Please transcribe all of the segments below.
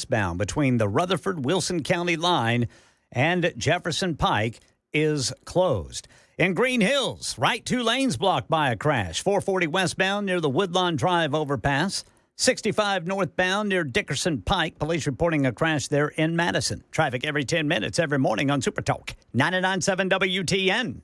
westbound between the Rutherford-Wilson County line and Jefferson Pike is closed. In Green Hills, right 2 lanes blocked by a crash. 440 westbound near the Woodlawn Drive overpass. 65 northbound near Dickerson Pike. Police reporting a crash there in Madison. Traffic every 10 minutes every morning on Super Talk 99.7 WTN.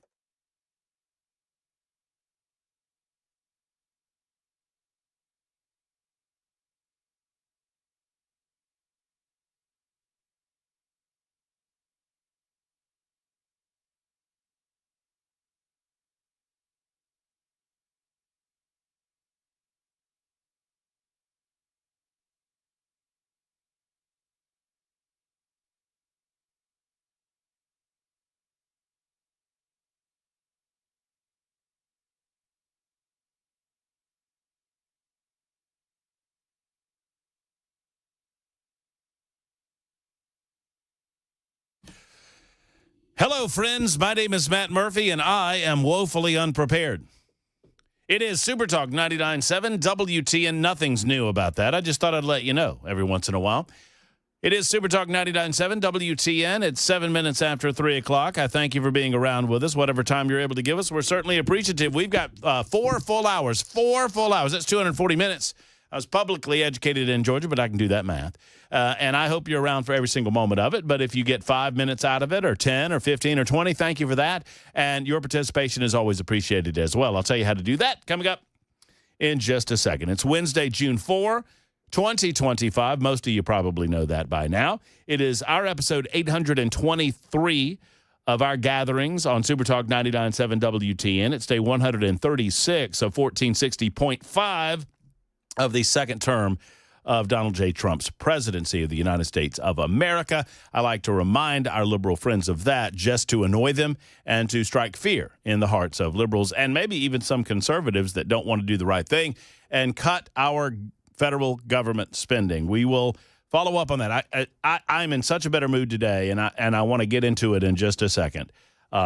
Hello, friends. My name is Matt Murphy, and I am woefully unprepared. It is Super Talk 99.7 WTN. Nothing's new about that. I just thought I'd let you know every once in a while. It is Super Talk 99.7 WTN. It's 7 minutes after 3 o'clock. I thank you for being around with us, whatever time you're able to give us. We're certainly appreciative. We've got 4 full hours. 4 full hours. That's 240 minutes. I was publicly educated in Georgia, but I can do that math. And I hope you're around for every single moment of it. But if you get 5 minutes out of it, or 10, or 15, or 20, thank you for that. And your participation is always appreciated as well. I'll tell you how to do that coming up in just a second. It's Wednesday, June 4, 2025. Most of you probably know that by now. It is our episode 823 of our gatherings on Super Talk 99.7 WTN. It's day 136 of 1460.5 of the second term of Donald J. Trump's presidency of the United States of America. I like to remind our liberal friends of that just to annoy them and to strike fear in the hearts of liberals and maybe even some conservatives that don't want to do the right thing and cut our federal government spending. We will follow up on that. I'm in such a better mood today, and I want to get into it in just a second.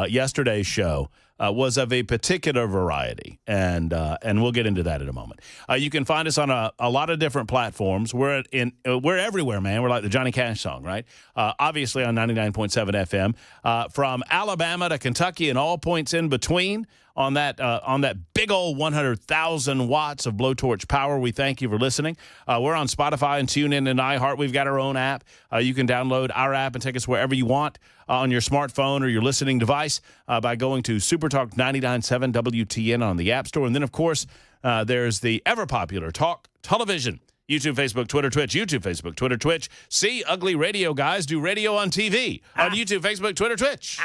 Yesterday's show was of a particular variety, and we'll get into that in a moment. You can find us on a lot of different platforms. We're everywhere, man. We're like the Johnny Cash song, right? Obviously on 99.7 FM, from Alabama to Kentucky and all points in between. On that big old 100,000 watts of blowtorch power. We thank you for listening. We're on Spotify and TuneIn and iHeart. We've got our own app. You can download our app and take us wherever you want on your smartphone or your listening device by going to Supertalk 99.7 WTN on the App Store. And then, of course, there's the ever-popular Talk Television. YouTube, Facebook, Twitter, Twitch. YouTube, Facebook, Twitter, Twitch. See ugly radio guys do radio on TV on YouTube, Facebook, Twitter, Twitch.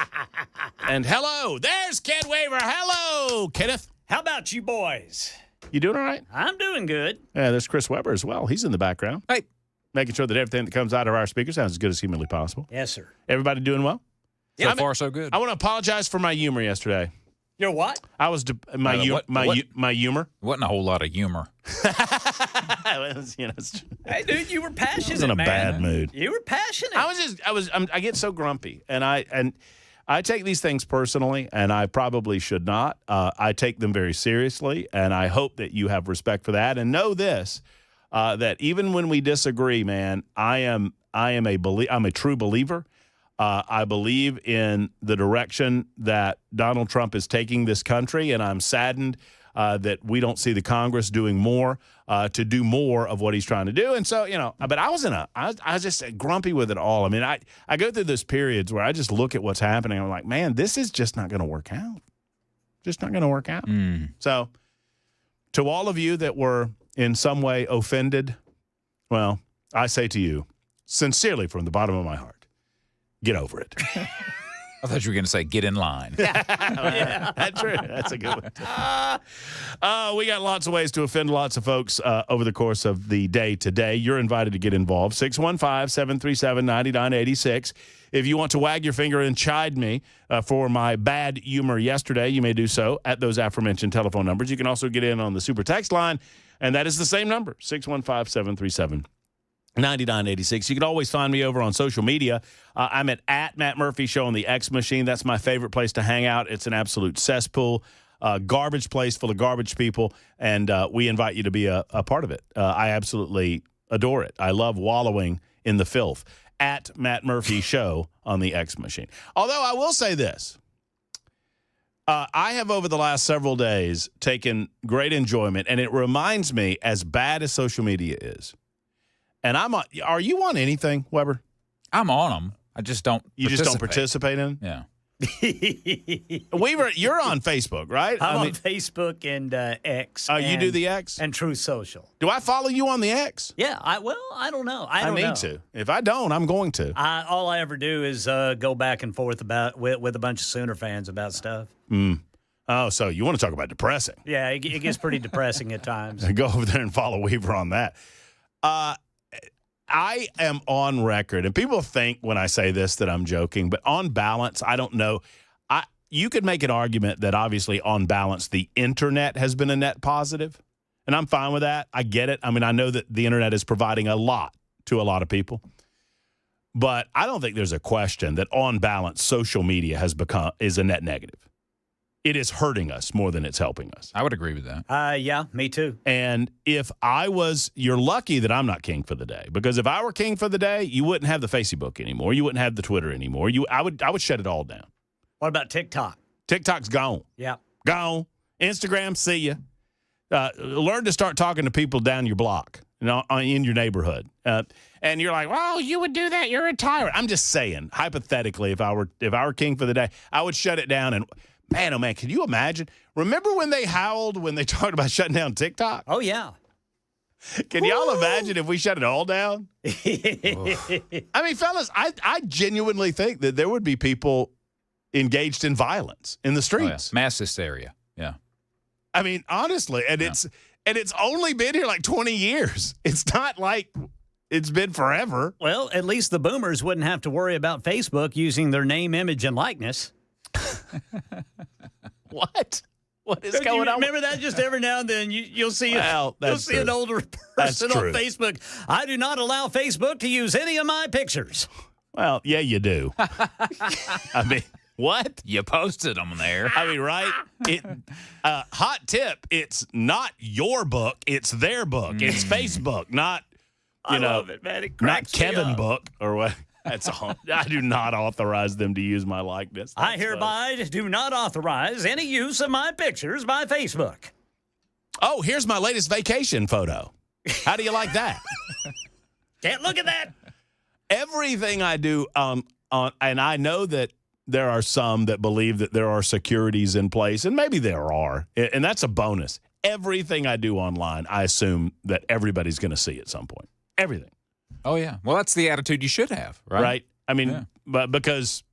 And hello, there's Ken Waver. Hello, Kenneth. How about you boys? You doing all right? I'm doing good. Yeah, there's Chris Weber as well. He's in the background. Hey. Making sure that everything that comes out of our speakers sounds as good as humanly possible. Yes, sir. Everybody doing well? So far, so good. I want to apologize for my humor yesterday. Your what? I was my humor. Wasn't a whole lot of humor. Hey, dude, you were passionate. I was in a bad mood. You were passionate. I get so grumpy, and I take these things personally, and I probably should not. I take them very seriously, and I hope that you have respect for that. And know this, that even when we disagree, man, I'm a true believer. I believe in the direction that Donald Trump is taking this country, and I'm saddened that we don't see the Congress doing more to do more of what he's trying to do. And so, but I was just grumpy with it all. I mean, I go through those periods where I just look at what's happening. I'm like, man, this is just not going to work out. Just not going to work out. So to all of you that were in some way offended, well, I say to you, sincerely from the bottom of my heart, get over it. I thought you were going to say, get in line. Yeah, that's true. That's a good one. We got lots of ways to offend lots of folks over the course of the day today. You're invited to get involved. 615-737-9986. If you want to wag your finger and chide me for my bad humor yesterday, you may do so at those aforementioned telephone numbers. You can also get in on the super text line, and that is the same number, 615-737-9986. 9986. You can always find me over on social media. I'm at Matt Murphy Show on the X machine. That's my favorite place to hang out. It's an absolute cesspool, garbage place full of garbage people, and we invite you to be a part of it. I absolutely adore it. I love wallowing in the filth at Matt Murphy Show on the X machine. Although I will say this. I have over the last several days taken great enjoyment, and it reminds me, as bad as social media is, and are you on anything, Weber? I'm on them. I just don't. You just don't participate in? Yeah. Weaver, you're on Facebook, right? I'm on Facebook and X. You do the X? And Truth Social. Do I follow you on the X? Yeah. I don't know. I need to. If I don't, I'm going to. All I ever do is go back and forth with a bunch of Sooner fans about stuff. Oh, so you want to talk about depressing? Yeah, it gets pretty depressing at times. Go over there and follow Weaver on that. I am on record, and people think when I say this that I'm joking, but on balance, I don't know. You could make an argument that obviously on balance, the internet has been a net positive, and I'm fine with that. I get it. I mean, I know that the internet is providing a lot to a lot of people, but I don't think there's a question that on balance, social media is a net negative. It is hurting us more than it's helping us. I would agree with that. Yeah, me too. And you're lucky that I'm not king for the day, because if I were king for the day, you wouldn't have the Facebook anymore. You wouldn't have the Twitter anymore. I would shut it all down. What about TikTok? TikTok's gone. Yeah. Gone. Instagram, see ya. Learn to start talking to people down your block, in your neighborhood. And you're like, well, you would do that. You're a tyrant. I'm just saying, hypothetically, if I were king for the day, I would shut it down. And man, oh man, can you imagine? Remember when they howled when they talked about shutting down TikTok? Oh, yeah. Can y'all imagine if we shut it all down? I mean, fellas, I genuinely think that there would be people engaged in violence in the streets. Oh, yeah. Mass hysteria. Yeah. I mean, honestly, and it's only been here like 20 years. It's not like it's been forever. Well, at least the boomers wouldn't have to worry about Facebook using their name, image, and likeness. What? What is going on? Remember that? Just every now and then you'll see an older person on Facebook. I do not allow Facebook to use any of my pictures. Well, yeah, you do. I mean, what? You posted them there. I mean, right? Hot tip, it's not your book, it's their book. It's Facebook, not, I love it, man. It not cracks me Kevin up. book or what. That's all. I do not authorize them to use my likeness. I hereby do not authorize any use of my pictures by Facebook. Oh, here's my latest vacation photo. How do you like that? Can't look at that. Everything I do and I know that there are some that believe that there are securities in place, and maybe there are, and that's a bonus. Everything I do online, I assume that everybody's going to see at some point. Everything. Oh, yeah. Well, that's the attitude you should have, right? Right. I mean, but because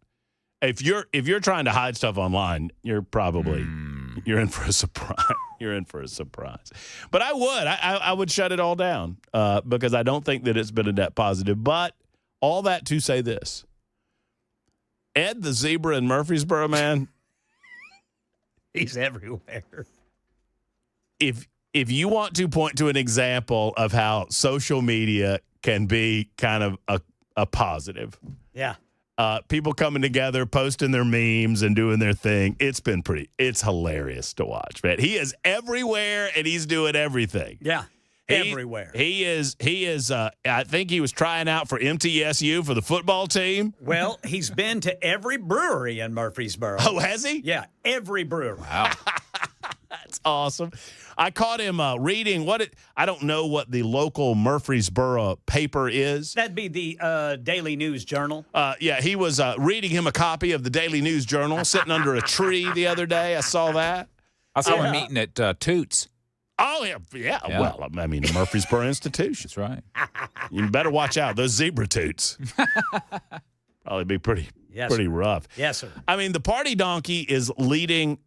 if you're trying to hide stuff online, you're probably you're in for a surprise. You're in for a surprise. But I would shut it all down because I don't think that it's been a net positive. But all that to say this. Ed the zebra in Murfreesboro, man. He's everywhere. If you want to point to an example of how social media can be kind of a positive. Yeah. People coming together, posting their memes and doing their thing. It's hilarious to watch, man. He is everywhere and he's doing everything. Yeah. Everywhere. He is, I think he was trying out for MTSU for the football team. Well, he's been to every brewery in Murfreesboro. Oh, has he? Yeah, every brewery. Wow. That's awesome. I caught him reading I don't know what the local Murfreesboro paper is. That'd be the Daily News Journal. Yeah, he was reading him a copy of the Daily News Journal sitting under a tree the other day. I saw that. I saw him meeting at Toots. Oh, yeah. Well, I mean, the Murfreesboro Institution. That's right. You better watch out. Those zebra toots. Probably be pretty rough. Yes, sir. I mean, the party donkey is leading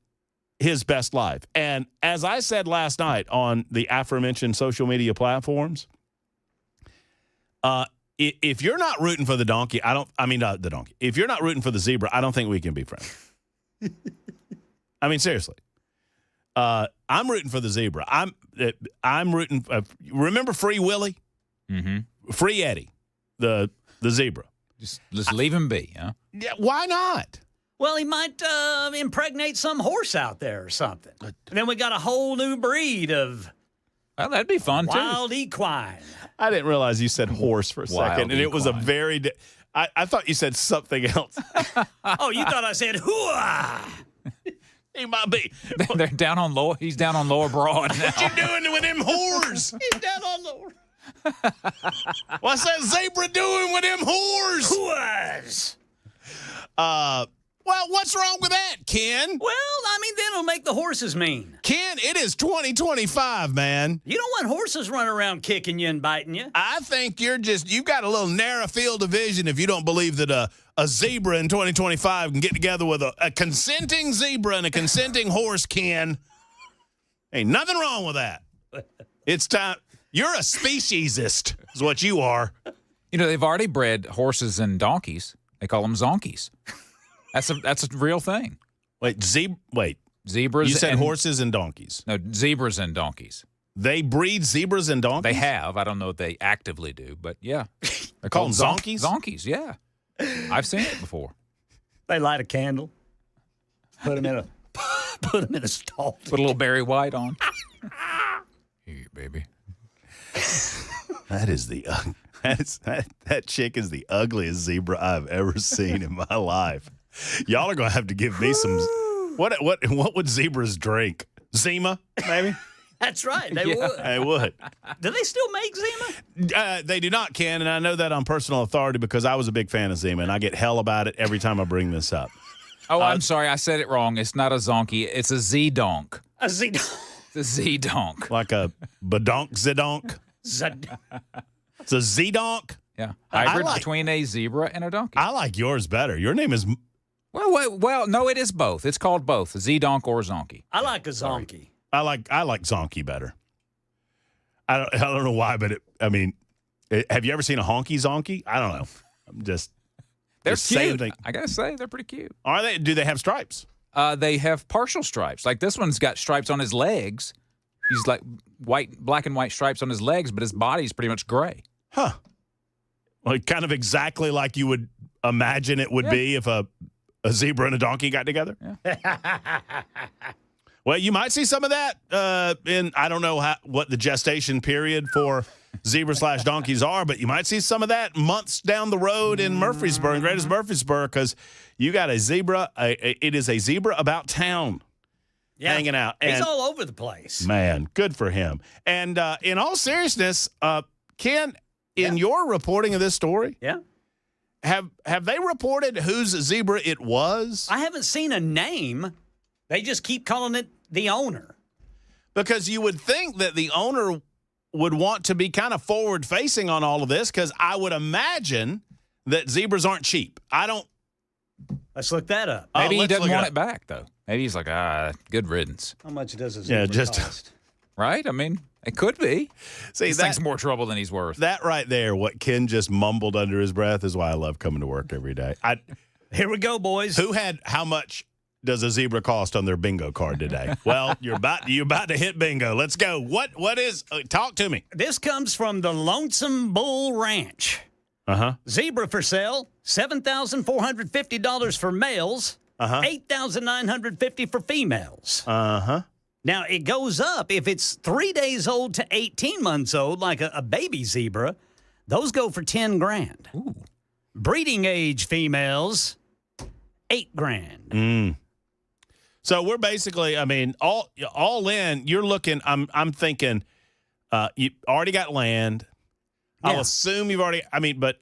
his best life. And as I said last night on the aforementioned social media platforms, if you're not rooting for the donkey, the donkey. If you're not rooting for the zebra, I don't think we can be friends. I mean, seriously. I'm rooting for the zebra. I'm rooting. Remember Free Willy? Mm-hmm. Free Eddie, the zebra. Just leave him be, huh? Yeah, why not? Well, he might impregnate some horse out there or something. And then we got a whole new breed of Well, that'd be fun, wild equine. I didn't realize you said horse for a Wild second, and it was a equine. very. I thought you said something else. Oh, you thought I said hooah? He might be. They're down on lower. He's down on Lower Broad now. What you doing with them whores? He's down on the What's that zebra doing with them whores? whooahs. Well, what's wrong with that, Ken? Well, I mean, then it'll make the horses mean. Ken, it is 2025, man. You don't want horses running around kicking you and biting you. I think you've got a little narrow field of vision if you don't believe that a zebra in 2025 can get together with a consenting zebra and a consenting horse, Ken. Ain't nothing wrong with that. It's time. You're a speciesist, is what you are. You know, they've already bred horses and donkeys. They call them zonkies. That's a real thing. Wait. Zebras. You said and, horses and donkeys. No, zebras and donkeys. They breed zebras and donkeys? They have. I don't know if they actively do, but yeah. They're Call them zonkies? Zonkies, yeah. I've seen it before. They light a candle, put them in a stall. Put a little Barry White on. Here, baby. That is that chick is the ugliest zebra I've ever seen in my life. Y'all are gonna have to give me some. What would zebras drink? Zima, maybe. That's right. They Yeah. would. They would. Do they still make Zima? They do not, Ken, and I know that on personal authority because I was a big fan of Zima, and I get hell about it every time I bring this up. Oh, I'm sorry. I said it wrong. It's not a zonky. It's a Z-donk. A Zima. It's a Z-donk. Like a badonk zidonk. It's a Z-donk. Yeah. Hybrid like- between a zebra and a donkey. I like yours better. Your name is. Well, no, it is both. It's called both, a Z-donk or a zonky. I like a zonkey. I like Zonky better. I don't know why, but have you ever seen a honky zonky? I don't know. I'm just They're the same cute. thing. I got to say, they're pretty cute. Are they? Do they have stripes? They have partial stripes. Like this one's got stripes on his legs. He's like black and white stripes on his legs, but his body's pretty much gray. Huh. Like kind of exactly like you would imagine it would be if a zebra and a donkey got together. Yeah. Well, you might see some of that in, I don't know what the gestation period for zebra/donkeys are, but you might see some of that months down the road in Murfreesboro, Greatest Murfreesboro, because you got a zebra. It is a zebra about town hanging out. He's And, all over the place. man, good for him. And in all seriousness, Ken, in your reporting of this story, Yeah. have they reported whose zebra it was? I haven't seen a name. They just keep calling it the owner. Because you would think that the owner would want to be kind of forward-facing on all of this, because I would imagine that zebras aren't cheap. Let's look that up. Maybe he let's doesn't look want up. it back, though. Maybe he's like, good riddance. How much does a Yeah, zebra just- cost? Right? I mean, it could be. See, This thing's more trouble than he's worth. that right there, what Ken just mumbled under his breath, is why I love coming to work every day. Here we go, boys. How much does a zebra cost on their bingo card today? Well, you're about to hit bingo. Let's go. What is? Talk to me. This comes from the Lonesome Bull Ranch. Zebra for sale, $7,450 for males, $8,950 for females. Now, it goes up if it's 3 days old to 18 months old, like a baby zebra. Those go for $10,000. Ooh. Breeding age females, $8,000. So we're basically, all in. You're looking. I'm thinking, you already got land. I'll Yeah. assume you've already. but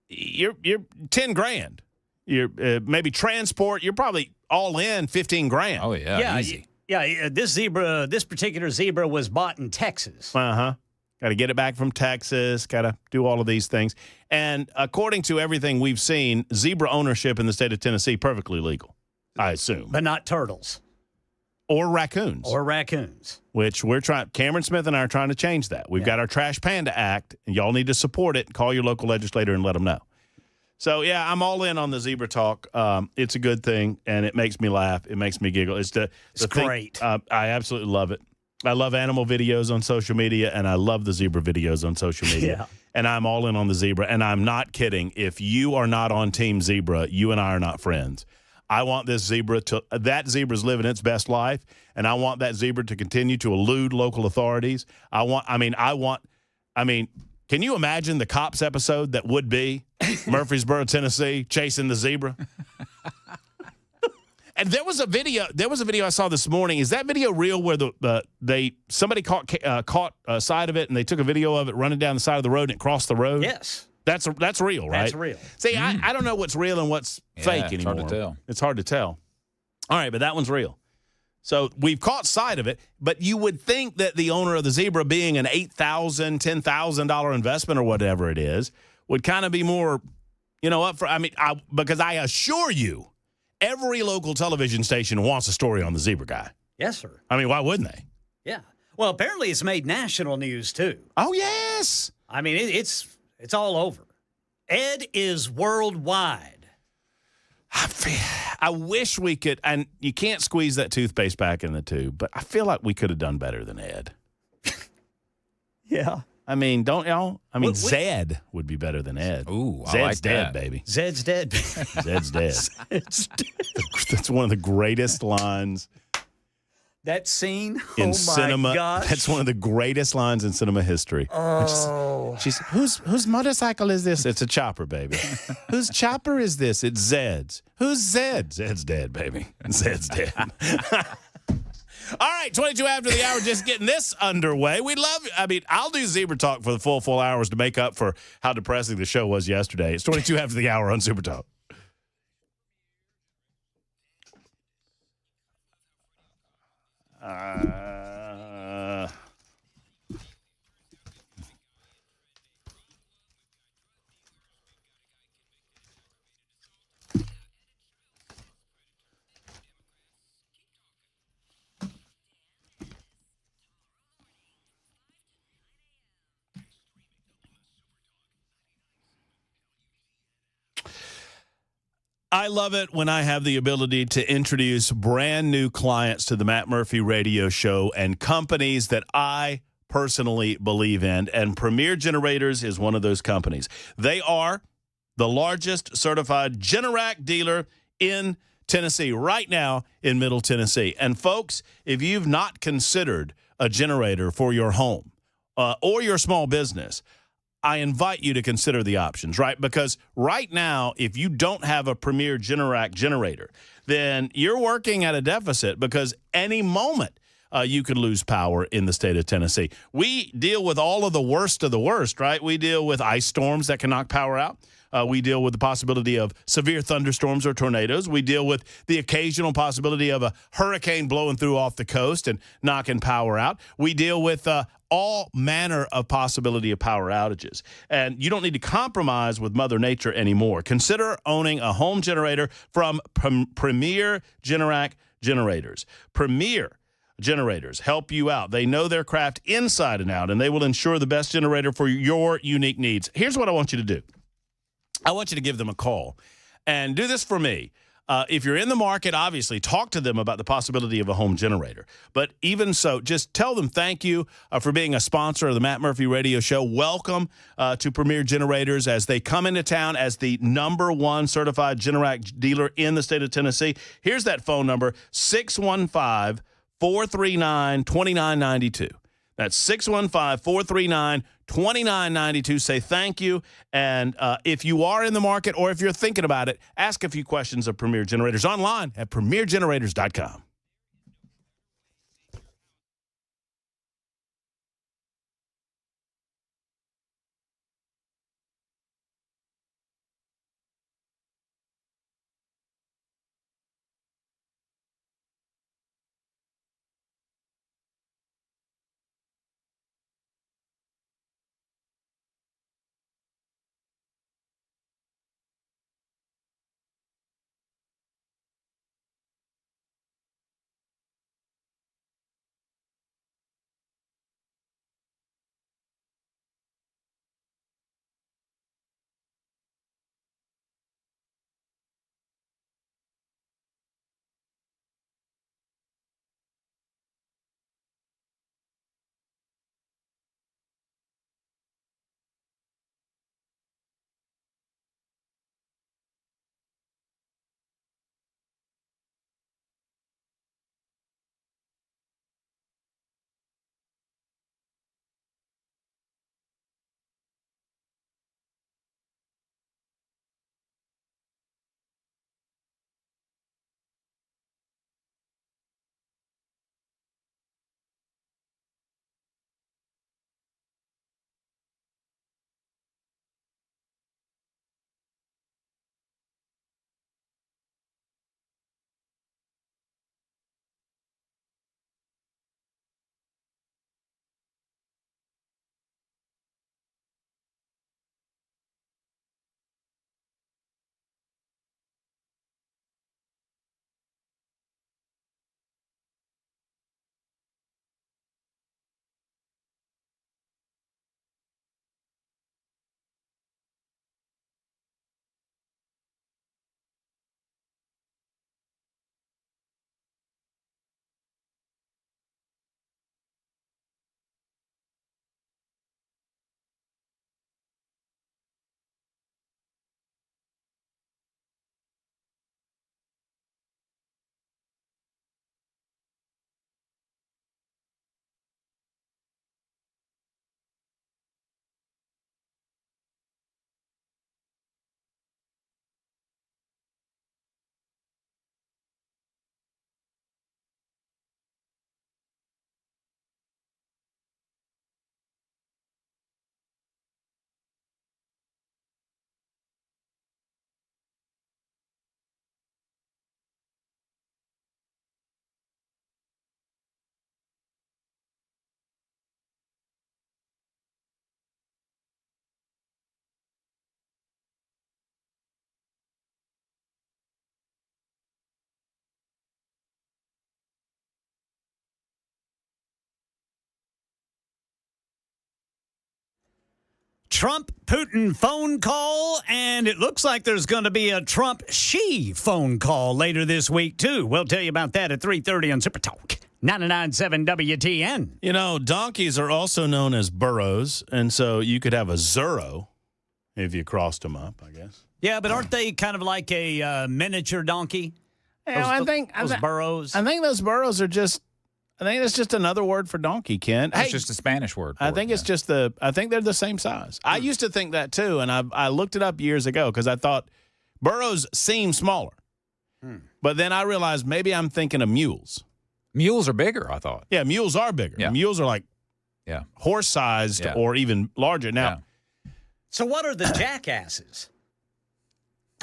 you're $10,000. You're maybe transport. You're probably all in $15,000. Oh, yeah, easy. This particular zebra was bought in Texas. Got to get it back from Texas. Got to do all of these things. And according to everything we've seen, zebra ownership in the state of Tennessee perfectly legal, I assume, But not turtles or raccoons. or raccoons. Which we're trying. Cameron Smith and I are trying to change that. We've got our Trash Panda Act, and y'all need to support it. Call your local legislator and let them know. So, yeah, I'm all in on the zebra talk. It's a good thing, and it makes me laugh. It makes me giggle. It's thing- great. I absolutely love it. I love animal videos on social media, and I love the zebra videos on social media. Yeah. And I'm all in on the zebra, and I'm not kidding. If you are not on Team Zebra, you and I are not friends. I want this zebra that zebra's living its best life, and I want that zebra to continue to elude local authorities. Can you imagine the Cops episode that would be Murfreesboro, Tennessee, chasing the zebra? And there was a video I saw this morning. Is that video real where somebody caught sight of it and they took a video of it running down the side of the road and it crossed the road? Yes. That's real, right? That's real. See, I don't know what's real and what's fake anymore. It's hard to tell. It's hard to tell. All right, but that one's real. So we've caught sight of it, but you would think that the owner of the zebra, being an $8,000, $10,000 investment or whatever it is, would kind of be more, up for. Because I assure you, every local television station wants a story on the zebra guy. Yes, sir. I mean, why wouldn't they? Yeah. Well, apparently it's made national news too. Oh yes. I mean, it's all over. Ed is worldwide. I wish we could, and you can't squeeze that toothpaste back in the tube, but I feel like we could have done better than Ed. Yeah. I mean, don't y'all? I mean, Zed would be better than Ed. Ooh, I Zed's like dead, that. baby. Zed's dead. Zed's dead. Zed's dead. That's one of the greatest lines That scene in oh cinema. My gosh. That's one of the greatest lines in cinema history. Oh. She's whose motorcycle is this? It's a chopper, baby. Whose chopper is this? It's Zed's. Who's Zed? Zed's dead, baby. Zed's dead. All right, 22 after the hour, just getting this underway. I'll do Zebra Talk for the full 4 hours to make up for how depressing the show was yesterday. It's 22 after the hour on Super Talk. I love it when I have the ability to introduce brand new clients to the Matt Murphy Radio Show and companies that I personally believe in. And Premier Generators is one of those companies. They are the largest certified Generac dealer in Tennessee, right now in Middle Tennessee. And folks, if you've not considered a generator for your home or your small business, I invite you to consider the options, right? Because right now, if you don't have a Premier Generac generator, then you're working at a deficit because any moment you could lose power in the state of Tennessee. We deal with all of the worst, right? We deal with ice storms that can knock power out. We deal with the possibility of severe thunderstorms or tornadoes. We deal with the occasional possibility of a hurricane blowing through off the coast and knocking power out. We deal with all manner of possibility of power outages. And you don't need to compromise with Mother Nature anymore. Consider owning a home generator from Premier Generac Generators. Premier Generators help you out. They know their craft inside and out, and they will ensure the best generator for your unique needs. Here's what I want you to do. I want you to give them a call and do this for me. If you're in the market, obviously, talk to them about the possibility of a home generator. But even so, just tell them thank you for being a sponsor of the Matt Murphy Radio Show. Welcome to Premier Generators as they come into town as the #1 certified Generac dealer in the state of Tennessee. Here's that phone number, 615-439-2992. That's 615-439-2992. Say thank you. And if you are in the market or if you're thinking about it, ask a few questions of Premier Generators online at premiergenerators.com. Trump-Putin phone call, and it looks like there's going to be a Trump-Xi phone call later this week, too. We'll tell you about that at 3:30 on Super Talk 99.7 WTN. You know, donkeys are also known as burros, and so you could have a Zuro if you crossed them up, I guess. Yeah, but aren't they kind of like a miniature donkey? Yeah, Those burros. I think those burros are just. I think that's just another word for donkey, Ken. It's just a Spanish word. I think it's just I think they're the same size. I used to think that too, and I looked it up years ago because I thought burros seem smaller. But then I realized maybe I'm thinking of mules. Mules are bigger, I thought. Yeah, mules are bigger. Yeah. Mules are like horse-sized or even larger. Now, So what are the jackasses?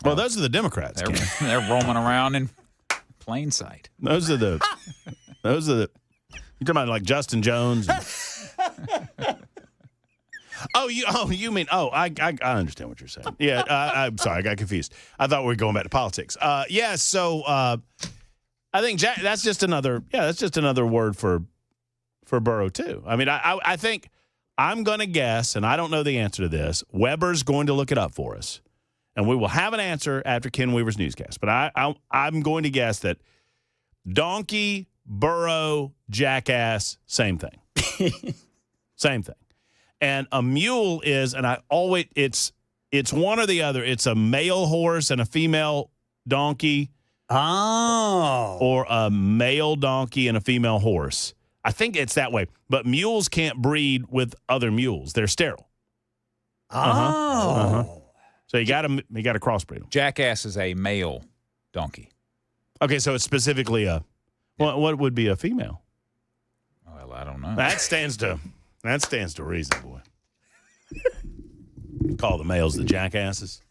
well, those are the Democrats, Ken. They're roaming around in plain sight. Those are the you're talking about like Justin Jones. You mean I understand what you're saying. Yeah, I'm sorry, I got confused. I thought we were going back to politics. So I think that's just another word for burro too. I mean, I think I'm going to guess, and I don't know the answer to this. Weber's going to look it up for us, and we will have an answer after Ken Weaver's newscast. But I'm going to guess that donkey, burro, jackass, same thing. Same thing. And a mule is, and it's one or the other. It's a male horse and a female donkey. Oh. Or a male donkey and a female horse. I think it's that way. But mules can't breed with other mules. They're sterile. So you got to crossbreed them. Jackass is a male donkey. Okay, so it's specifically what would be a female? Well, I don't know. That stands to reason, boy. Call the males the jackasses.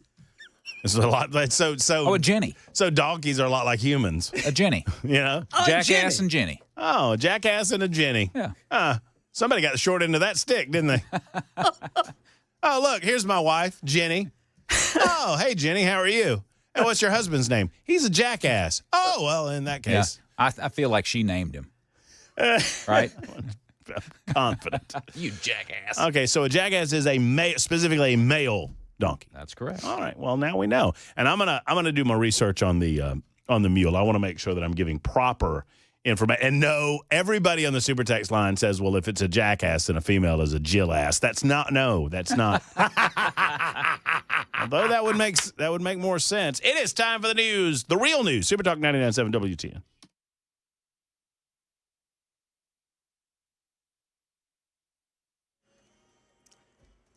It's a lot. A Jenny. So donkeys are a lot like humans. A Jenny. You know, Jackass and Jenny. Oh, a jackass and a Jenny. Yeah. Somebody got the short end of that stick, didn't they? Oh, look, here's my wife, Jenny. Oh, hey, Jenny, how are you? And what's your husband's name? He's a jackass. Oh, well, in that case. Yeah. I feel like she named him. Right? Confident. You jackass. Okay, so a jackass is specifically a male donkey. That's correct. All right. Well, now we know. And I'm gonna do my research on the mule. I want to make sure that I'm giving proper information. And no, everybody on the super text line says, well, if it's a jackass, then a female is a Jill ass. That's not. Although that would make more sense. It is time for the news, the real news. Super Talk 99.7 WTN.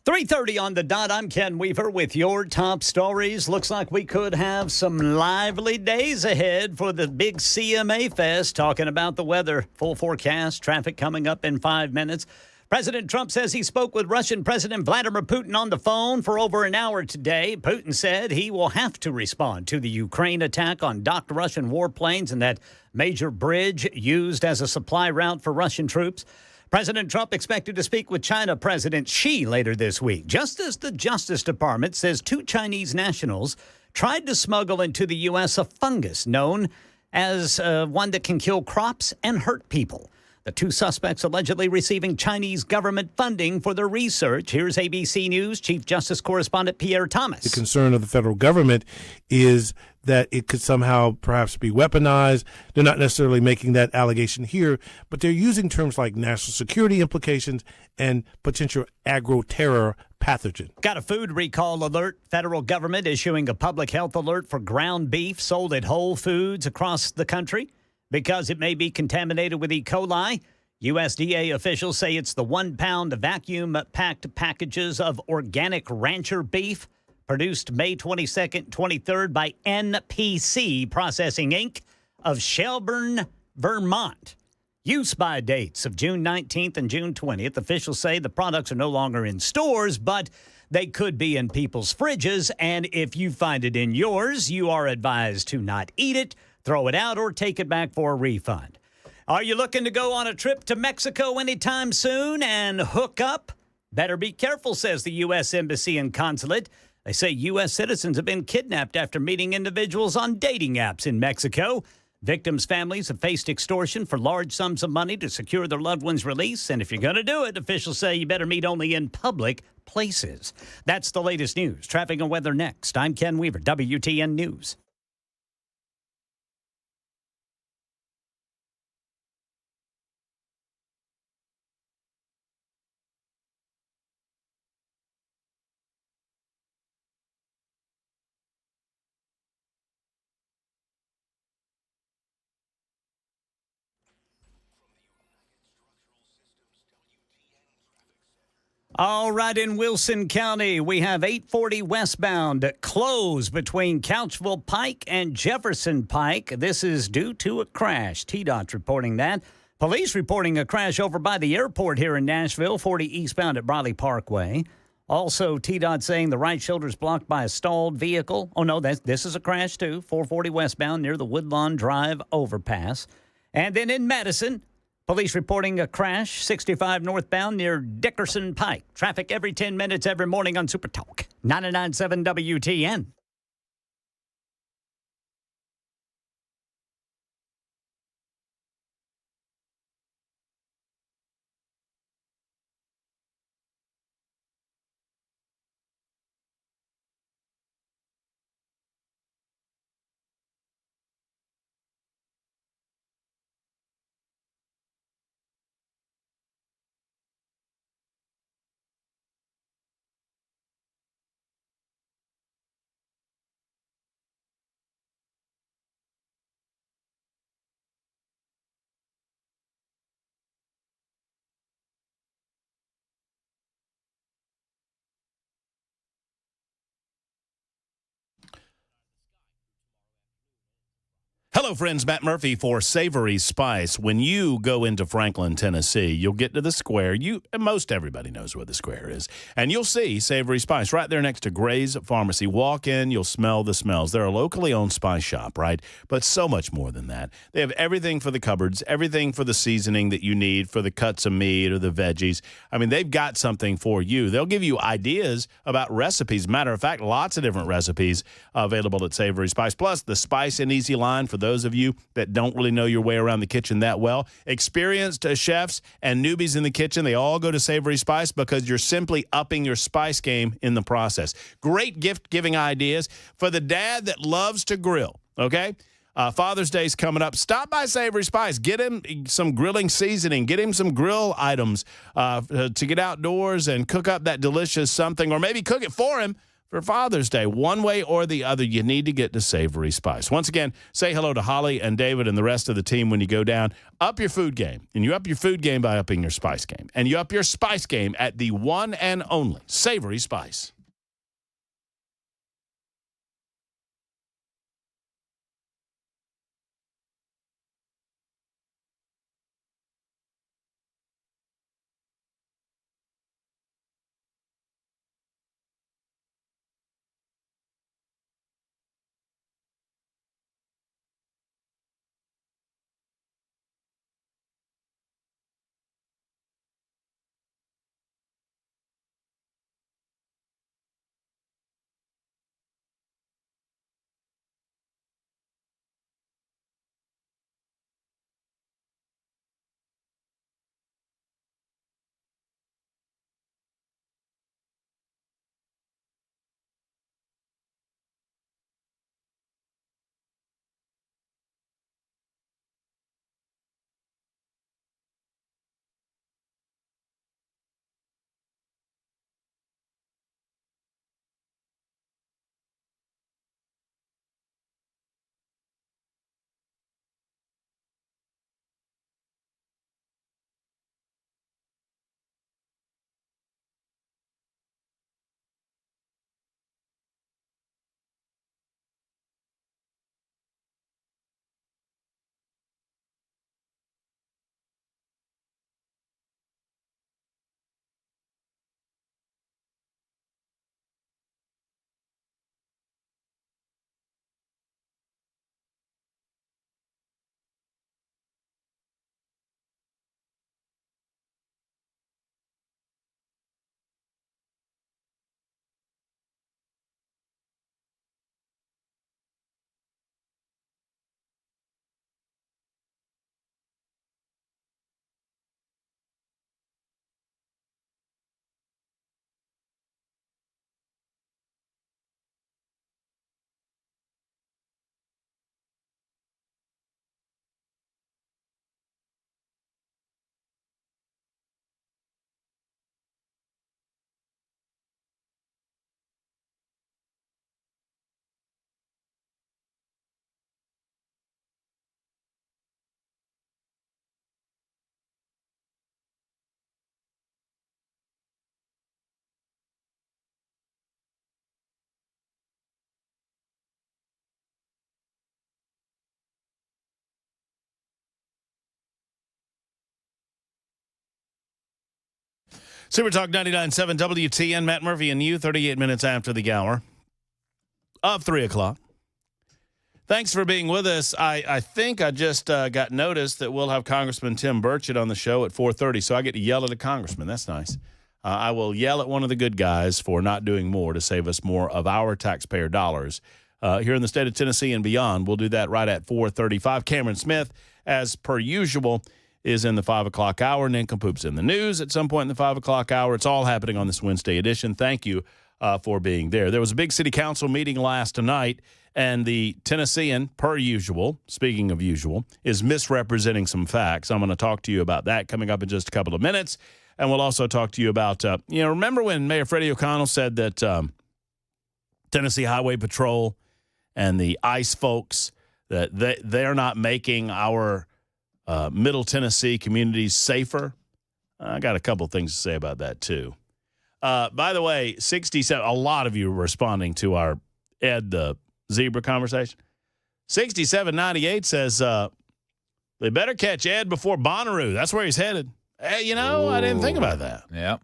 .30 on the dot. I'm Ken Weaver with your top stories. Looks like we could have some lively days ahead for the big CMA Fest. Talking about the weather, full forecast, traffic coming up in 5 minutes. President Trump says he spoke with Russian President Vladimir Putin on the phone for over an hour today. Putin said he will have to respond to the Ukraine attack on docked Russian warplanes and that major bridge used as a supply route for Russian troops. President Trump expected to speak with China President Xi later this week, just as the Justice Department says 2 Chinese nationals tried to smuggle into the U.S. a fungus known as one that can kill crops and hurt people. The 2 suspects allegedly receiving Chinese government funding for their research. Here's ABC News Chief Justice Correspondent Pierre Thomas. The concern of the federal government is that it could somehow perhaps be weaponized. They're not necessarily making that allegation here, but they're using terms like national security implications and potential agro-terror pathogen. Got a food recall alert. Federal government issuing a public health alert for ground beef sold at Whole Foods across the country because it may be contaminated with E. coli. USDA officials say it's the 1-pound vacuum-packed packages of organic rancher beef produced May 22nd, 23rd by NPC Processing, Inc. of Shelburne, Vermont. Use by dates of June 19th and June 20th. Officials say the products are no longer in stores, but they could be in people's fridges. And if you find it in yours, you are advised to not eat it, throw it out, or take it back for a refund. Are you looking to go on a trip to Mexico anytime soon and hook up? Better be careful, says the U.S. Embassy and Consulate. They say U.S. citizens have been kidnapped after meeting individuals on dating apps in Mexico. Victims' families have faced extortion for large sums of money to secure their loved ones' release. And if you're going to do it, officials say you better meet only in public places. That's the latest news. Traffic and weather next. I'm Ken Weaver, WTN News. All right, in Wilson County, we have 840 westbound closed between Couchville Pike and Jefferson Pike. This is due to a crash. TDOT's reporting that. Police reporting a crash over by the airport here in Nashville, 40 eastbound at Briley Parkway. Also, TDOT saying the right shoulder is blocked by a stalled vehicle. Oh, no, this is a crash, too. 440 westbound near the Woodlawn Drive overpass. And then in Madison, police reporting a crash, 65 northbound near Dickerson Pike. Traffic every 10 minutes every morning on Super Talk. 99.7 WTN. Hello, friends. Matt Murphy for Savory Spice. When you go into Franklin, Tennessee, you'll get to the square. Most everybody knows where the square is. And you'll see Savory Spice right there next to Gray's Pharmacy. Walk in, you'll smell the smells. They're a locally owned spice shop, right? But so much more than that. They have everything for the cupboards, everything for the seasoning that you need for the cuts of meat or the veggies. I mean, they've got something for you. They'll give you ideas about recipes. Matter of fact, lots of different recipes available at Savory Spice. Plus, the Spice and Easy line for those of you that don't really know your way around the kitchen that well. Experienced chefs and newbies in the kitchen, they all go to Savory Spice because you're simply upping your spice game in the process. Great gift-giving ideas for the dad that loves to grill, okay? Father's Day's coming up. Stop by Savory Spice. Get him some grilling seasoning. Get him some grill items to get outdoors and cook up that delicious something, or maybe cook it for him for Father's Day. One way or the other, you need to get to Savory Spice. Once again, say hello to Holly and David and the rest of the team when you go down. Up your food game. And you up your food game by upping your spice game. And you up your spice game at the one and only Savory Spice. Super Talk 99.7 WTN, Matt Murphy and you, 38 minutes after the hour of 3 o'clock. Thanks for being with us. I think I just got notice that we'll have Congressman Tim Burchett on the show at 4:30, so I get to yell at a congressman. That's nice. I will yell at one of the good guys for not doing more to save us more of our taxpayer dollars here in the state of Tennessee and beyond. We'll do that right at 4:35. Cameron Smith, as per usual, is in the 5 o'clock hour. Ninkapoops in the news at some point in the 5 o'clock hour. It's all happening on this Wednesday edition. Thank you for being there. There was a big city council meeting last night, and the Tennessean, per usual, speaking of usual, is misrepresenting some facts. I'm going to talk to you about that coming up in just a couple of minutes. And we'll also talk to you about, remember when Mayor Freddie O'Connell said that Tennessee Highway Patrol and the ICE folks, that they're not making our Middle Tennessee communities safer? I got a couple things to say about that, too. By the way, 67, a lot of you are responding to our Ed the Zebra conversation. 6798 says they better catch Ed before Bonnaroo. That's where he's headed. Hey, I didn't think about that. Yep.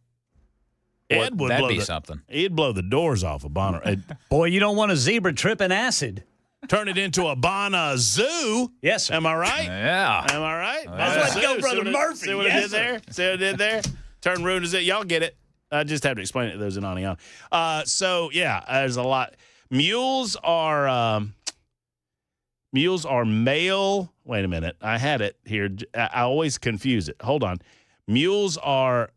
Ed would that'd blow be something. He'd blow the doors off of Bonnaroo. Boy, you don't want a zebra tripping acid. Turn it into a Bonna Zoo. Yes, sir. Am I right? Yeah. Am I right? Let's go, Brother Murphy. See what Yes, it did there? See what it did there? Turn ruined as it. Y'all get it. I just have to explain it to those in Aniana. There's a lot. Mules are male. Wait a minute. I had it here. I always confuse it. Hold on. Mules are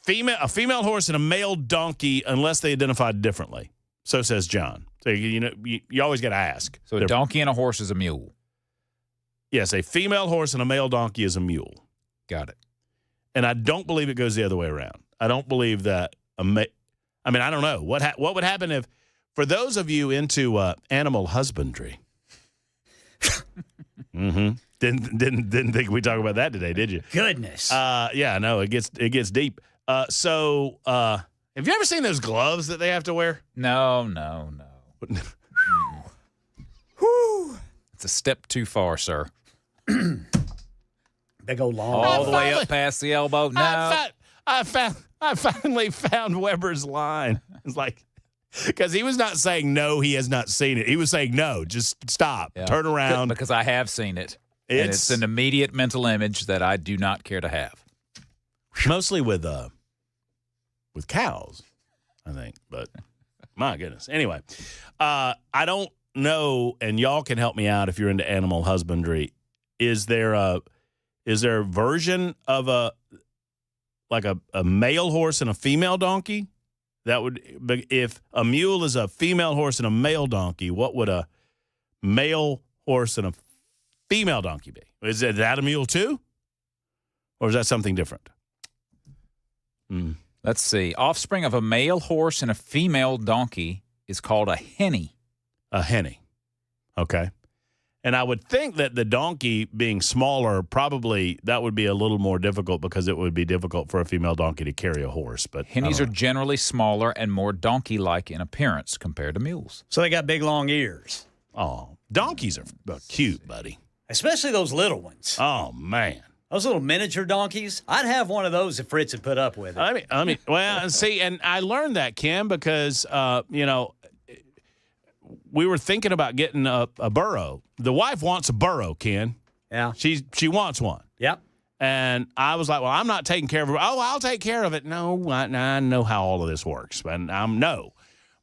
a female horse and a male donkey unless they identified differently. So says John. So, you always got to ask. So a donkey and a horse is a mule. Yes, a female horse and a male donkey is a mule. Got it. And I don't believe it goes the other way around. I don't believe that I don't know. What would happen if, for those of you into animal husbandry, didn't think we'd talk about that today, did you? Goodness. No, it gets deep. So have you ever seen those gloves that they have to wear? No. Whew. It's a step too far, sir. They go long. All the way up past the elbow. No. I finally found Weber's line. It's like, because he was not saying no, he has not seen it. He was saying no, just stop, turn around. Because I have seen it. And it's an immediate mental image that I do not care to have. Mostly with cows, I think. But my goodness. Anyway, I don't know, and y'all can help me out if you're into animal husbandry. Is there a version of a male horse and a female donkey? That would, if a mule is a female horse and a male donkey, what would a male horse and a female donkey be? Is that a mule too? Or is that something different? Let's see. Offspring of a male horse and a female donkey is called a henny. A henny. Okay. And I would think that the donkey being smaller, probably that would be a little more difficult because it would be difficult for a female donkey to carry a horse. But hennies are generally smaller and more donkey-like in appearance compared to mules. So they got big, long ears. Oh, donkeys are cute, buddy. Especially those little ones. Oh, man. Those little miniature donkeys. I'd have one of those if Fritz had put up with it. I mean, well, see, and I learned that, Kim, because, we were thinking about getting a burro. The wife wants a burro, Ken. Yeah. She wants one. Yep. And I was like, well, I'm not taking care of it. Oh, I'll take care of it. No, I know how all of this works. And no.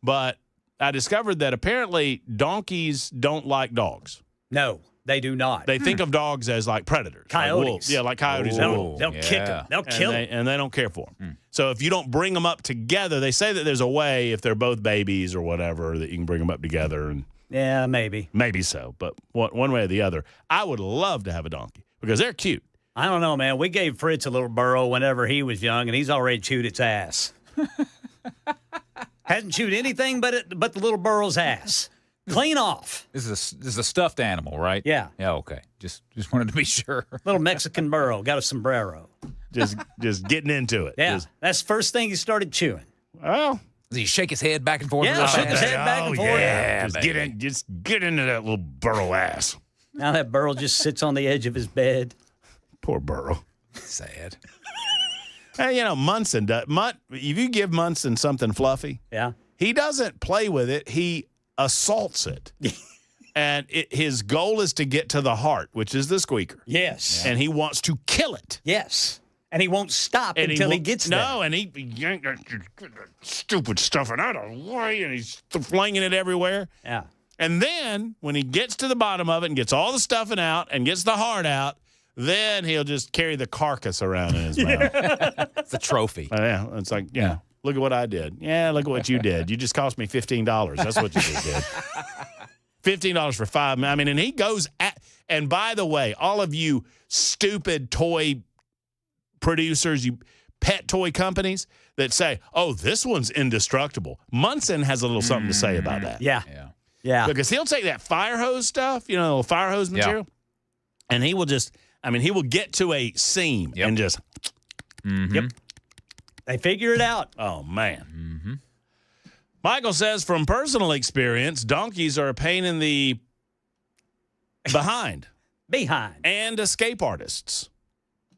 But I discovered that apparently donkeys don't like dogs. No, they do not. They think of dogs as like predators. Coyotes. Like wolves. Yeah, like coyotes and wolves. They'll kick them. They'll kill them. And they don't care for them. So if you don't bring them up together, they say that there's a way, if they're both babies or whatever, that you can bring them up together. And yeah, maybe. Maybe so. But one way or the other, I would love to have a donkey because they're cute. I don't know, man. We gave Fritz a little burro whenever he was young, and he's already chewed its ass. Hasn't chewed anything but the little burro's ass. Clean off. This is a stuffed animal, right? Yeah. Yeah, okay. Just wanted to be sure. Little Mexican burro. Got a sombrero. Just getting into it. Yeah. That's the first thing he started chewing. Well, does he shake his head back and forth? Yeah, shake his head back and forth. Yeah, just get into that little burro ass. Now that burro just sits on the edge of his bed. Poor burro. Sad. Munson does. If you give Munson something fluffy, Yeah. he doesn't play with it. He assaults it. And his goal is to get to the heart, which is the squeaker. Yes. And he wants to kill it. Yes. And he won't stop until he gets there. No, and he yanked that stupid stuff out of the way, and he's flinging it everywhere. Yeah. And then when he gets to the bottom of it and gets all the stuffing out and gets the heart out, then he'll just carry the carcass around in his mouth. It's a trophy. Yeah, it's like, look at what I did. Yeah, look at what you did. You just cost me $15. That's what you just did. $15 for 5 minutes. I mean, and he goes at, and by the way, all of you stupid toy producers, you pet toy companies that say, oh, this one's indestructible. Munson has a little something to say about that. Yeah. Because he'll take that fire hose stuff, little fire hose material, and he will just, he will get to a seam and just, Yep. They figure it out. Oh, man. Mm-hmm. Michael says, from personal experience, donkeys are a pain in the behind. And escape artists.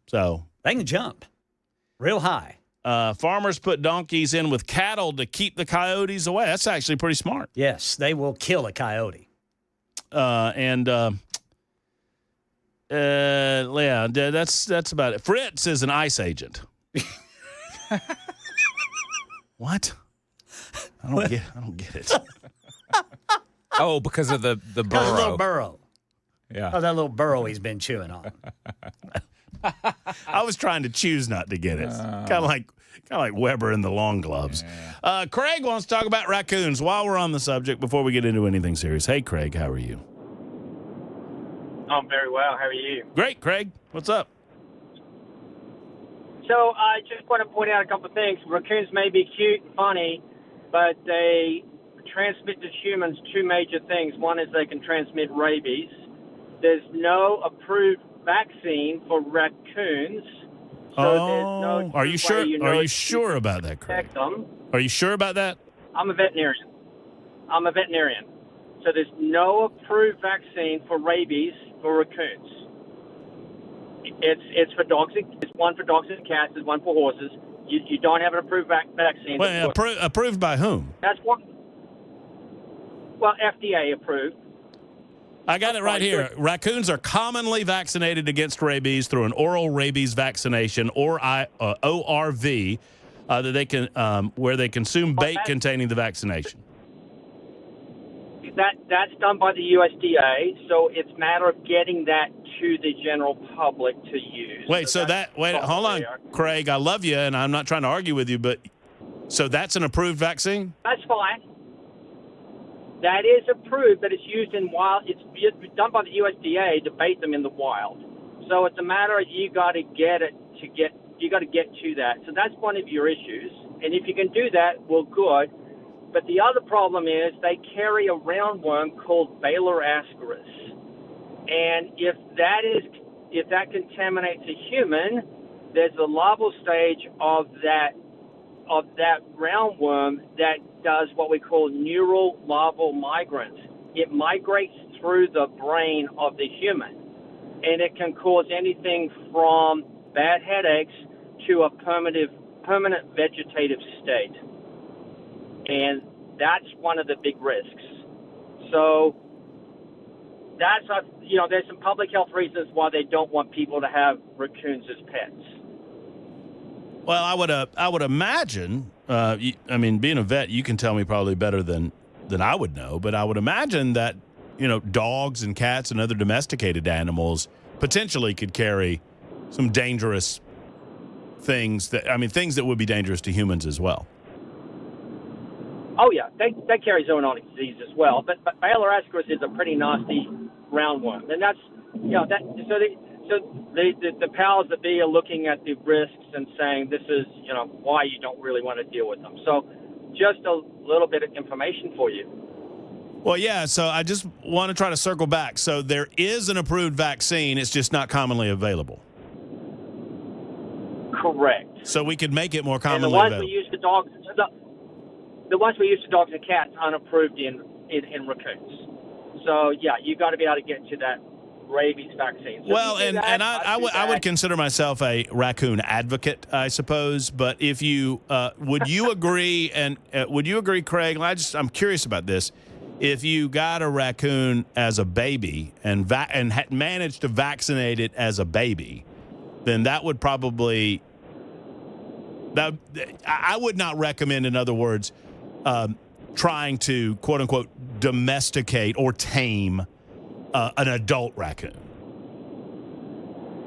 So they can jump real high. Farmers put donkeys in with cattle to keep the coyotes away. That's actually pretty smart. Yes, they will kill a coyote. That's about it. Fritz is an ICE agent. What? I don't get it. Oh, because of the burrow. The little burrow. Yeah. Oh, that little burrow he's been chewing on. I was trying to choose not to get it. Kind of like Weber in the long gloves. Yeah. Craig wants to talk about raccoons while we're on the subject before we get into anything serious. Hey, Craig, how are you? I'm very well. How are you? Great, Craig. What's up? So I just want to point out a couple of things. Raccoons may be cute and funny, but they transmit to humans two major things. One is they can transmit rabies. There's no approved vaccine for raccoons. So there's no are you sure? Are you sure about that, Craig? Are you sure about that? I'm a veterinarian. So there's no approved vaccine for rabies for raccoons. It's for dogs. It's one for dogs and cats. There's one for horses. You don't have an approved vaccine. Well, approved by whom? That's one. Well, FDA approved. I got it right here. Raccoons are commonly vaccinated against rabies through an oral rabies vaccination or ORV that they can where they consume bait containing the vaccination. That's done by the USDA, so it's a matter of getting that to the general public to use. Hold on, Craig. I love you, and I'm not trying to argue with you, but so that's an approved vaccine? That's fine. That is approved, but it's used in wild. It's done by the USDA to bait them in the wild. So it's a matter of you got to get to that. So that's one of your issues, and if you can do that, well, good. But the other problem is they carry a roundworm called Baylor ascaris. And if that contaminates a human, there's a larval stage of that roundworm that does what we call neural larval migrants. It migrates through the brain of the human, and it can cause anything from bad headaches to a permanent vegetative state. And that's one of the big risks. So there's some public health reasons why they don't want people to have raccoons as pets. Well, I would imagine. Being a vet, you can tell me probably better than I would know. But I would imagine that dogs and cats and other domesticated animals potentially could carry some dangerous things things that would be dangerous to humans as well. Oh yeah, they carry zoonotic disease as well. But Baylor ascaris is a pretty nasty roundworm, and that's the powers that be are looking at the risks and saying this is why you don't really want to deal with them. So just a little bit of information for you. Well, yeah. So I just want to try to circle back. So there is an approved vaccine; it's just not commonly available. Correct. So we could make it more commonly and the ones available. We use for dogs. The ones we use for dogs and cats aren't approved in raccoons. So, yeah, you got to be able to get to rabies vaccine. So Well, if you do and that, I would consider myself a raccoon advocate, I suppose. But if you would you agree, and would you agree, Craig? I'm curious about this. If you got a raccoon as a baby and had managed to vaccinate it as a baby, then that would probably I would not recommend, in other words, trying to quote unquote domesticate or tame an adult raccoon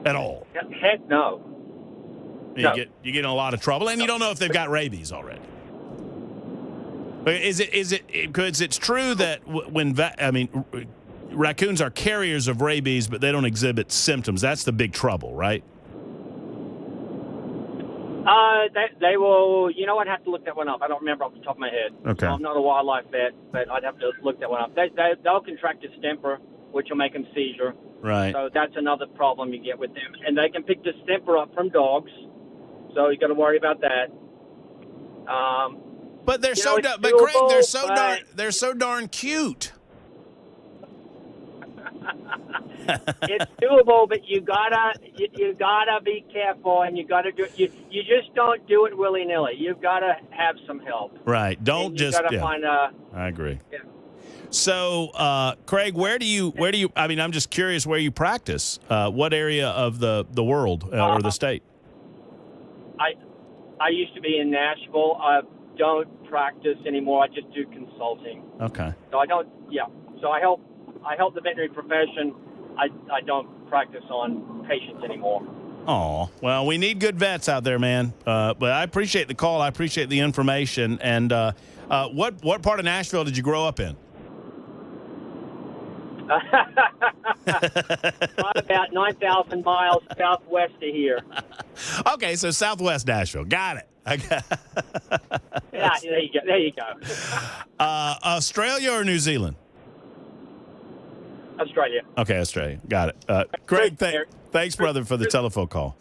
at all. Heck no. You get in a lot of trouble, and you don't know if they've got rabies already. Is it because it's true that raccoons are carriers of rabies, but they don't exhibit symptoms. That's the big trouble, right? They will. You know, I'd have to look that one up. I don't remember off the top of my head. Okay. So I'm not a wildlife vet, but I'd have to look that one up. They'll contract distemper, which will make them seizure. Right. So that's another problem you get with them, and they can pick distemper up from dogs. So you got to worry about that. But they're doable, but Craig, they're so darn cute. It's doable, but you gotta be careful, and you gotta do. You just don't do it willy nilly. You've gotta have some help. Right. Don't and just. You gotta find a. I agree. Yeah. So, Craig, where do you? I mean, I'm just curious where you practice. What area of the world or the state? I used to be in Nashville. I don't practice anymore. I just do consulting. Okay. So I don't. Yeah. So I help the veterinary profession. I don't practice on patients anymore. Oh, well, we need good vets out there, man. But I appreciate the call. I appreciate the information. And what part of Nashville did you grow up in? About 9,000 miles southwest of here. Okay, so southwest Nashville. Got it. Yeah, there you go. Australia or New Zealand? Australia. Okay, Australia. Got it. Craig, thanks, brother, for the telephone call.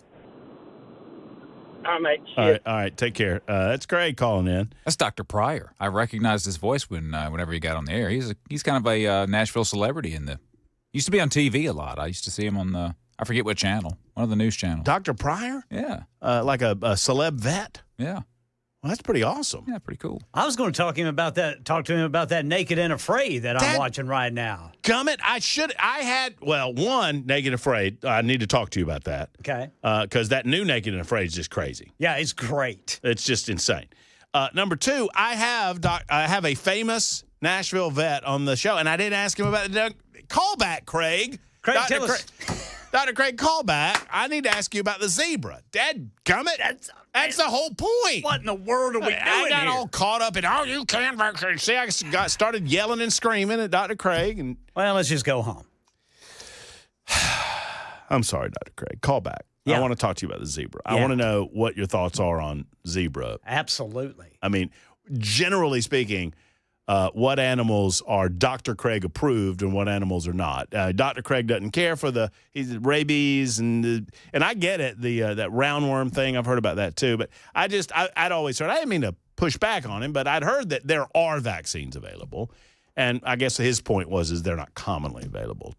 All right, mate. Cheers. All right. Take care. That's Craig calling in. That's Dr. Pryor. I recognized his voice whenever he got on the air. He's kind of a Nashville celebrity used to be on TV a lot. I used to see him on I forget what channel, one of the news channels. Dr. Pryor? Yeah. Like a celeb vet? Yeah. Well, that's pretty awesome. Yeah, pretty cool. I was going to talk to him about that Naked and Afraid that I'm watching right now. Gummit, one, Naked and Afraid. I need to talk to you about that. Okay. Because that new Naked and Afraid is just crazy. Yeah, it's great. It's just insane. Number two, I have a famous Nashville vet on the show, and I didn't ask him about it. Call back, Craig. Dr. Craig, call back. I need to ask you about the zebra. Dadgummit. That's the whole point. What in the world are we doing I got here? all caught up in, you can't vaccinate. See, I started yelling and screaming at Dr. Craig. And Well, let's just go home. I'm sorry, Dr. Craig. Call back. Yeah. I want to talk to you about the zebra. I Yeah. want to know what your thoughts are on zebra. Absolutely. I mean, generally speaking, what animals are Dr. Craig approved and what animals are not. Dr. Craig doesn't care for he's rabies and I get it, that roundworm thing. I've heard about that too, but I'd always heard, I didn't mean to push back on him, but I'd heard that there are vaccines available. And I guess his point is they're not commonly available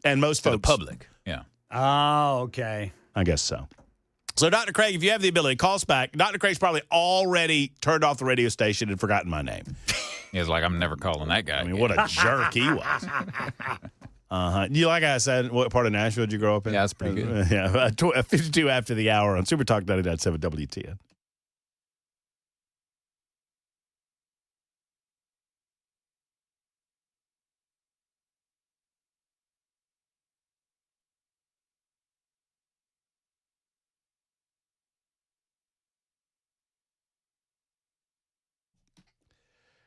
and most folks. The public. Yeah. Oh, okay. I guess so. So, Dr. Craig, if you have the ability, call us back. Dr. Craig's probably already turned off the radio station and forgotten my name. He was like, I'm never calling that guy. I mean, what a jerk he was. You like I said, what part of Nashville did you grow up in? Yeah, that's pretty good. Yeah, 52 after the hour on Super Talk 99.7 WTN.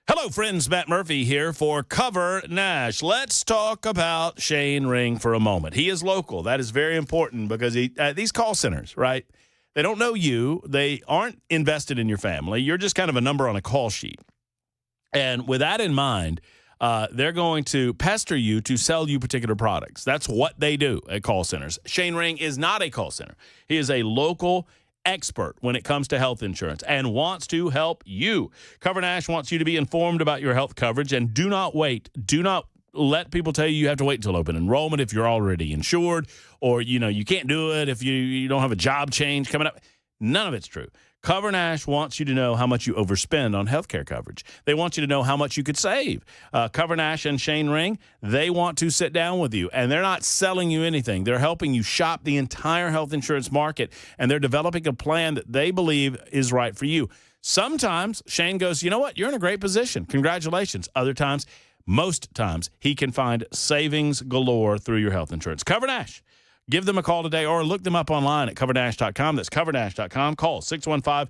Hello, friends. Matt Murphy here for Cover Nash. Let's talk about Shane Ring for a moment. He is local. That is very important because these call centers, right? They don't know you. They aren't invested in your family. You're just kind of a number on a call sheet. And with that in mind, they're going to pester you to sell you particular products. That's what they do at call centers. Shane Ring is not a call center. He is a local expert when it comes to health insurance and wants to help you. Cover Nash wants you to be informed about your health coverage, and do not wait. Do not let people tell you have to wait until open enrollment if you're already insured, or, you can't do it if you don't have a job change coming up. None of it's true. Cover Nash wants you to know how much you overspend on healthcare coverage. They want you to know how much you could save. Cover Nash and Shane Ring, they want to sit down with you, and they're not selling you anything. They're helping you shop the entire health insurance market, and they're developing a plan that they believe is right for you. Sometimes Shane goes, you know what? You're in a great position. Congratulations. Other times, most times, he can find savings galore through your health insurance. Cover Nash. Give them a call today or look them up online at covernash.com. That's covernash.com. Call 615-465-0023.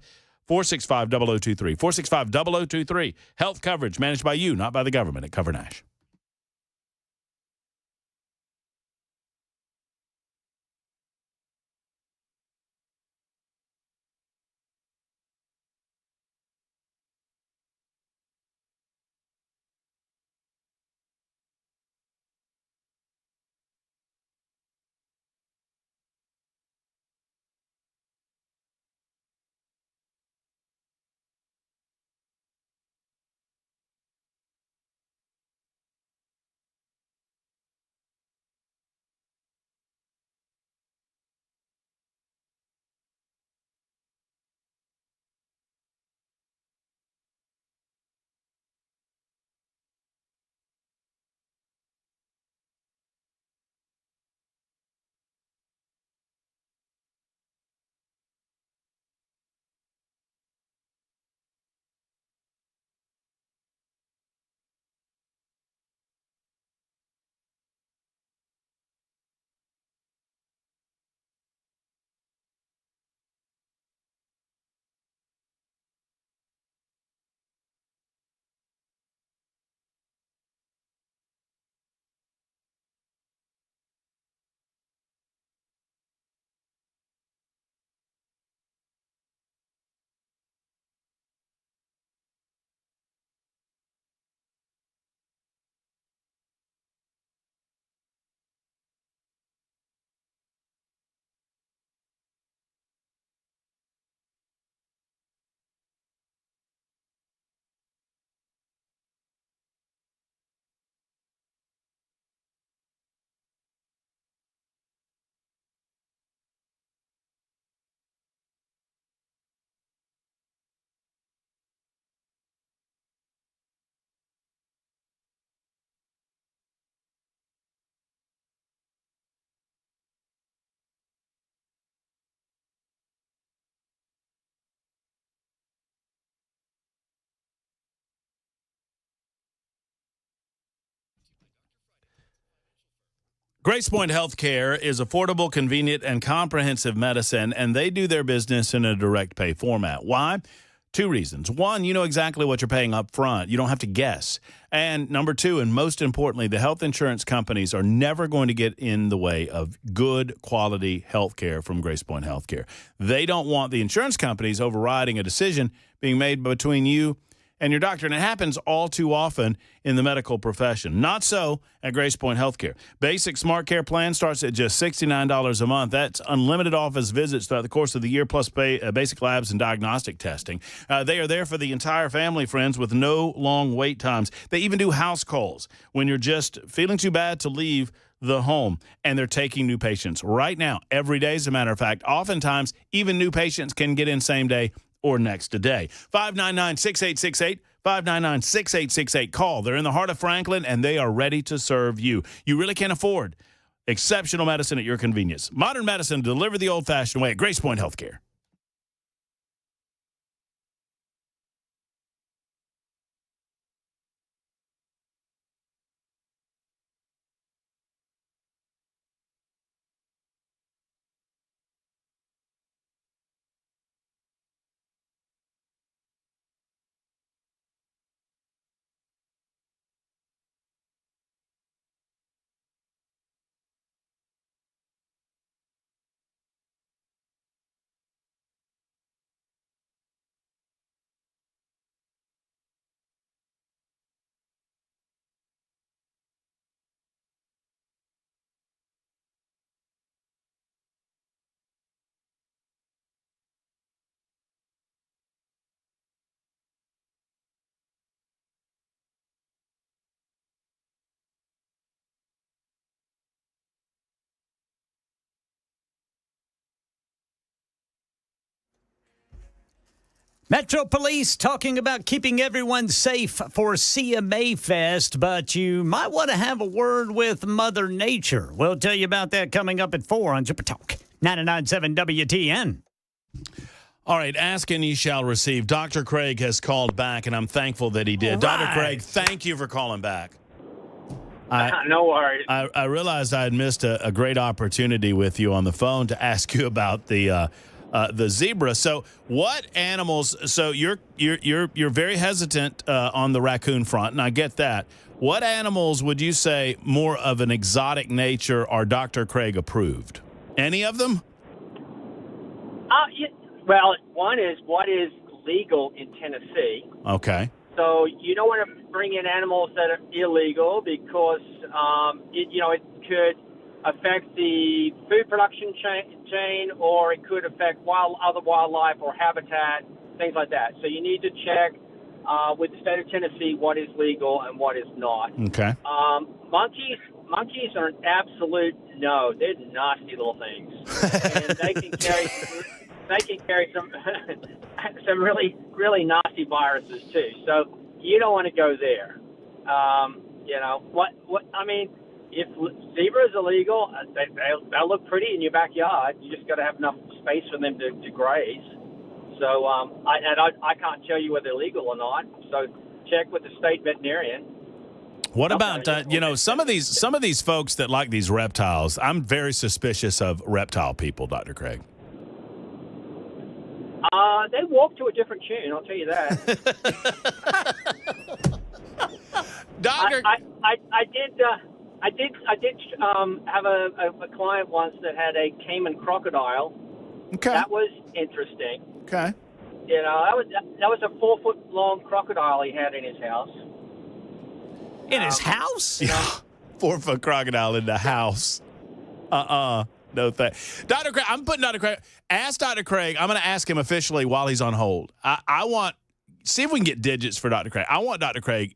465-0023. Health coverage managed by you, not by the government, at Cover Nash. Graceoint Healthcare is affordable, convenient, and comprehensive medicine, and they do their business in a direct pay format. Why? Two reasons. One, you know exactly what you're paying up front. You don't have to guess. And number two, and most importantly, the health insurance companies are never going to get in the way of good quality health care from Graceoint Healthcare. They don't want the insurance companies overriding a decision being made between you and your doctor, and it happens all too often in the medical profession. Not so at Graceoint Healthcare. Basic Smart Care plan starts at just $69 a month. That's unlimited office visits throughout the course of the year, plus basic labs and diagnostic testing. They are there for the entire family, friends, with no long wait times. They even do house calls when you're just feeling too bad to leave the home, and they're taking new patients right now, every day, as a matter of fact. Oftentimes, even new patients can get in same day or next day. 599-6868, 599-6868. Call. They're in the heart of Franklin, and they are ready to serve you. You really can't afford exceptional medicine at your convenience. Modern medicine delivered the old-fashioned way at Graceoint Healthcare. Metro Police talking about keeping everyone safe for CMA Fest, but you might want to have a word with Mother Nature. We'll tell you about that coming up at 4 on Super Talk 99.7 WTN. All right, ask and ye shall receive. Dr. Craig has called back, and I'm thankful that he did. Right. Dr. Craig, thank you for calling back. No worries. I realized I had missed a great opportunity with you on the phone to ask you about the zebra. So, what animals? So you're very hesitant on the raccoon front, and I get that. What animals would you say more of an exotic nature are Dr. Craig approved? Any of them? Well, one is what is legal in Tennessee. Okay. So you don't want to bring in animals that are illegal because it could affect the food production chain, or it could affect other wildlife or habitat, things like that. So you need to check with the state of Tennessee what is legal and what is not. Okay. Monkeys are an absolute no. They're nasty little things, and they can carry some really, really nasty viruses too. So you don't want to go there. If zebras are illegal, they'll look pretty in your backyard. You just got to have enough space for them to graze. So I can't tell you whether they're legal or not. So check with the state veterinarian. What about some of these folks that like these reptiles? I'm very suspicious of reptile people, Dr. Craig. They walk to a different tune, I'll tell you that. Doctor, I did have a client once that had a Cayman crocodile. Okay. That was interesting. Okay. That was a 4-foot long crocodile he had in his house. In his house? Yeah. 4-foot crocodile in the house. No thanks. Dr. Craig, I'm putting Dr. Craig. Ask Dr. Craig. I'm going to ask him officially while he's on hold. See if we can get digits for Dr. Craig. I want Dr. Craig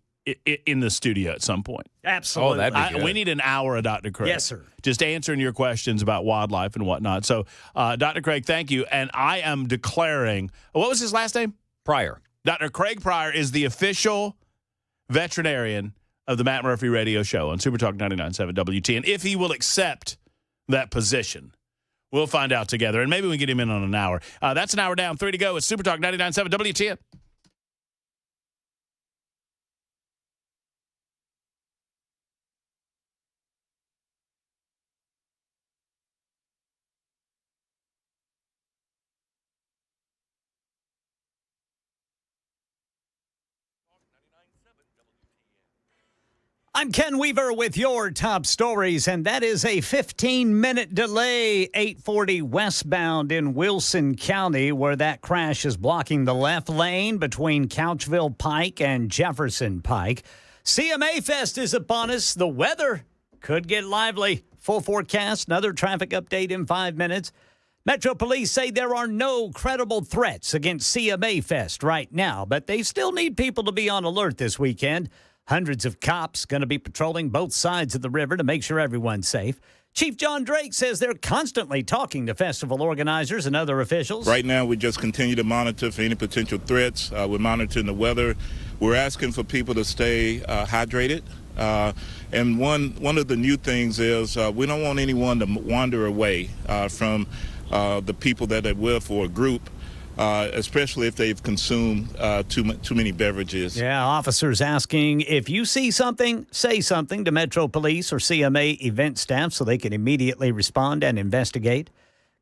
in the studio at some point. Absolutely. Oh, that'd be good. We need an hour of Dr. Craig. Yes, sir. Just answering your questions about wildlife and whatnot. So, Dr. Craig, thank you. And I am declaring, what was his last name? Pryor. Dr. Craig Pryor is the official veterinarian of the Matt Murphy Radio Show on Super Talk 99.7 WTN. If he will accept that position, we'll find out together. And maybe we can get him in on an hour. That's an hour down, 3 to go. It's Super Talk 99.7 WTN. I'm Ken Weaver with your top stories, and that is a 15-minute delay, 840 westbound in Wilson County, where that crash is blocking the left lane between Couchville Pike and Jefferson Pike. CMA Fest is upon us. The weather could get lively. Full forecast, another traffic update in 5 minutes. Metro Police say there are no credible threats against CMA Fest right now, but they still need people to be on alert this weekend. Hundreds of cops going to be patrolling both sides of the river to make sure everyone's safe. Chief John Drake says they're constantly talking to festival organizers and other officials. Right now, we just continue to monitor for any potential threats. We're monitoring the weather. We're asking for people to stay hydrated. And one of the new things is we don't want anyone to wander away from the people that they're with or a group. Especially if they've consumed too many beverages. Yeah, officers asking if you see something, say something to Metro Police or CMA event staff so they can immediately respond and investigate.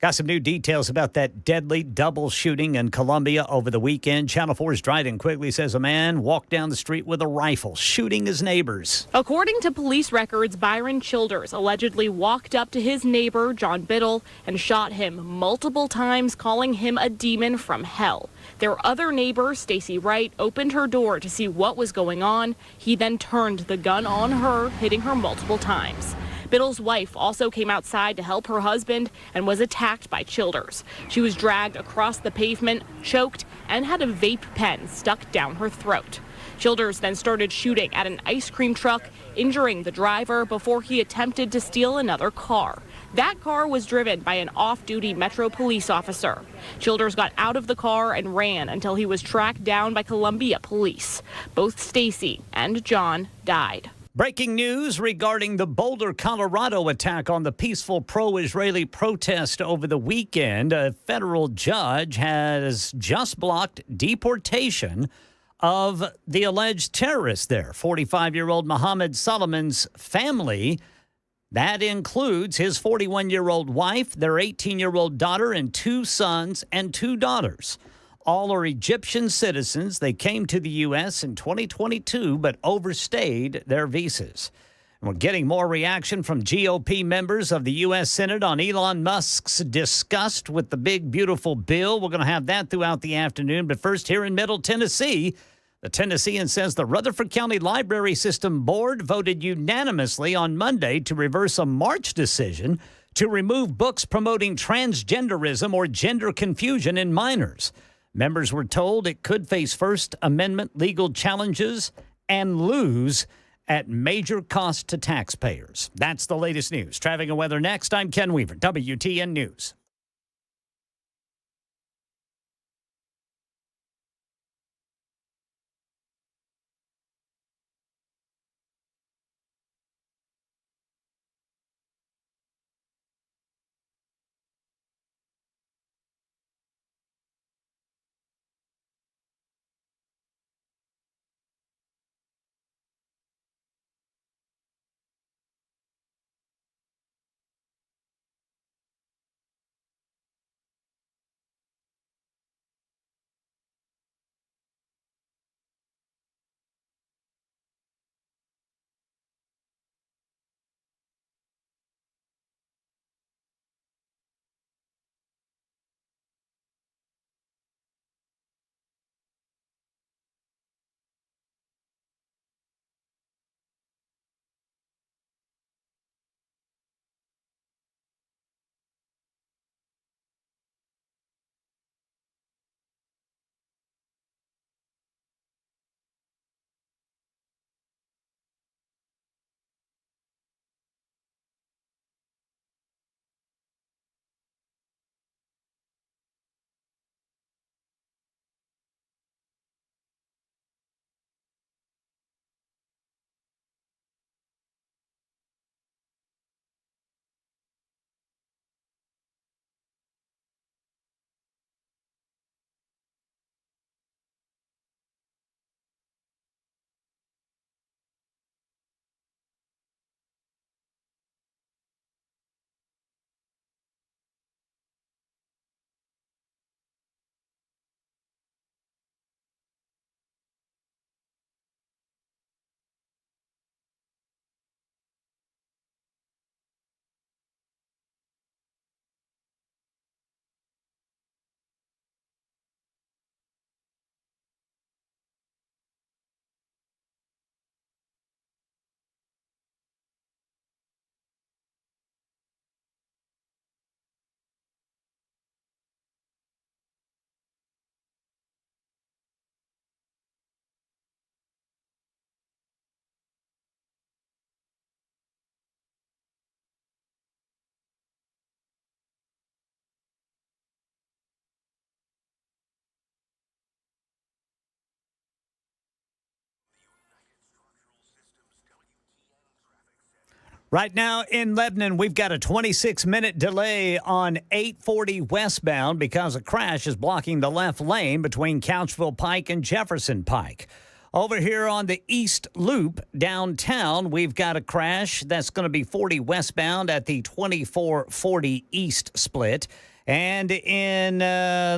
Got some new details about that deadly double shooting in Columbia over the weekend. Channel 4's Dryden Quigley says a man walked down the street with a rifle, shooting his neighbors. According to police records, Byron Childers allegedly walked up to his neighbor, John Biddle, and shot him multiple times, calling him a demon from hell. Their other neighbor, Stacy Wright, opened her door to see what was going on. He then turned the gun on her, hitting her multiple times. Biddle's wife also came outside to help her husband and was attacked by Childers. She was dragged across the pavement, choked, and had a vape pen stuck down her throat. Childers then started shooting at an ice cream truck, injuring the driver before he attempted to steal another car. That car was driven by an off-duty Metro police officer. Childers got out of the car and ran until he was tracked down by Columbia police. Both Stacy and John died. Breaking news regarding the Boulder, Colorado attack on the peaceful pro-Israeli protest over the weekend. A federal judge has just blocked deportation of the alleged terrorist there, 45-year-old Mohammed Solomon's family. That includes his 41-year-old wife, their 18-year-old daughter, and 2 sons and 2 daughters. All are Egyptian citizens. They came to the U.S. in 2022 but overstayed their visas. And we're getting more reaction from GOP members of the U.S. Senate on Elon Musk's disgust with the big, beautiful bill. We're going to have that throughout the afternoon. But first, here in Middle Tennessee, the Tennessean says the Rutherford County Library System Board voted unanimously on Monday to reverse a March decision to remove books promoting transgenderism or gender confusion in minors. Members were told it could face First Amendment legal challenges and lose at major cost to taxpayers. That's the latest news. Traffic and weather next. I'm Ken Weaver, WTN News. Right now in Lebanon, we've got a 26-minute delay on 840 westbound because a crash is blocking the left lane between Couchville Pike and Jefferson Pike. Over here on the East Loop downtown, we've got a crash that's going to be 40 westbound at the 2440 East split. And in,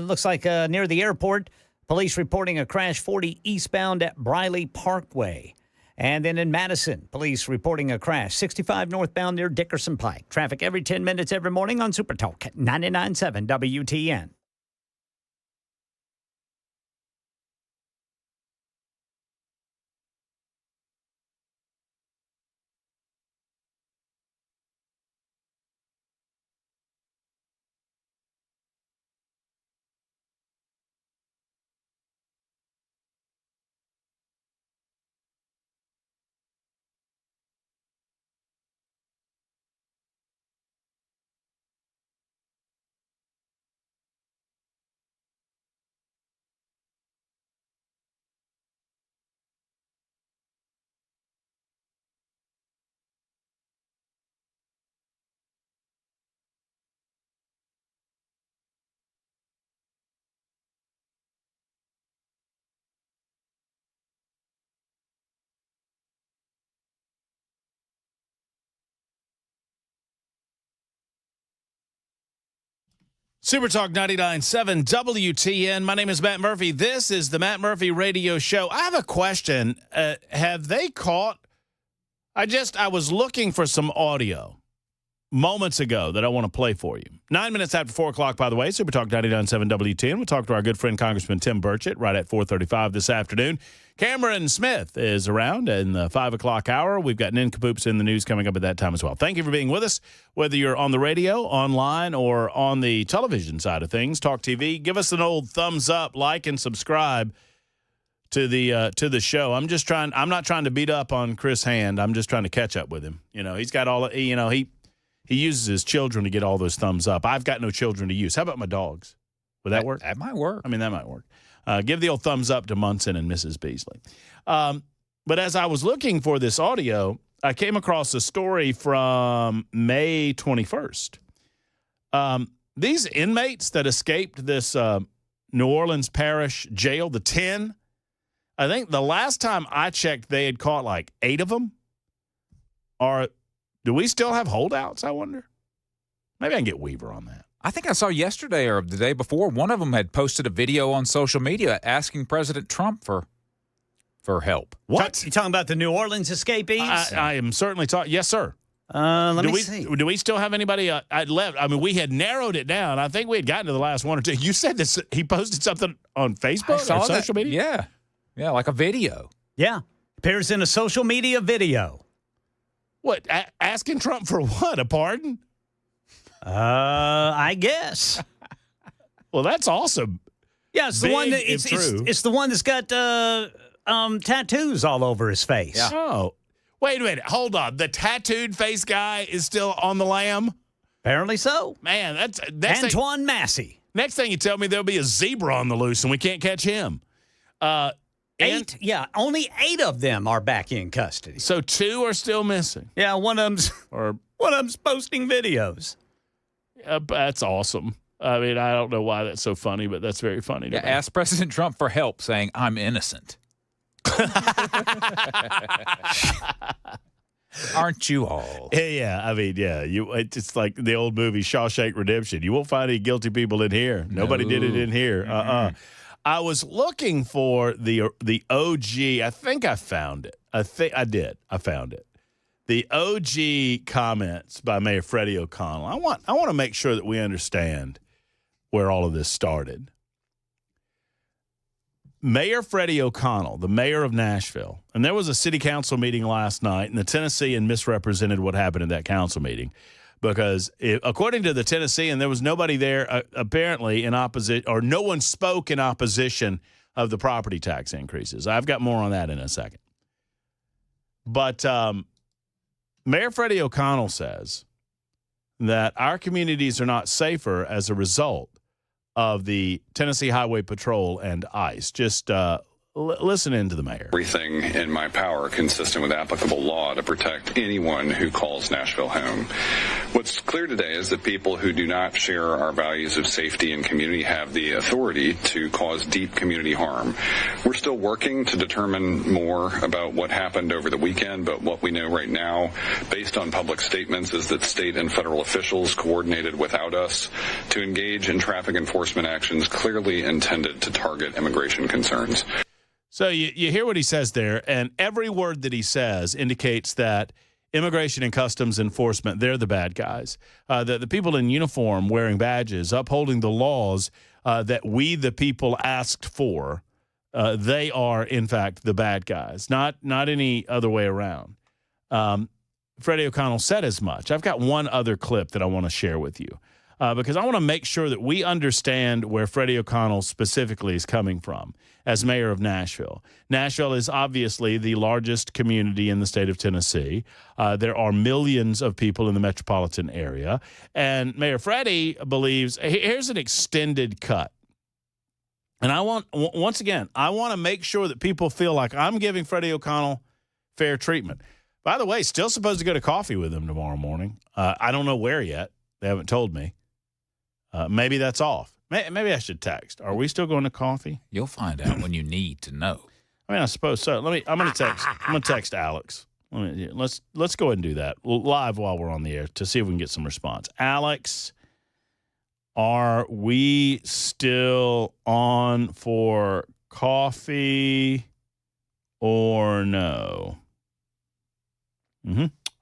looks like near the airport, police reporting a crash 40 eastbound at Briley Parkway. And then in Madison, police reporting a crash 65 northbound near Dickerson Pike. Traffic every 10 minutes every morning on Super Talk 99.7 WTN. Super Talk 99.7 WTN. My name is Matt Murphy. This is the Matt Murphy Radio Show. I have a question. Have they caught? I was looking for some audio moments ago that I want to play for you. 9 minutes after 4 o'clock, by the way, Super Talk 99.7 WTN. We'll talk to our good friend Congressman Tim Burchett right at 4:35 this afternoon. Cameron Smith is around in the 5 o'clock hour. We've got Ninkapoops in the news coming up at that time as well. Thank you for being with us, whether you're on the radio, online, or on the television side of things, Talk TV. Give us an old thumbs up, like, and subscribe to the show. I'm not trying to beat up on Chris Hand. I'm just trying to catch up with him. You know, he's got all, you know, he uses his children to get all those thumbs up. I've got no children to use. How about my dogs? Would that work? That might work. I mean, that might work. Give the old thumbs up to Munson and Mrs. Beasley. But as I was looking for this audio, I came across a story from May 21st. These inmates that escaped this New Orleans parish jail, the 10, I think the last time I checked, they had caught like 8 of them. Do we still have holdouts, I wonder? Maybe I can get Weaver on that. I think I saw yesterday or the day before, one of them had posted a video on social media asking President Trump for help. What? You talking about the New Orleans escapees? I am certainly talking. Yes, sir. Let me see. Do we still have anybody left? I mean, we had narrowed it down. I think we had gotten to the last one or two. You said this. He posted something on Facebook or social media? Yeah, like a video. Yeah. Appears in a social media video. What? Asking Trump for what? A pardon? I guess. Well, that's awesome. Yeah, it's the one that it's the one that's got tattoos all over his face. Yeah. Oh, wait a minute. Hold on. The tattooed face guy is still on the lam? Apparently so. Man, that's Antoine Massey. Next thing you tell me, there'll be a zebra on the loose and we can't catch him. 8? Yeah, only 8 of them are back in custody. So 2 are still missing. Yeah, one of them's posting videos. That's awesome. I mean, I don't know why that's so funny, but that's very funny. Yeah, ask President Trump for help, saying, I'm innocent. Aren't you all? Yeah, I mean, yeah. It's like the old movie Shawshank Redemption. You won't find any guilty people in here. Nobody did it in here. Mm-hmm. I was looking for the OG. I think I found it. I found it. The OG comments by Mayor Freddie O'Connell. I want to make sure that we understand where all of this started. Mayor Freddie O'Connell, the mayor of Nashville, and there was a city council meeting last night, and the Tennessean misrepresented what happened in that council meeting because according to the Tennessean, there was nobody there apparently in opposition, or no one spoke in opposition of the property tax increases. I've got more on that in a second. But Mayor Freddie O'Connell says that our communities are not safer as a result of the Tennessee Highway Patrol and ICE. Just listen in to the mayor. Everything in my power consistent with applicable law to protect anyone who calls Nashville home. What's clear today is that people who do not share our values of safety and community have the authority to cause deep community harm. We're still working to determine more about what happened over the weekend, but what we know right now, based on public statements, is that state and federal officials coordinated without us to engage in traffic enforcement actions clearly intended to target immigration concerns. So you hear what he says there, and every word that he says indicates that Immigration and Customs Enforcement, they're the bad guys. The people in uniform wearing badges, upholding the laws that we, the people, asked for, they are, in fact, the bad guys, not any other way around. Freddie O'Connell said as much. I've got one other clip that I want to share with you because I want to make sure that we understand where Freddie O'Connell specifically is coming from as mayor of Nashville. Nashville is obviously the largest community in the state of Tennessee. There are millions of people in the metropolitan area. And Mayor Freddie believes, here's an extended cut. And once again, I want to make sure that people feel like I'm giving Freddie O'Connell fair treatment. By the way, still supposed to go to coffee with him tomorrow morning. I don't know where yet. They haven't told me. Maybe that's off. Maybe I should text. Are we still going to coffee? You'll find out when you need to know. I mean, I suppose so. I'm going to text Alex. Let's go ahead and do that live while we're on the air to see if we can get some response. Alex, Are we still on for coffee or no?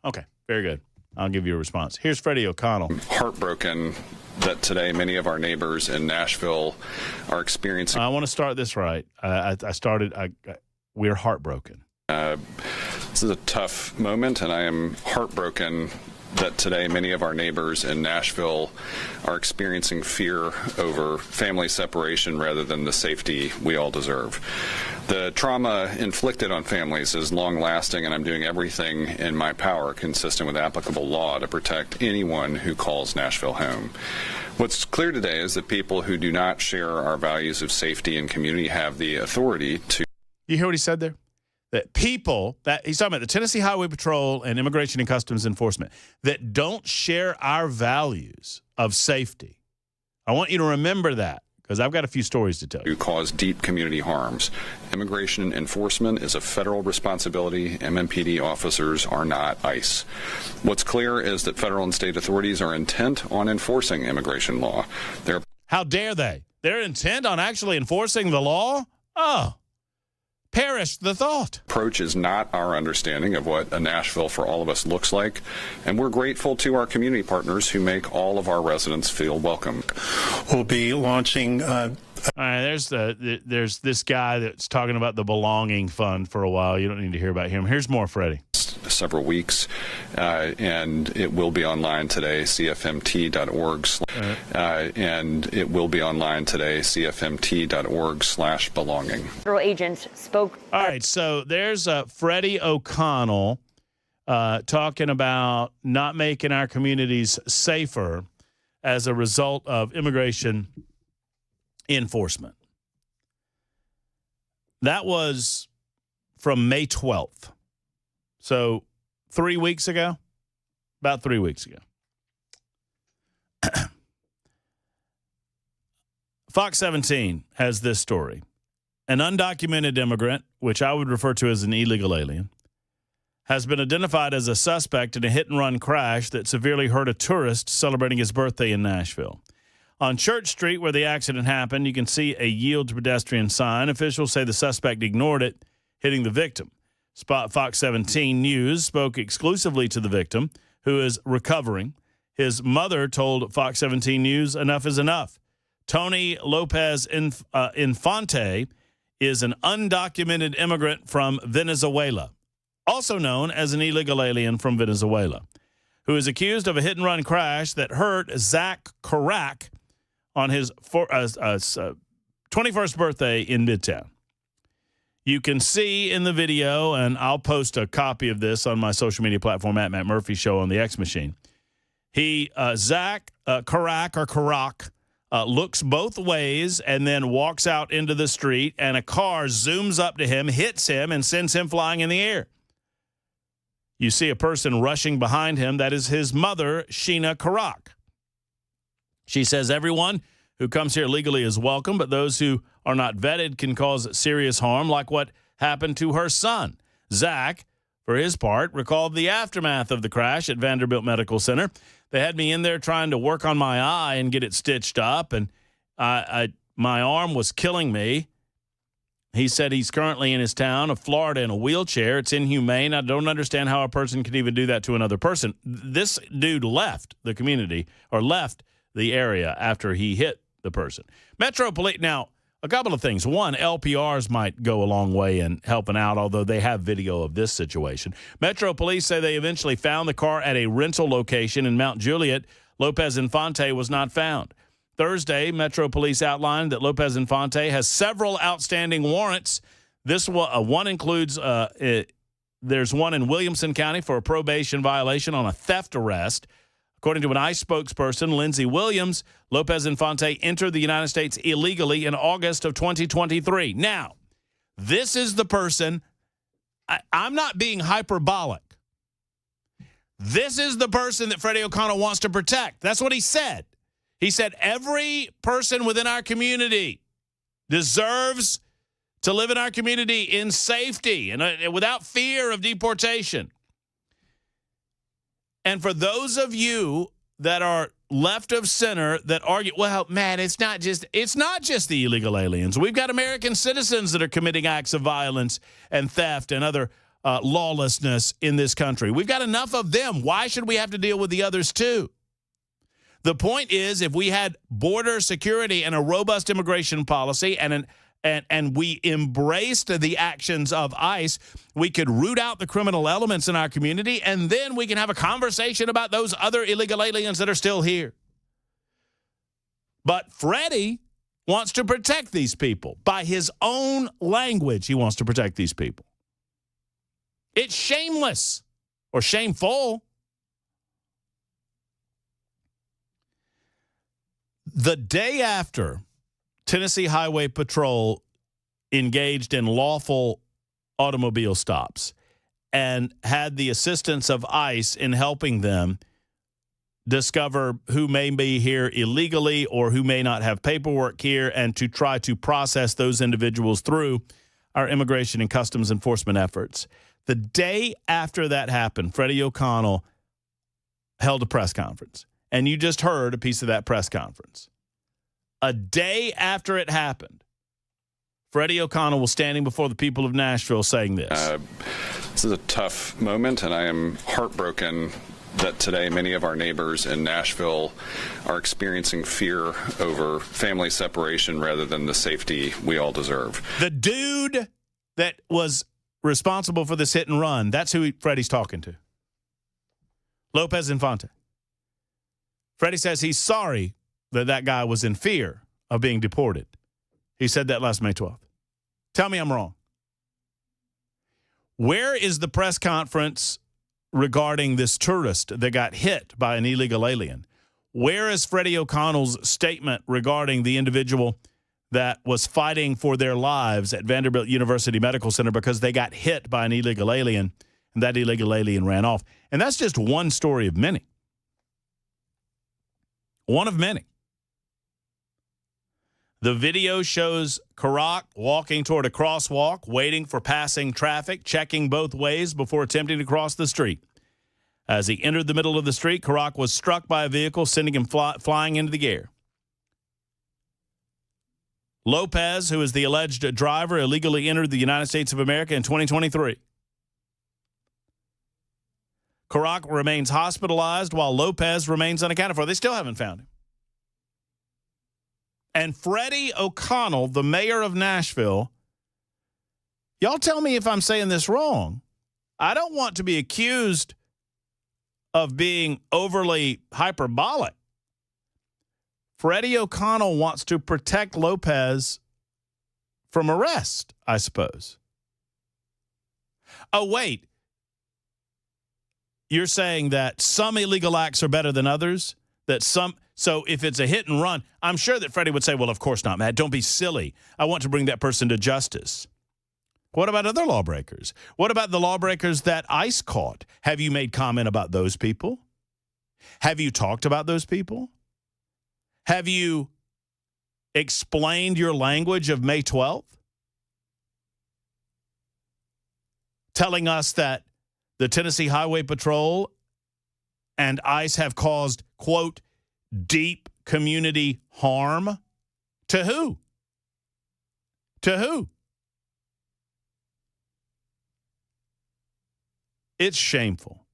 Okay, very good. I'll give you a response. Here's Freddie O'Connell. Heartbroken that today many of our neighbors in Nashville are experiencing. I want to start this right. We're heartbroken. This is a tough moment, and I am heartbroken that today many of our neighbors in Nashville are experiencing fear over family separation rather than the safety we all deserve. The trauma inflicted on families is long-lasting, and I'm doing everything in my power consistent with applicable law to protect anyone who calls Nashville home. What's clear today is that people who do not share our values of safety and community have the authority to... You hear what he said there? That people, that he's talking about the Tennessee Highway Patrol and Immigration and Customs Enforcement, that don't share our values of safety. I want you to remember that, because I've got a few stories to tell you. Who cause deep community harms. Immigration enforcement is a federal responsibility. MMPD officers are not ICE. What's clear is that federal and state authorities are intent on enforcing immigration law. How dare they? They're intent on actually enforcing the law? Oh. Perish the thought. Approach is not our understanding of what a Nashville for all of us looks like, and we're grateful to our community partners who make all of our residents feel welcome. We'll be launching. All right, there's this guy that's talking about the belonging fund for a while. You don't need to hear about him. Here's more, Freddie. Several weeks, and it will be online today, cfmt.org. And it will be online today, cfmt.org/belonging. Federal agents spoke. All right, so there's Freddie O'Connell talking about not making our communities safer as a result of immigration enforcement. That was from May 12th. So 3 weeks ago, about 3 weeks ago. Fox 17 has this story. An undocumented immigrant, which I would refer to as an illegal alien, has been identified as a suspect in a hit-and-run crash that severely hurt a tourist celebrating his birthday in Nashville. On Church Street, where the accident happened, you can see a yield to pedestrian sign. Officials say the suspect ignored it, hitting the victim. Fox 17 News spoke exclusively to the victim, who is recovering. His mother told Fox 17 News, "Enough is enough." Tony Lopez Infante is an undocumented immigrant from Venezuela, also known as an illegal alien from Venezuela, who is accused of a hit-and-run crash that hurt Zach Karak on his 21st birthday in Midtown. You can see in the video, and I'll post a copy of this on my social media platform at Matt Murphy Show on the X Machine. Zach Karak looks both ways and then walks out into the street, and a car zooms up to him, hits him, and sends him flying in the air. You see a person rushing behind him. That is his mother, Sheena Karak. She says everyone who comes here legally is welcome, but those who are not vetted can cause serious harm, like what happened to her son. Zach, for his part, recalled the aftermath of the crash at Vanderbilt Medical Center. They had me in there trying to work on my eye and get it stitched up, and my arm was killing me. He said he's currently in his town of Florida in a wheelchair. It's inhumane. I don't understand how a person could even do that to another person. This dude left the community, or left the area after he hit the person. Metro Police, now, a couple of things. One, LPRs might go a long way in helping out, although they have video of this situation. Metro Police say they eventually found the car at a rental location in Mount Juliet. Lopez Infante was not found. Thursday, Metro Police outlined that Lopez Infante has several outstanding warrants. This one includes, there's one in Williamson County for a probation violation on a theft arrest. According to an ICE spokesperson, Lindsey Williams, Lopez Infante entered the United States illegally in August of 2023. Now, this is the person, I'm not being hyperbolic. This is the person that Freddie O'Connell wants to protect. That's what he said. He said every person within our community deserves to live in our community in safety and without fear of deportation. And for those of you that are left of center that argue, well, man, it's not just the illegal aliens. We've got American citizens that are committing acts of violence and theft and other lawlessness in this country. We've got enough of them. Why should we have to deal with the others too? The point is, if we had border security and a robust immigration policy and we embraced the actions of ICE, we could root out the criminal elements in our community, and then we can have a conversation about those other illegal aliens that are still here. But Freddie wants to protect these people. By his own language, he wants to protect these people. It's shameless or shameful. The day after Tennessee Highway Patrol engaged in lawful automobile stops and had the assistance of ICE in helping them discover who may be here illegally or who may not have paperwork here, and to try to process those individuals through our immigration and customs enforcement efforts. The day after that happened, Freddie O'Connell held a press conference. And you just heard a piece of that press conference. A day after it happened, Freddie O'Connell was standing before the people of Nashville saying this. This is a tough moment, and I am heartbroken that today many of our neighbors in Nashville are experiencing fear over family separation rather than the safety we all deserve. The dude that was responsible for this hit and run, that's who Freddie's talking to. Lopez Infante. Freddie says he's sorry that guy was in fear of being deported. He said that last May 12th. Tell me I'm wrong. Where is the press conference regarding this tourist that got hit by an illegal alien? Where is Freddie O'Connell's statement regarding the individual that was fighting for their lives at Vanderbilt University Medical Center because they got hit by an illegal alien, and that illegal alien ran off? And that's just one story of many. One of many. The video shows Karak walking toward a crosswalk, waiting for passing traffic, checking both ways before attempting to cross the street. As he entered the middle of the street, Karak was struck by a vehicle, sending him flying into the air. Lopez, who is the alleged driver, illegally entered the United States of America in 2023. Karak remains hospitalized while Lopez remains unaccounted for. They still haven't found him. And Freddie O'Connell, the mayor of Nashville, y'all tell me if I'm saying this wrong. I don't want to be accused of being overly hyperbolic. Freddie O'Connell wants to protect Lopez from arrest, I suppose. Oh, wait. You're saying that some illegal acts are better than others? So if it's a hit and run, I'm sure that Freddie would say, well, of course not, Matt. Don't be silly. I want to bring that person to justice. What about other lawbreakers? What about the lawbreakers that ICE caught? Have you made comment about those people? Have you talked about those people? Have you explained your language of May 12th? Telling us that the Tennessee Highway Patrol and ICE have caused, quote, deep community harm? To who? To who? It's shameful.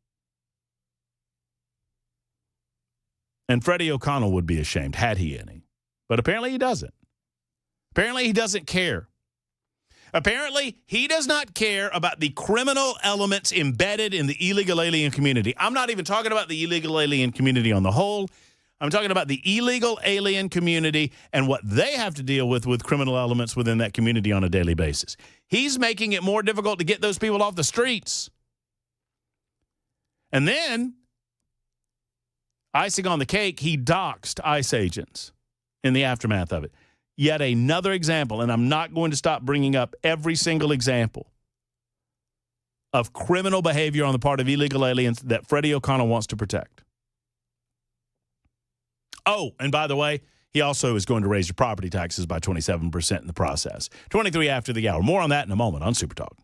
And Freddie O'Connell would be ashamed, had he any. But apparently he doesn't. Apparently he doesn't care. Apparently he does not care about the criminal elements embedded in the illegal alien community. I'm not even talking about the illegal alien community on the whole. I'm talking about the illegal alien community and what they have to deal with criminal elements within that community on a daily basis. He's making it more difficult to get those people off the streets. And then, icing on the cake, he doxed ICE agents in the aftermath of it. Yet another example, and I'm not going to stop bringing up every single example of criminal behavior on the part of illegal aliens that Freddie O'Connell wants to protect. Oh, and by the way, he also is going to raise your property taxes by 27% in the process. 23 after the hour. More on that in a moment on Super Talk.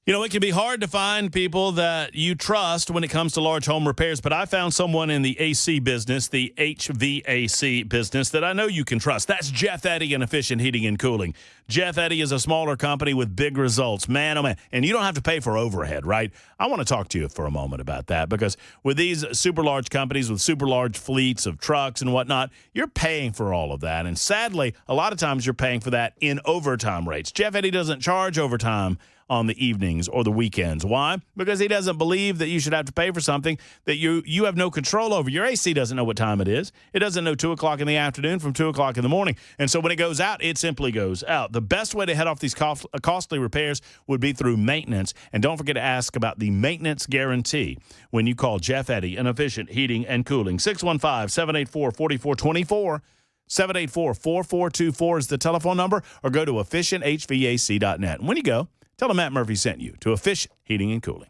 You know, it can be hard to find people that you trust when it comes to large home repairs, but I found someone in the AC business, the HVAC business, that I know you can trust. That's Jeff Eddy and Efficient Heating and Cooling. Jeff Eddy is a smaller company with big results. Man, oh man. And you don't have to pay for overhead, right? I want to talk to you for a moment about that, because with these super large companies with super large fleets of trucks and whatnot, you're paying for all of that. And sadly, a lot of times you're paying for that in overtime rates. Jeff Eddy doesn't charge overtime on the evenings or the weekends. Why? Because he doesn't believe that you should have to pay for something that you have no control over. Your AC doesn't know what time it is. It doesn't know 2 o'clock in the afternoon from 2 o'clock in the morning. And so when it goes out, it simply goes out. The best way to head off these costly repairs would be through maintenance. And don't forget to ask about the maintenance guarantee when you call Jeff Eddy and Efficient Heating and Cooling. 615-784-4424. 784-4424 is the telephone number, or go to efficienthvac.net. And when you go, tell them Matt Murphy sent you to Efficient Heating and Cooling.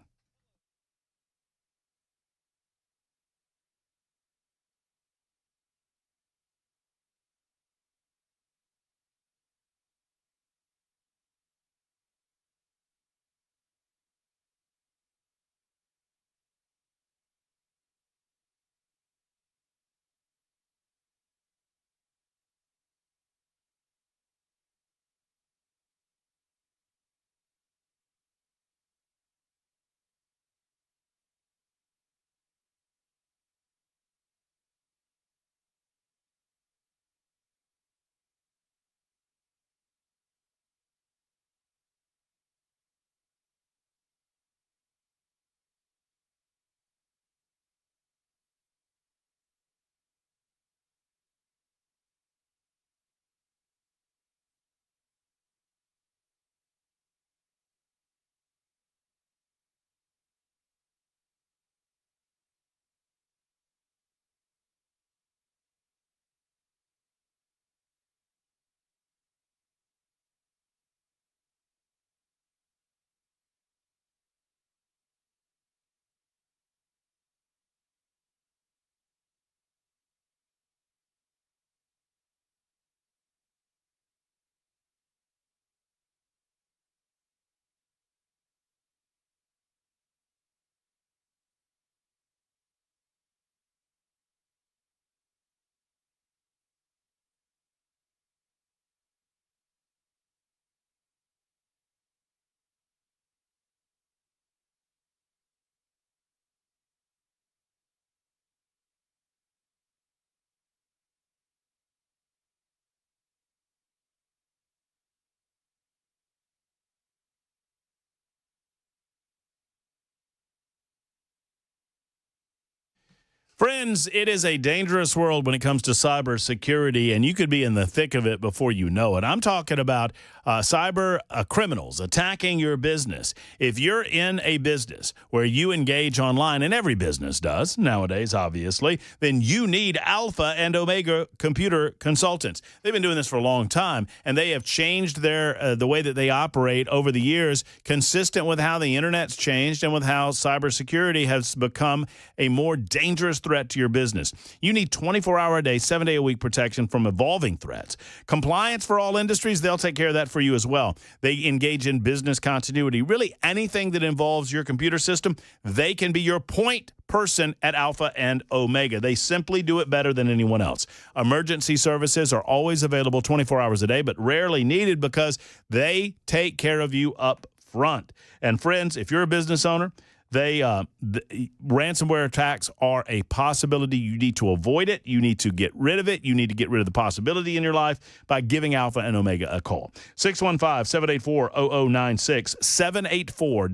Friends, it is a dangerous world when it comes to cybersecurity, and you could be in the thick of it before you know it. I'm talking about cyber criminals attacking your business. If you're in a business where you engage online, and every business does nowadays, obviously, then you need Alpha and Omega computer consultants. They've been doing this for a long time, and they have changed their the way that they operate over the years, consistent with how the internet's changed and with how cybersecurity has become a more dangerous threat to your business. You need 24-hour-a-day, 7-day-a-week protection from evolving threats. Compliance for all industries, they'll take care of that for you as well. They engage in business continuity. Really, anything that involves your computer system, they can be your point person at Alpha and Omega. They simply do it better than anyone else. Emergency services are always available 24 hours a day, but rarely needed because they take care of you up front. And friends, if you're a business owner, ransomware attacks are a possibility. You need to avoid it. You need to get rid of it. You need to get rid of the possibility in your life by giving Alpha and Omega a call. 615-784-0096,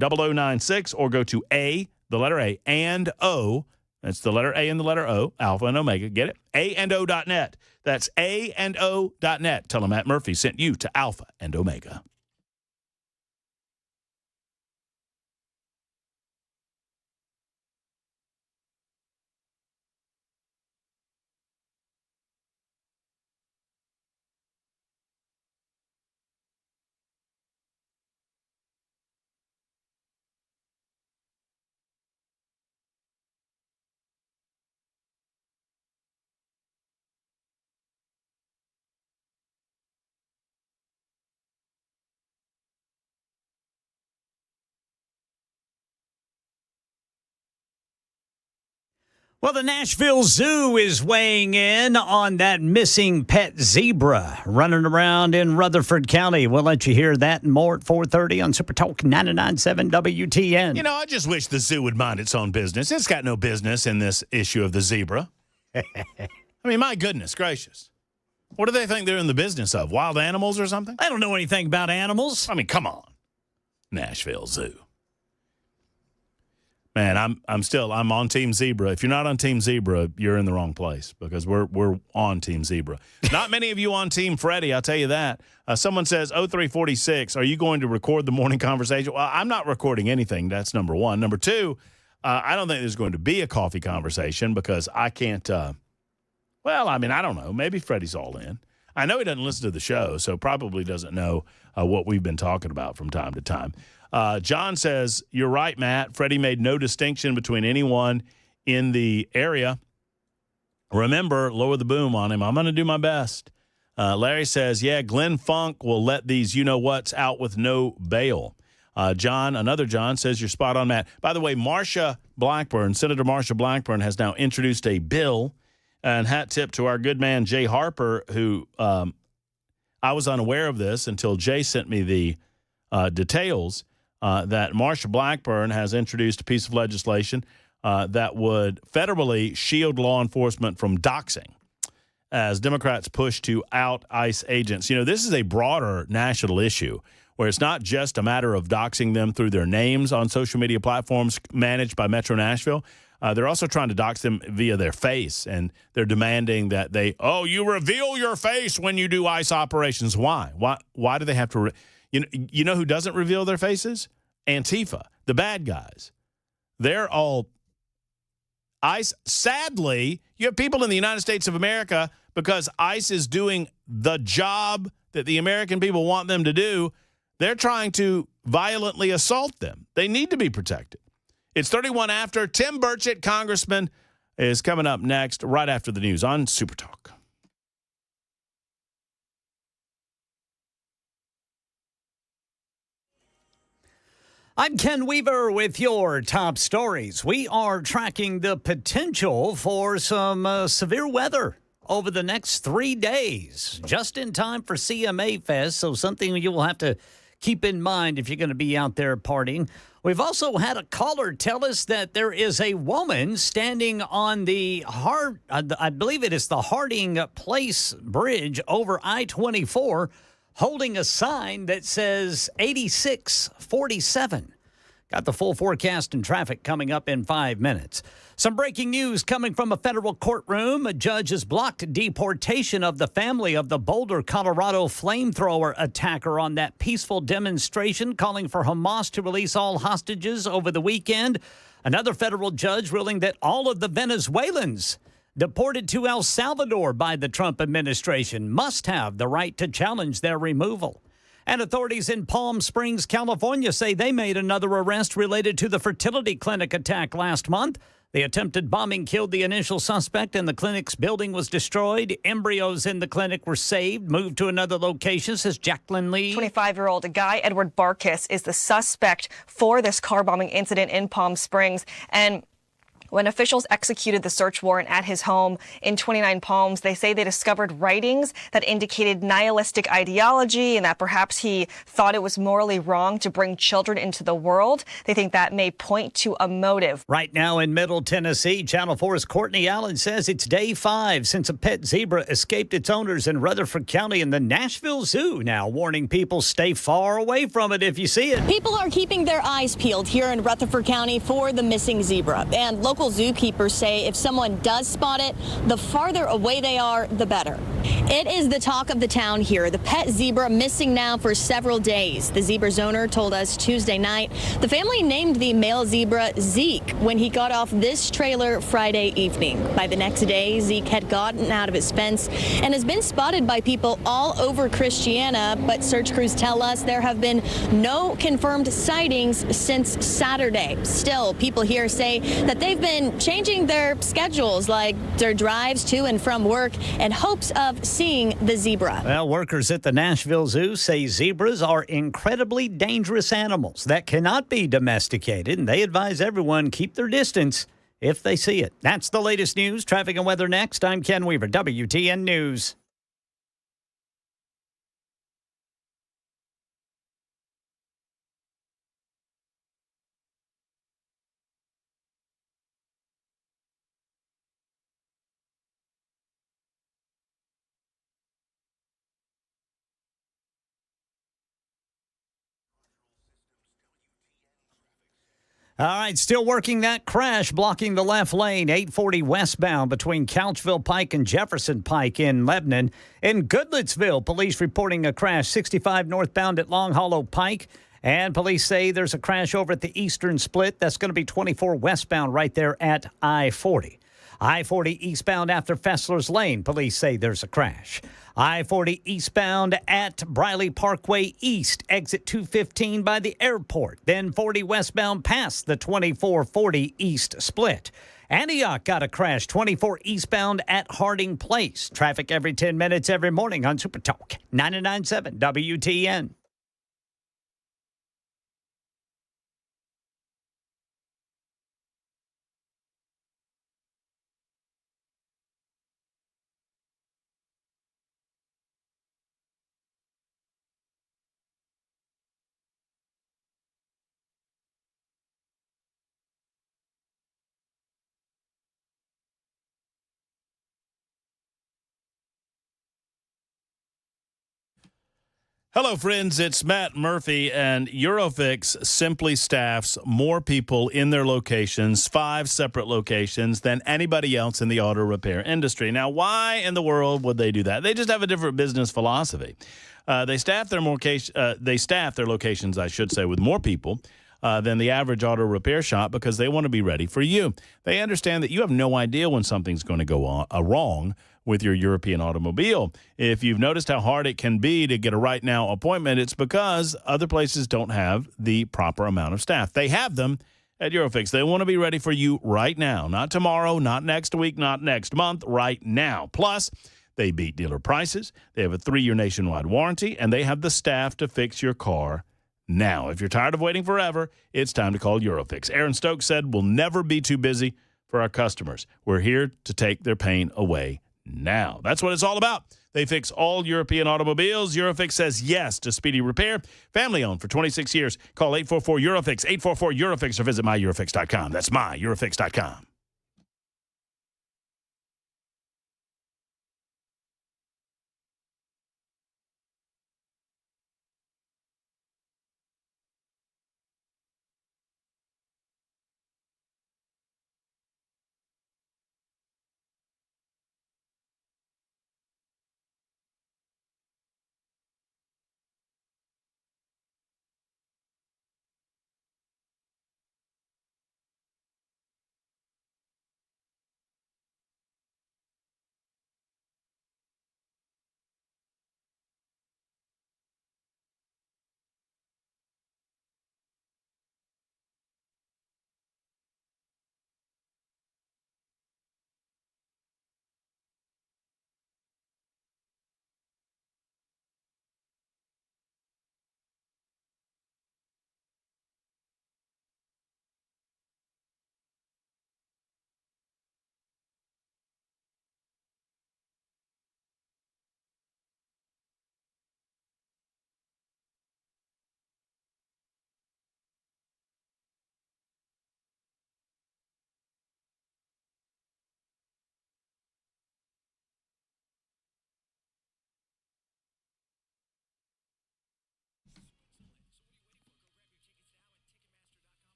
784-0096, or go to the letter A, and O. That's the letter A and the letter O, Alpha and Omega. Get it? AandO.net. That's AandO.net. Tell them Matt Murphy sent you to Alpha and Omega. Well, the Nashville Zoo is weighing in on that missing pet zebra running around in Rutherford County. We'll let you hear that and more at 4:30 on Super Talk 99.7 WTN. You know, I just wish the zoo would mind its own business. It's got no business in this issue of the zebra. I mean, my goodness gracious. What do they think they're in the business of? Wild animals or something? I don't know anything about animals. I mean, come on. Nashville Zoo. Man, I'm on Team Zebra. If you're not on Team Zebra, you're in the wrong place because we're on Team Zebra. Not many of you on Team Freddie, I'll tell you that. Someone says, 0346, are you going to record the morning conversation? Well, I'm not recording anything. That's number one. Number two, I don't think there's going to be a coffee conversation because I can't, I don't know. Maybe Freddie's all in. I know he doesn't listen to the show, so probably doesn't know what we've been talking about from time to time. John says, you're right, Matt. Freddie made no distinction between anyone in the area. Remember, lower the boom on him. I'm going to do my best. Larry says, yeah, Glenn Funk will let these you-know-whats out with no bail. Another John says, you're spot on, Matt. By the way, Senator Marsha Blackburn has now introduced a bill, and hat tip to our good man, Jay Harper, who I was unaware of this until Jay sent me the details. That Marsha Blackburn has introduced a piece of legislation that would federally shield law enforcement from doxing as Democrats push to out ICE agents. You know, this is a broader national issue where it's not just a matter of doxing them through their names on social media platforms managed by Metro Nashville. They're also trying to dox them via their face, and they're demanding that you reveal your face when you do ICE operations. Why? Why do they have to You know who doesn't reveal their faces? Antifa, the bad guys. They're all ICE. Sadly, you have people in the United States of America, because ICE is doing the job that the American people want them to do, they're trying to violently assault them. They need to be protected. It's 31 after. Tim Burchett, Congressman, is coming up next, right after the news on Super Talk. I'm Ken Weaver with your top stories. We are tracking the potential for some severe weather over the next 3 days, just in time for CMA Fest, so something you will have to keep in mind if you're going to be out there partying. We've also had a caller tell us that there is a woman standing on the I believe it is the Harding Place Bridge over I-24, holding a sign that says 8647. Got the full forecast and traffic coming up in 5 minutes. Some breaking news coming from a federal courtroom. A judge has blocked deportation of the family of the Boulder, Colorado flamethrower attacker on that peaceful demonstration, calling for Hamas to release all hostages over the weekend. Another federal judge ruling that all of the Venezuelans deported to El Salvador by the Trump administration must have the right to challenge their removal. And authorities in Palm Springs, California, say they made another arrest related to the fertility clinic attack last month. The attempted bombing killed the initial suspect, and the clinic's building was destroyed. Embryos in the clinic were saved, moved to another location, says Jacqueline Lee. 25-year-old Guy Edward Barkis is the suspect for this car bombing incident in Palm Springs. And when officials executed the search warrant at his home in 29 Palms, they say they discovered writings that indicated nihilistic ideology and that perhaps he thought it was morally wrong to bring children into the world. They think that may point to a motive. Right now in Middle Tennessee, Channel 4's Courtney Allen says it's day 5 since a pet zebra escaped its owners in Rutherford County, and the Nashville Zoo now warning people stay far away from it if you see it. People are keeping their eyes peeled here in Rutherford County for the missing zebra, and local zookeepers say if someone does spot it, the farther away they are, the better. It is the talk of the town here. The pet zebra missing now for several days. The zebra's owner told us Tuesday night the family named the male zebra Zeke when he got off this trailer Friday evening. By the next day, Zeke had gotten out of his fence and has been spotted by people all over Christiana, but search crews tell us there have been no confirmed sightings since Saturday. Still, people here say that they've been changing their schedules, like their drives to and from work, in hopes of seeing the zebra. Well, workers at the Nashville Zoo say zebras are incredibly dangerous animals that cannot be domesticated, and they advise everyone keep their distance if they see it. That's the latest news. Traffic and weather next. I'm Ken Weaver, WTN News. All right, still working that crash, blocking the left lane, 840 westbound between Couchville Pike and Jefferson Pike in Lebanon. In Goodlettsville, police reporting a crash 65 northbound at Long Hollow Pike. And police say there's a crash over at the eastern split. That's going to be 24 westbound right there at I-40. I-40 eastbound after Fessler's Lane, police say there's a crash. I-40 eastbound at Briley Parkway East, exit 215 by the airport. Then 40 westbound past the 2440 East split. Antioch got a crash, 24 eastbound at Harding Place. Traffic every 10 minutes every morning on Super Talk 99.7 WTN. Hello, friends. It's Matt Murphy, and Euroix simply staffs more people in their locations, 5 separate locations, than anybody else in the auto repair industry. Now, why in the world would they do that? They just have a different business philosophy. They staff their locations, I should say, with more people than the average auto repair shop because they want to be ready for you. They understand that you have no idea when something's going to go wrong with your European automobile. If you've noticed how hard it can be to get a right now appointment, it's because other places don't have the proper amount of staff. They have them at Euroix. They want to be ready for you right now, not tomorrow, not next week, not next month, right now. Plus, they beat dealer prices. They have a 3-year nationwide warranty, and they have the staff to fix your car now. If you're tired of waiting forever, it's time to call Euroix. Aaron Stokes said, "We'll never be too busy for our customers. We're here to take their pain away now." That's what it's all about. They fix all European automobiles. Euroix says yes to speedy repair. Family owned for 26 years. Call 844-EUROFIX, 844-EUROFIX, or visit myeuroFix.com. That's myeuroFix.com.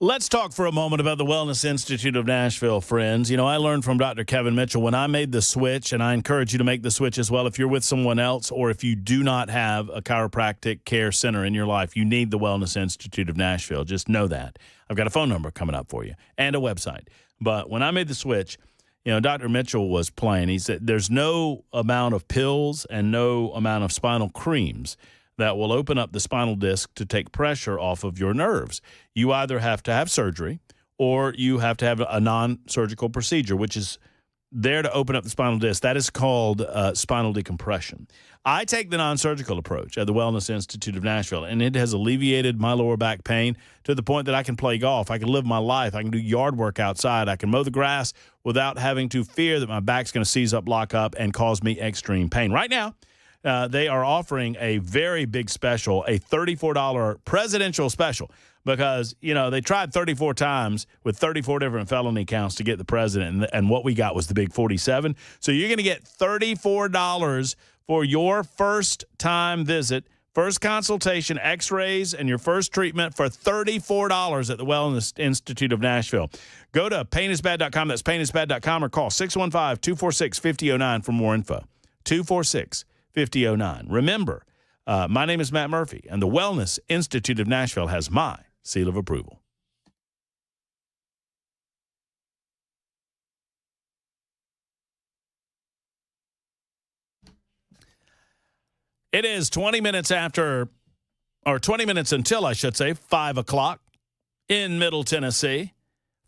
Let's talk for a moment about the Wellness Institute of Nashville, friends. You know, I learned from Dr. Kevin Mitchell when I made the switch, and I encourage you to make the switch as well. If you're with someone else or if you do not have a chiropractic care center in your life, you need the Wellness Institute of Nashville. Just know that. I've got a phone number coming up for you and a website. But when I made the switch, you know, Dr. Mitchell was plain. He said there's no amount of pills and no amount of spinal creams that will open up the spinal disc to take pressure off of your nerves. You either have to have surgery or you have to have a non-surgical procedure, which is there to open up the spinal disc. That is called spinal decompression. I take the non-surgical approach at the Wellness Institute of Nashville, and it has alleviated my lower back pain to the point that I can play golf. I can live my life. I can do yard work outside. I can mow the grass without having to fear that my back's going to seize up, lock up, and cause me extreme pain. Right now, they are offering a very big special, a $34 presidential special, because, they tried 34 times with 34 different felony counts to get the president, and what we got was the big 47. So you're going to get $34 for your first-time visit, first consultation, x-rays, and your first treatment for $34 at the Wellness Institute of Nashville. Go to painisbad.com. That's painisbad.com, or call 615-246-5009 for more info. 246-5009. Remember, my name is Matt Murphy, and the Wellness Institute of Nashville has my seal of approval. It is 20 minutes until, 5 o'clock in Middle Tennessee.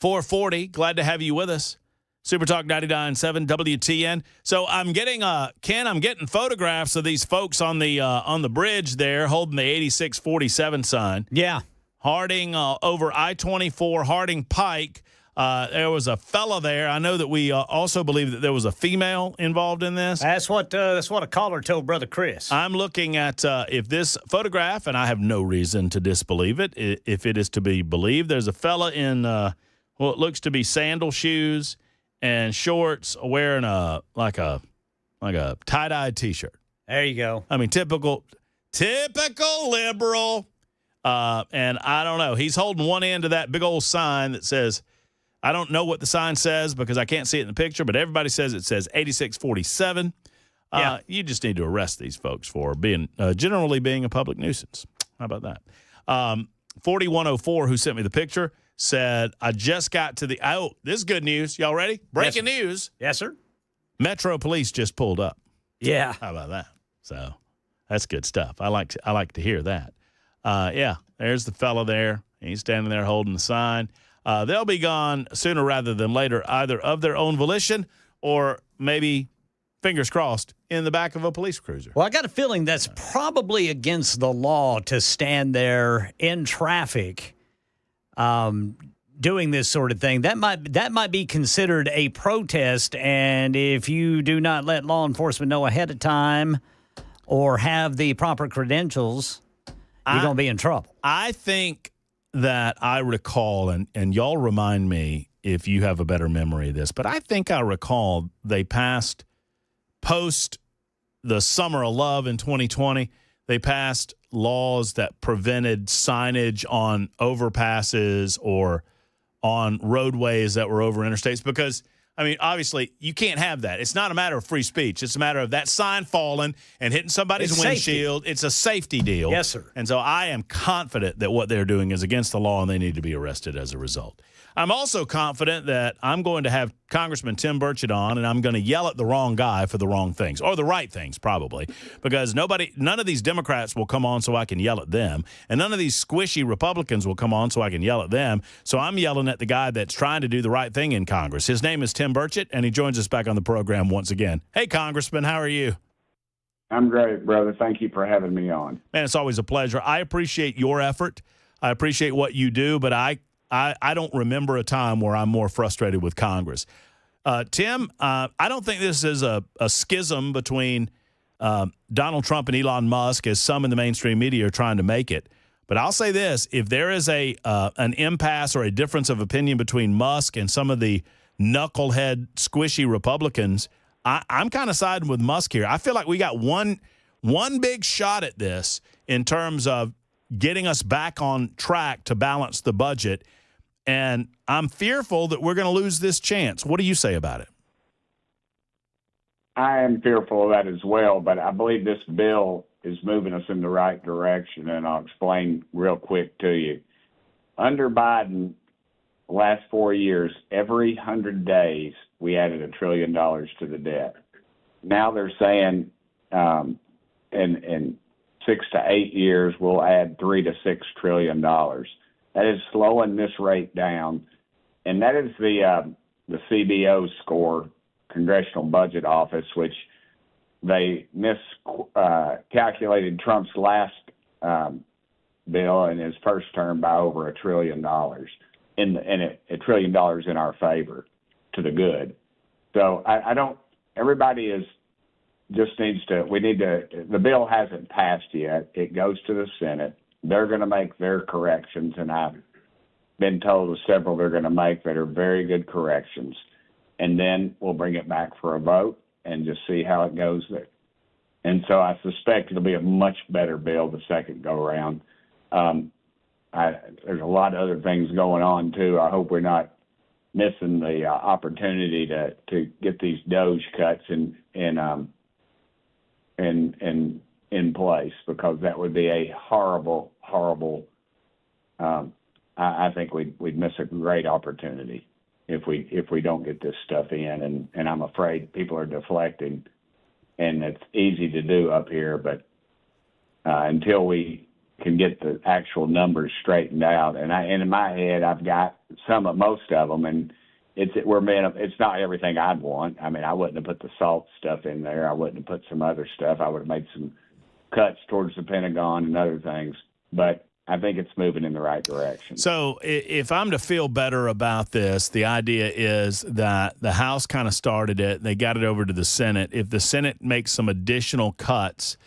440. Glad to have you with us. Super Talk 99.7 WTN. So I'm getting Ken, I'm getting photographs of these folks on the bridge there holding the 8647 sign. Yeah. Harding over I-24, Harding Pike. There was a fella there. I know that we also believe that there was a female involved in this. That's what a caller told Brother Chris. I'm looking at if this photograph, and I have no reason to disbelieve it, if it is to be believed. There's a fella in what looks to be sandal shoes and shorts, wearing a tie-dye T-shirt. There you go. I mean, typical liberal. And I don't know. He's holding one end of that big old sign that says, I don't know what the sign says because I can't see it in the picture, but everybody says it says 8647. Yeah. You just need to arrest these folks for being generally being a public nuisance. How about that? 4104, who sent me the picture, said, I just got to this is good news. Y'all ready? Breaking news. Yes, sir. Metro Police just pulled up. Yeah. How about that? So that's good stuff. I like to hear that. Yeah, there's the fella there. He's standing there holding the sign. They'll be gone sooner rather than later, either of their own volition or maybe, fingers crossed, in the back of a police cruiser. Well, I got a feeling that's probably against the law to stand there in traffic doing this sort of thing. That might be considered a protest, and if you do not let law enforcement know ahead of time or have the proper credentials, you're going to be in trouble. I think that I recall, and y'all remind me if you have a better memory of this, but I think I recall they passed post the Summer of Love in 2020, they passed laws that prevented signage on overpasses or on roadways that were over interstates because, I mean, obviously, you can't have that. It's not a matter of free speech. It's a matter of that sign falling and hitting somebody's windshield. Safety. It's a safety deal. Yes, sir. And so I am confident that what they're doing is against the law and they need to be arrested as a result. I'm also confident that I'm going to have Congressman Tim Burchett on, and I'm going to yell at the wrong guy for the wrong things, or the right things probably, because none of these Democrats will come on so I can yell at them, and none of these squishy Republicans will come on so I can yell at them. So I'm yelling at the guy that's trying to do the right thing in Congress. His name is Tim Burchett, and he joins us back on the program once again. Hey, Congressman, how are you? I'm great, brother. Thank you for having me on. Man, it's always a pleasure. I appreciate your effort. I appreciate what you do, but I don't remember a time where I'm more frustrated with Congress. Tim, I don't think this is a schism between Donald Trump and Elon Musk, as some in the mainstream media are trying to make it. But I'll say this, if there is an impasse or a difference of opinion between Musk and some of the knucklehead, squishy Republicans, I'm kind of siding with Musk here. I feel like we got one big shot at this in terms of getting us back on track to balance the budget. And I'm fearful that we're going to lose this chance. What do you say about it? I am fearful of that as well, but I believe this bill is moving us in the right direction, and I'll explain real quick to you. Under Biden, the last 4 years, every 100 days, we added $1 trillion to the debt. Now they're saying in 6 to 8 years, we'll add $3 to $6 trillion. That is slowing this rate down, and that is the CBO score Congressional Budget Office, which they miscalculated Trump's last bill in his first term by over $1 trillion, and $1 trillion in our favor to the good. So I don't. Everybody the bill hasn't passed yet. It goes to the Senate. They're going to make their corrections, and I've been told of several they're going to make that are very good corrections. And then we'll bring it back for a vote and just see how it goes there. And so I suspect it'll be a much better bill the second go around. There's a lot of other things going on too. I hope we're not missing the opportunity to get these Doge cuts in place, because that would be a horrible. I think we'd miss a great opportunity if we don't get this stuff in, and I'm afraid people are deflecting, and it's easy to do up here, but until we can get the actual numbers straightened out, and in my head I've got most of them, and it's not everything I'd want. I mean, I wouldn't have put the salt stuff in there. I wouldn't have put some other stuff. I would have made some cuts towards the Pentagon and other things, but I think it's moving in the right direction. So if I'm to feel better about this, the idea is that the House kind of started it. They got it over to the Senate. If the Senate makes some additional cuts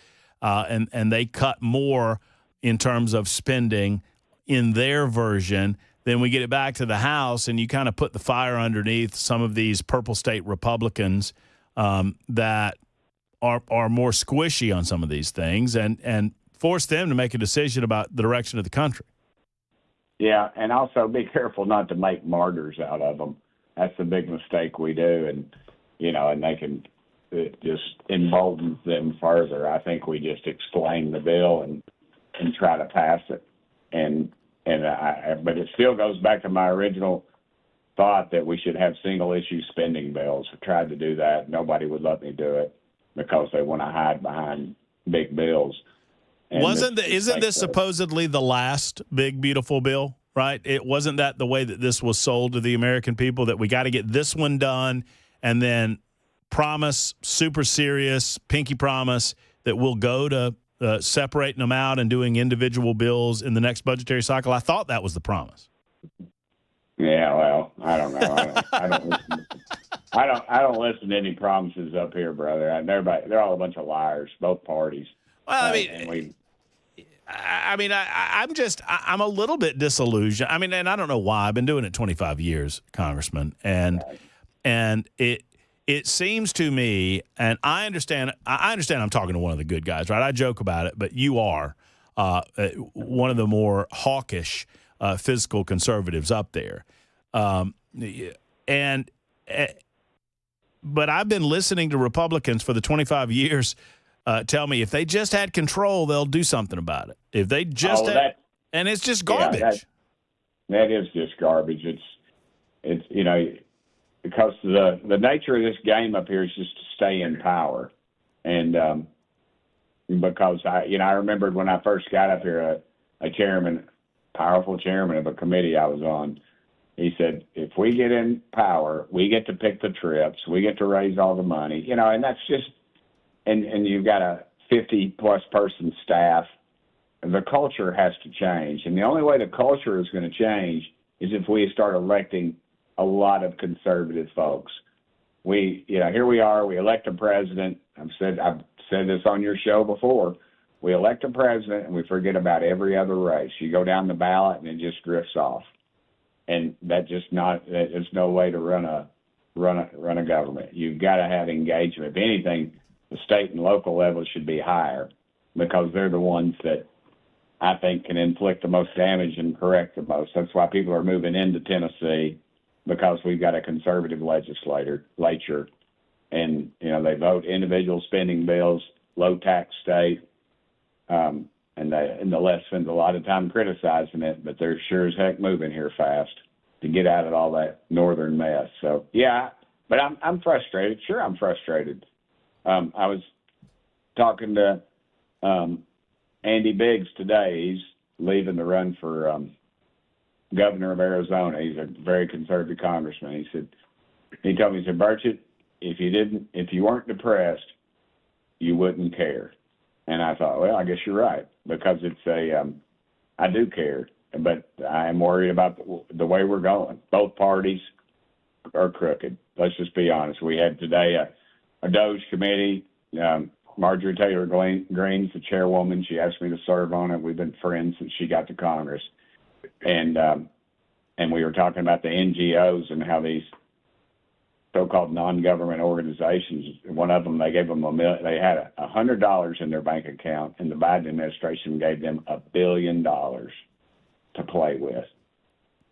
and they cut more in terms of spending in their version, then we get it back to the House, and you kind of put the fire underneath some of these purple state Republicans that are more squishy on some of these things, and force them to make a decision about the direction of the country. Yeah, and also be careful not to make martyrs out of them. That's the big mistake we do, and it just emboldens them further. I think we just explain the bill and try to pass it, but it still goes back to my original thought that we should have single issue spending bills. I tried to do that. Nobody would let me do it because they want to hide behind big bills. Isn't this supposedly the last big, beautiful bill, right? It wasn't that the way that this was sold to the American people, that we got to get this one done and then promise, super serious, pinky promise, that we'll go to separating them out and doing individual bills in the next budgetary cycle? I thought that was the promise. Yeah, well, I don't know. I don't listen to any promises up here, brother. They're all a bunch of liars, both parties. Well, I'm a little bit disillusioned. I mean, and I don't know why. I've been doing it 25 years, Congressman, and it seems to me, and I understand I'm talking to one of the good guys, right? I joke about it, but you are one of the more hawkish fiscal conservatives up there. But I've been listening to Republicans for the 25 years tell me if they just had control, they'll do something about it. If they just and it's just garbage. Yeah, that is just garbage. It's because the nature of this game up here is just to stay in power, and because I remembered when I first got up here, a powerful chairman of a committee I was on, he said, if we get in power, we get to pick the trips, we get to raise all the money, and that's just. And you've got a 50-plus person staff. The culture has to change. And the only way the culture is going to change is if we start electing a lot of conservative folks. Here we are, we elect a president. I've said this on your show before. We elect a president and we forget about every other race. You go down the ballot and it just drifts off. And there's no way to run a government. You've got to have engagement. If anything, the state and local levels should be higher, because they're the ones that I think can inflict the most damage and correct the most. That's why people are moving into Tennessee, because we've got a conservative legislature, and they vote individual spending bills, low tax state, and the left spends a lot of time criticizing it, but they're sure as heck moving here fast to get out of all that northern mess. So yeah, but I'm frustrated. Sure, I'm frustrated. I was talking to Andy Biggs today. He's leaving to run for governor of Arizona. He's a very conservative congressman. He told me, Burchett, if you weren't depressed, you wouldn't care. And I thought, well, I guess you're right, because I do care, but I am worried about the way we're going. Both parties are crooked. Let's just be honest. We had today a Doge committee. Marjorie Taylor Greene's the chairwoman. She asked me to serve on it. We've been friends since she got to Congress. And we were talking about the NGOs and how these so-called non-government organizations, one of them, they gave them they had $100 in their bank account, and the Biden administration gave them $1 billion to play with.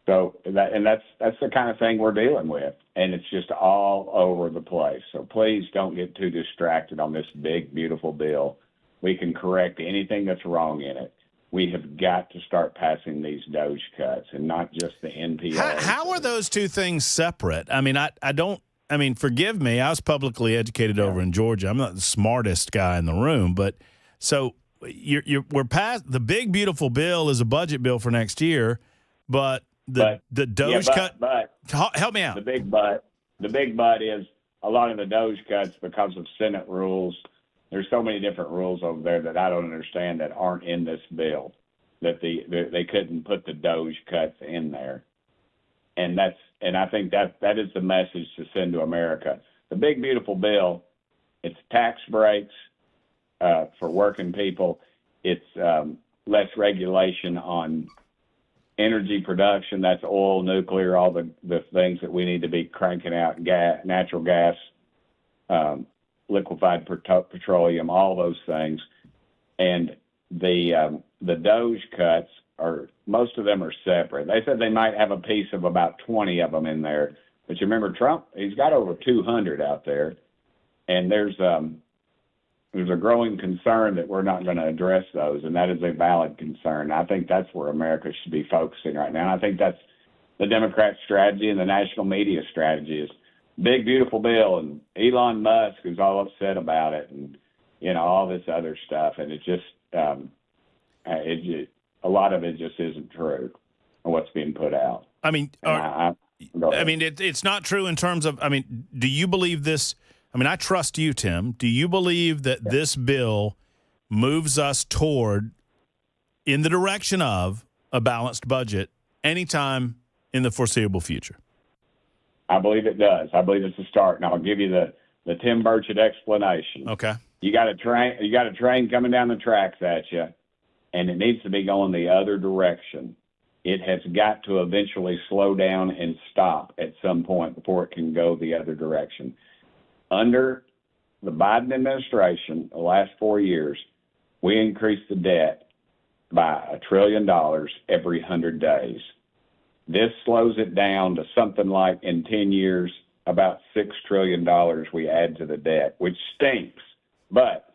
So that's the kind of thing we're dealing with, and it's just all over the place. So please don't get too distracted on this big, beautiful bill. We can correct anything that's wrong in it. We have got to start passing these Doge cuts and not just the NPR. How are those two things separate? I mean, forgive me. I was publicly educated over in Georgia. I'm not the smartest guy in the room, but so we're past the big, beautiful bill is a budget bill for next year, but the Doge cut. But help me out. The big but is a lot of the Doge cuts because of Senate rules. There's so many different rules over there that I don't understand that aren't in this bill, that they couldn't put the Doge cuts in there. And I think that is the message to send to America. The big, beautiful bill, it's tax breaks for working people. It's less regulation on energy production. That's oil, nuclear, all the things that we need to be cranking out, natural gas, liquefied petroleum, all those things. And the Doge cuts most of them are separate. They said they might have a piece of about 20 of them in there. But you remember Trump, he's got over 200 out there. And there's a growing concern that we're not going to address those, and that is a valid concern. I think that's where America should be focusing right now. And I think that's the Democrat strategy and the national media strategy is big, beautiful bill, and Elon Musk is all upset about it, and all this other stuff. And a lot of it just isn't true of what's being put out. I mean, it's not true in terms of, do you believe this? I trust you, Tim. Do you believe that this bill moves us in the direction of a balanced budget anytime in the foreseeable future? I believe it does. I believe it's a start, and I'll give you the Tim Burchett explanation. Okay. You got a train coming down the tracks at you, and it needs to be going the other direction. It has got to eventually slow down and stop at some point before it can go the other direction. Under the Biden administration, the last 4 years, we increased the debt by $1 trillion every 100 days. This slows it down to something like, in 10 years, about $6 trillion we add to the debt, which stinks. But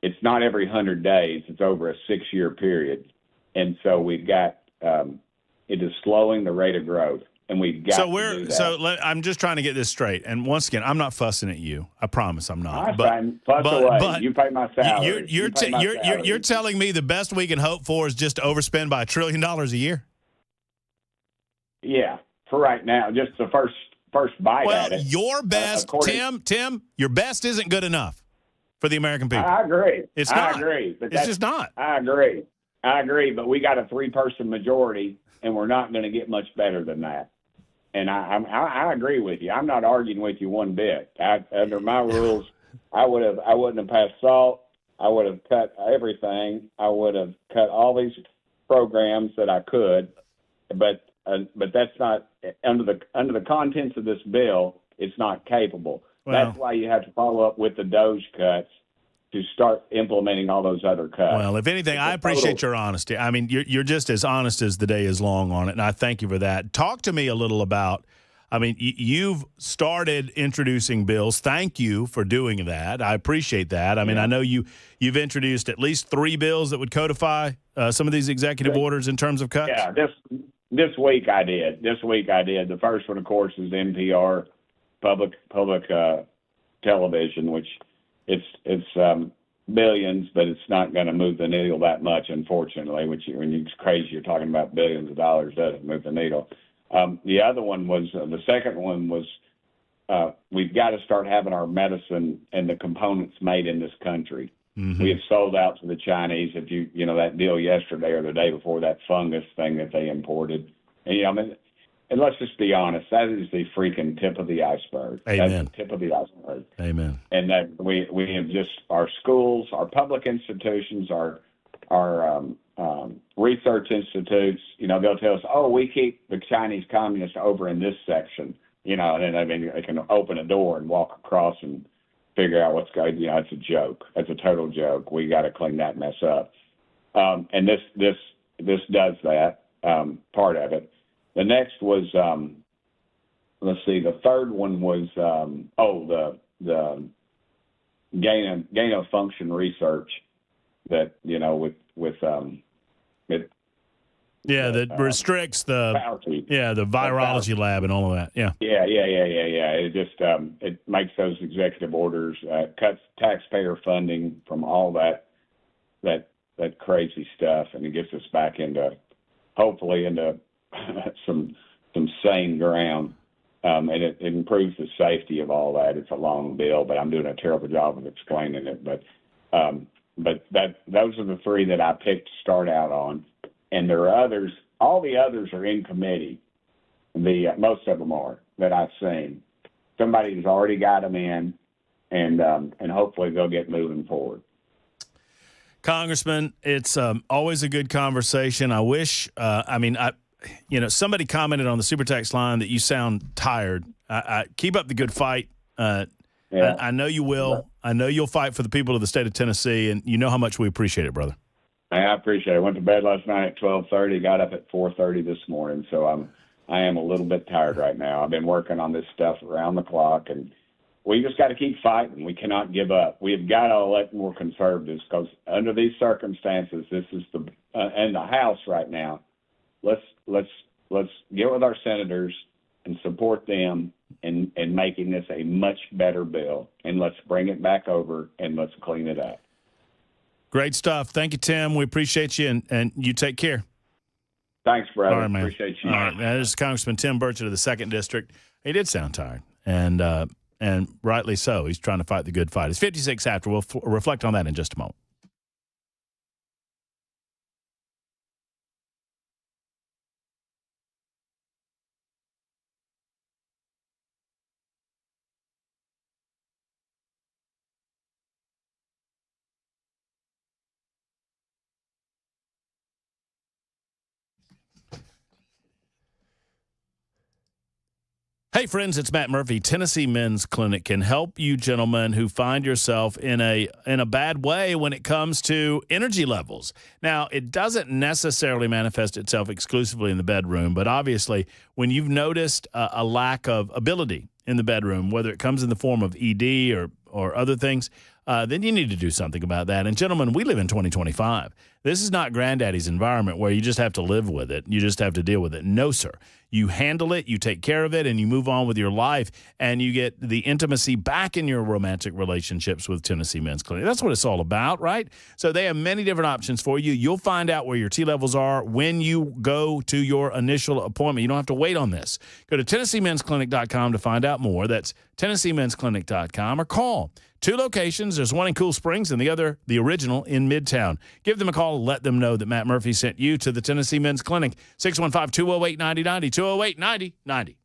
it's not every 100 days. It's over a 6-year period. And so we've got it is slowing the rate of growth. And we've got to do that. I'm just trying to get this straight. And once again, I'm not fussing at you. I promise I'm not. But you pay my salary. You're telling me the best we can hope for is just to overspend by $1 trillion a year? Yeah, for right now, just the first bite at it. Well, your best, Tim, your best isn't good enough for the American people. I agree. It's not. I agree. But it's just not. I agree. But we got a 3-person majority, and we're not going to get much better than that. And I agree with you. I'm not arguing with you one bit. Under my rules, I wouldn't have passed SALT. I would have cut everything. I would have cut all these programs that I could. But that's not under the contents of this bill. It's not capable. Well, that's why you have to follow up with the Doge cuts to start implementing all those other cuts. Well, if anything, I appreciate your honesty. You're just as honest as the day is long on it, and I thank you for that. Talk to me a little about, you've started introducing bills. Thank you for doing that. I appreciate that. I know you've introduced at least 3 bills that would codify some of these executive orders in terms of cuts. Yeah, this week I did. The first one, of course, is NPR, public television, which it's billions, but it's not going to move the needle that much, unfortunately. When it's crazy, you're talking about billions of dollars, doesn't move the needle. The other one was the second one was we've got to start having our medicine and the components made in this country. Mm-hmm. We have sold out to the Chinese. If you know that deal yesterday or the day before, that fungus thing that they imported, and I mean, and let's just be honest, that is the freaking tip of the iceberg. Amen. That's the tip of the iceberg. Amen. And that we have just our schools, our public institutions, our research institutes. They'll tell us, oh, we keep the Chinese communists over in this section. And then they can open a door and walk across and figure out what's going. It's a joke. It's a total joke. We got to clean that mess up. And this does that part of it. The next was let's see. The third one was the gain of function research that with it. Yeah, that restricts the virology lab and all of that. Yeah. Yeah. It just it makes those executive orders, cuts taxpayer funding from all that crazy stuff, and it gets us back hopefully into some sane ground. And it improves the safety of all that. It's a long bill, but I'm doing a terrible job of explaining it. But those are the three that I picked to start out on. And there are others. All the others are in committee. Most of them are that I've seen. Somebody's already got them in, and hopefully they'll get moving forward. Congressman, it's always a good conversation. I wish. Somebody commented on the Super Text line that you sound tired. I keep up the good fight. I know you will. I know you'll fight for the people of the state of Tennessee, and you know how much we appreciate it, brother. I appreciate it. I went to bed last night at 12:30, got up at 4:30 this morning, so I am a little bit tired right now. I've been working on this stuff around the clock, and we just got to keep fighting. We cannot give up. We have got to elect more conservatives because under these circumstances, this is and the House right now. Let's get with our senators and support them in making this a much better bill, and let's bring it back over and let's clean it up. Great stuff. Thank you, Tim. We appreciate you, and you take care. Thanks, brother. All right, man. Appreciate you. All right. This is Congressman Tim Burchett of the 2nd District. He did sound tired, and rightly so. He's trying to fight the good fight. It's 56 after. We'll reflect on that in just a moment. Hey, friends, it's Matt Murphy. Tennessee Men's Clinic can help you gentlemen who find yourself in a bad way when it comes to energy levels. Now, it doesn't necessarily manifest itself exclusively in the bedroom, but obviously when you've noticed a lack of ability in the bedroom, whether it comes in the form of ED or other things, then you need to do something about that. And gentlemen, we live in 2025. This is not granddaddy's environment where you just have to live with it. You just have to deal with it. No, sir. You handle it, you take care of it, and you move on with your life, and you get the intimacy back in your romantic relationships with Tennessee Men's Clinic. That's what it's all about, right? So they have many different options for you. You'll find out where your T levels are when you go to your initial appointment. You don't have to wait on this. Go to TennesseeMen'sClinic.com to find out more. That's TennesseeMen'sClinic.com, or call 2 locations. There's one in Cool Springs and the other, the original, in Midtown. Give them a call and let them know that Matt Murphy sent you to the Tennessee Men's Clinic. 615-208-9090, 208-9090.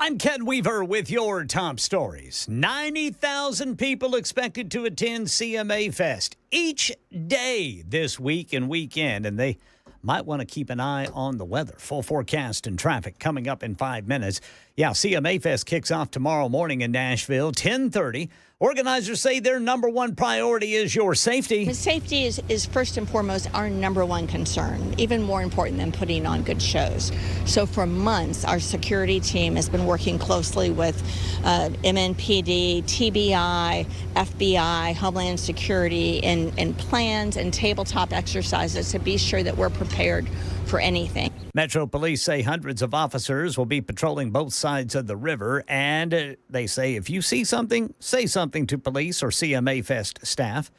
I'm Ken Weaver with your top stories. 90,000 people expected to attend CMA Fest each day this week and weekend, and they might want to keep an eye on the weather. Full forecast and traffic coming up in 5 minutes. Yeah, CMA Fest kicks off tomorrow morning in Nashville, 10:30. Organizers say their number one priority is your safety. Safety is first and foremost our number one concern, even more important than putting on good shows. So for months, our security team has been working closely with MNPD, TBI, FBI, Homeland Security, in plans and tabletop exercises to be sure that we're prepared for anything. Metro Police say hundreds of officers will be patrolling both sides of the river, and they say if you see something, say something to police or CMA Fest staff.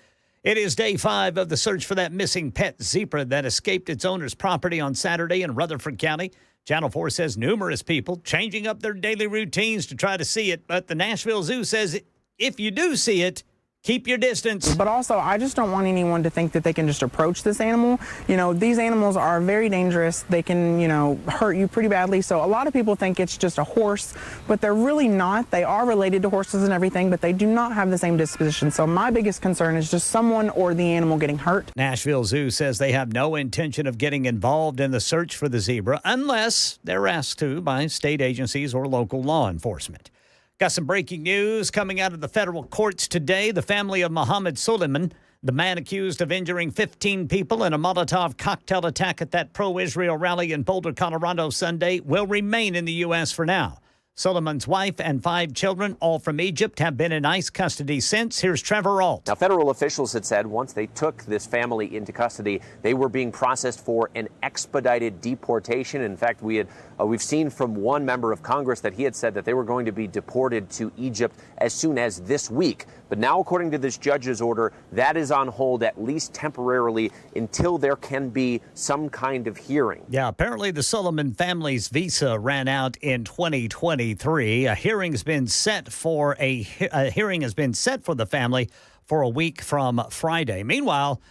It is day 5 of the search for that missing pet zebra that escaped its owner's property on Saturday in Rutherford County. Channel 4 says numerous people changing up their daily routines to try to see it, but the Nashville Zoo says if you do see it, keep your distance. But also, I just don't want anyone to think that they can just approach this animal. You know, these animals are very dangerous. They can, hurt you pretty badly. So a lot of people think it's just a horse, but they're really not. They are related to horses and everything, but they do not have the same disposition. So my biggest concern is just someone or the animal getting hurt. Nashville Zoo says they have no intention of getting involved in the search for the zebra unless they're asked to by state agencies or local law enforcement. Got some breaking news coming out of the federal courts today. The family of Mohammed Suleiman, the man accused of injuring 15 people in a Molotov cocktail attack at that pro-Israel rally in Boulder, Colorado Sunday, will remain in the U.S. for now. Suleiman's wife and 5 children, all from Egypt, have been in ICE custody since. Here's Trevor Ault. Now, federal officials had said once they took this family into custody, they were being processed for an expedited deportation. In fact, we've seen from one member of Congress that he had said that they were going to be deported to Egypt as soon as this week. But now, according to this judge's order, that is on hold at least temporarily until there can be some kind of hearing. Yeah, apparently the Suleiman family's visa ran out in 2023. A hearing has been set for the family for a week from Friday. Meanwhile,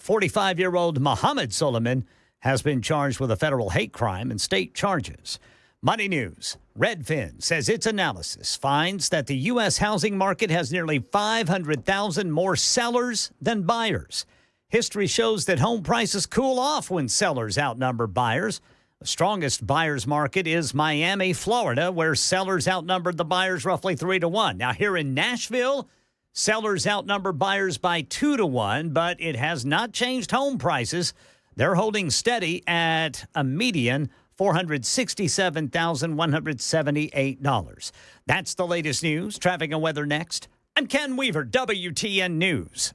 45-year-old Mohammed Suleiman has been charged with a federal hate crime and state charges. Money News. Redfin says its analysis finds that the U.S. housing market has nearly 500,000 more sellers than buyers. History shows that home prices cool off when sellers outnumber buyers. The strongest buyers market is Miami, Florida, where sellers outnumbered the buyers roughly 3-1. Now, here in Nashville, sellers outnumber buyers by 2-1, but it has not changed home prices. They're holding steady at a median $467,178. That's the latest news. Traffic and weather next. I'm Ken Weaver, WTN News.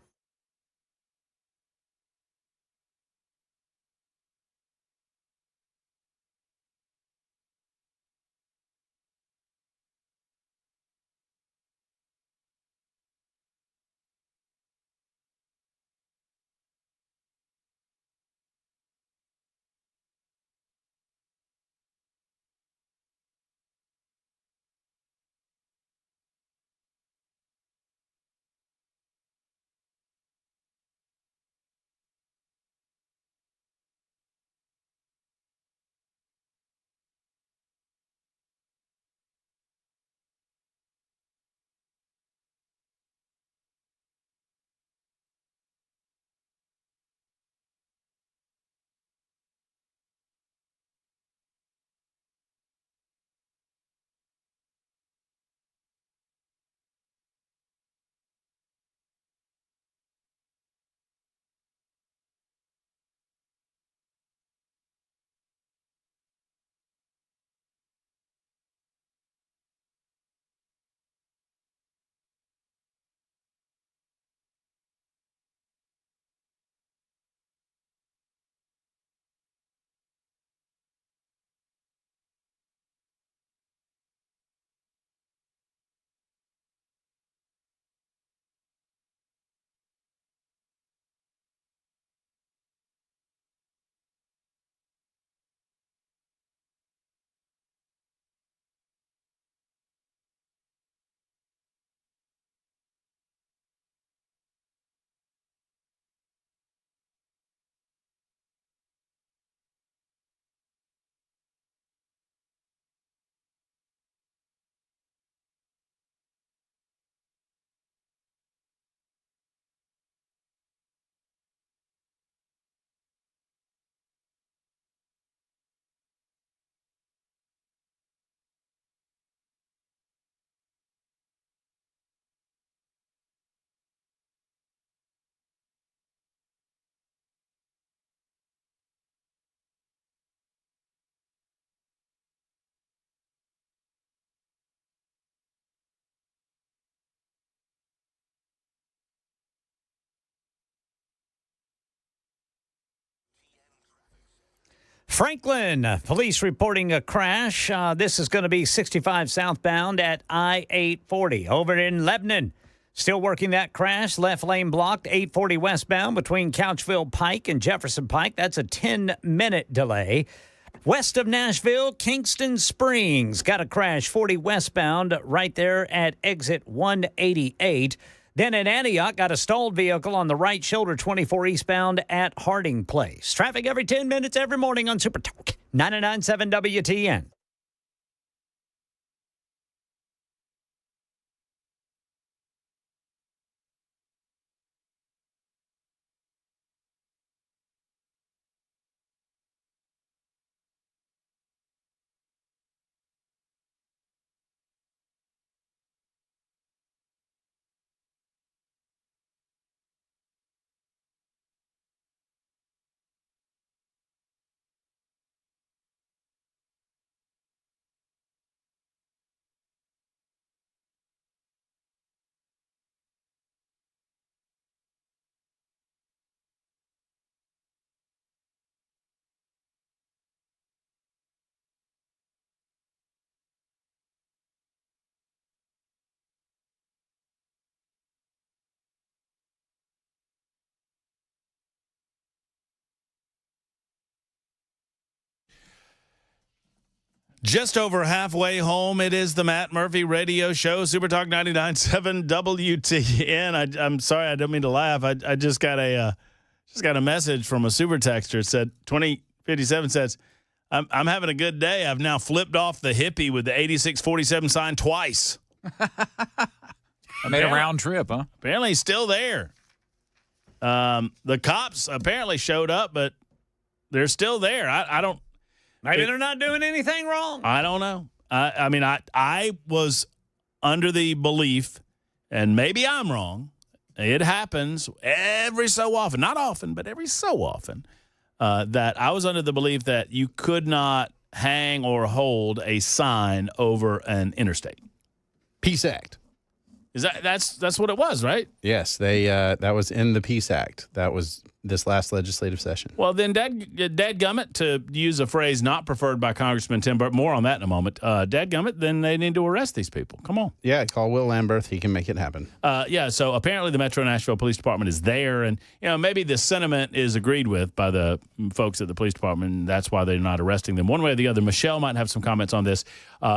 Franklin, police reporting a crash. This is going to be 65 southbound at I-840. Over in Lebanon, still working that crash. Left lane blocked, 840 westbound between Couchville Pike and Jefferson Pike. That's a 10-minute delay. West of Nashville, Kingston Springs. Got a crash, 40 westbound right there at exit 188. Then in Antioch, got a stalled vehicle on the right shoulder, 24 eastbound at Harding Place. Traffic every 10 minutes every morning on Super Talk 99.7 WTN. Just over halfway home, it is the Matt Murphy Radio Show, Super Talk 99.7 WTN. I'm sorry, I don't mean to laugh. I just got a message from a super texter. It said 2057 says, I'm having a good day. I've now flipped off the hippie with the 8647 sign twice. I made a round trip, huh? Apparently he's still there. The cops apparently showed up, but they're still there. I don't. Maybe they're not doing anything wrong. I don't know. I mean, I was under the belief, and maybe I'm wrong, it happens every so often, not often, but every so often, that I was under the belief that you could not hang or hold a sign over an interstate. Peace Act. Is that's what it was, right? Yes, that was in the Peace Act. That was this last legislative session. Well, then, dadgummit, to use a phrase not preferred by Congressman Tim Burchett, more on that in a moment. Dadgummit, then they need to arrest these people. Come on. Yeah, call Will Lamberth. He can make it happen. Yeah, so apparently the Metro Nashville Police Department is there, and maybe the sentiment is agreed with by the folks at the police department, and that's why they're not arresting them. One way or the other, Michelle might have some comments on this.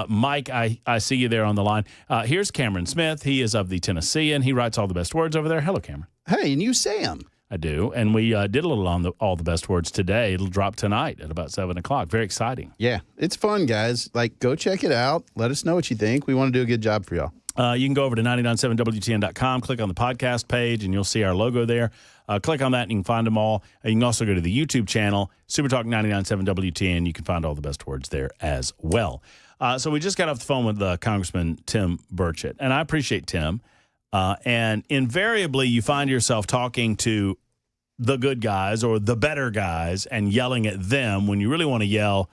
Mike, I see you there on the line. Here's Cameron Smith. He is of the Tennessean. He writes all the best words over there. Hello, Cameron. Hey, and you say them. I do, and we did a little on all the best words today. It'll drop tonight at about 7 o'clock. Very exciting. Yeah, it's fun, guys. Go check it out. Let us know what you think. We want to do a good job for y'all. You can go over to 997WTN.com, click on the podcast page, and you'll see our logo there. Click on that, and you can find them all. You can also go to the YouTube channel, Super Talk 997 WTN. You can find all the best words there as well. So we just got off the phone with Congressman Tim Burchett, and I appreciate Tim. And invariably, you find yourself talking to the good guys or the better guys and yelling at them when you really want to yell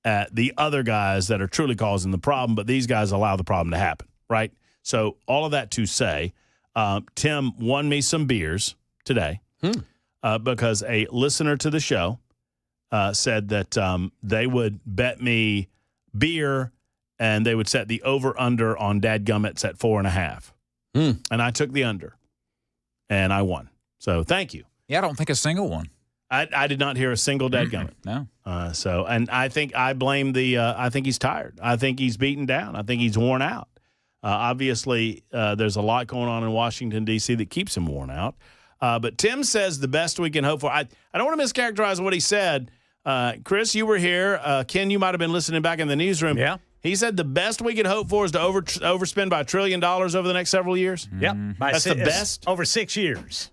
at the other guys that are truly causing the problem, but these guys allow the problem to happen, right? So all of that to say, Tim won me some beers today because a listener to the show said that they would bet me beer and they would set the over-under on dadgummits at 4.5. And I took the under, and I won. So thank you. Yeah, I don't think a single one. I did not hear a single dadgummit. No. And I think I blame I think he's tired. I think he's beaten down. I think he's worn out. Obviously, there's a lot going on in Washington, D.C. that keeps him worn out. But Tim says the best we can hope for. I don't want to mischaracterize what he said. Chris, you were here. Ken, you might have been listening back in the newsroom. Yeah. He said the best we could hope for is to overspend by $1 trillion over the next several years. Yep. That's the best? Over 6 years.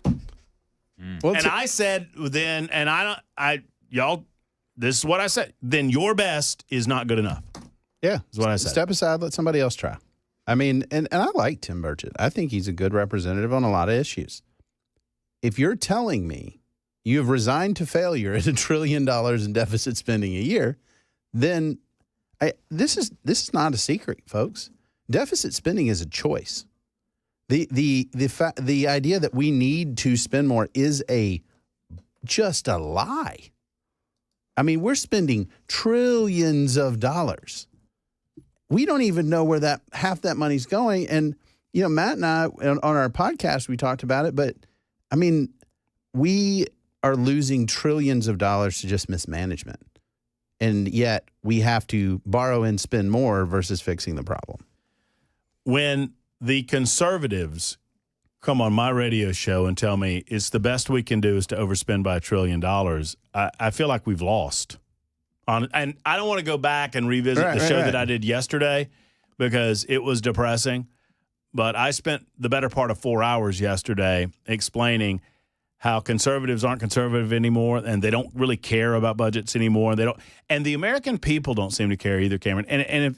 Well, and I said then, and y'all, this is what I said. Then your best is not good enough. Yeah. Is what I said. Step aside, let somebody else try. I mean, and I like Tim Burchett. I think he's a good representative on a lot of issues. If you're telling me you have resigned to failure at $1 trillion in deficit spending a year, then this is not a secret, folks. Deficit spending is a choice. The idea that we need to spend more is just a lie. I mean, we're spending trillions of dollars. We don't even know where that half that money's going. And, you know, Matt and I on our podcast, we talked about it, but I mean, we are losing trillions of dollars to just mismanagement. And yet we have to borrow and spend more versus fixing the problem. When the conservatives come on my radio show and tell me it's the best we can do is to overspend by $1 trillion, I feel like we've lost. And I don't want to go back and revisit the show that I did yesterday because it was depressing. But I spent the better part of 4 hours yesterday explaining how conservatives aren't conservative anymore and they don't really care about budgets anymore. And the American people don't seem to care either, Cameron.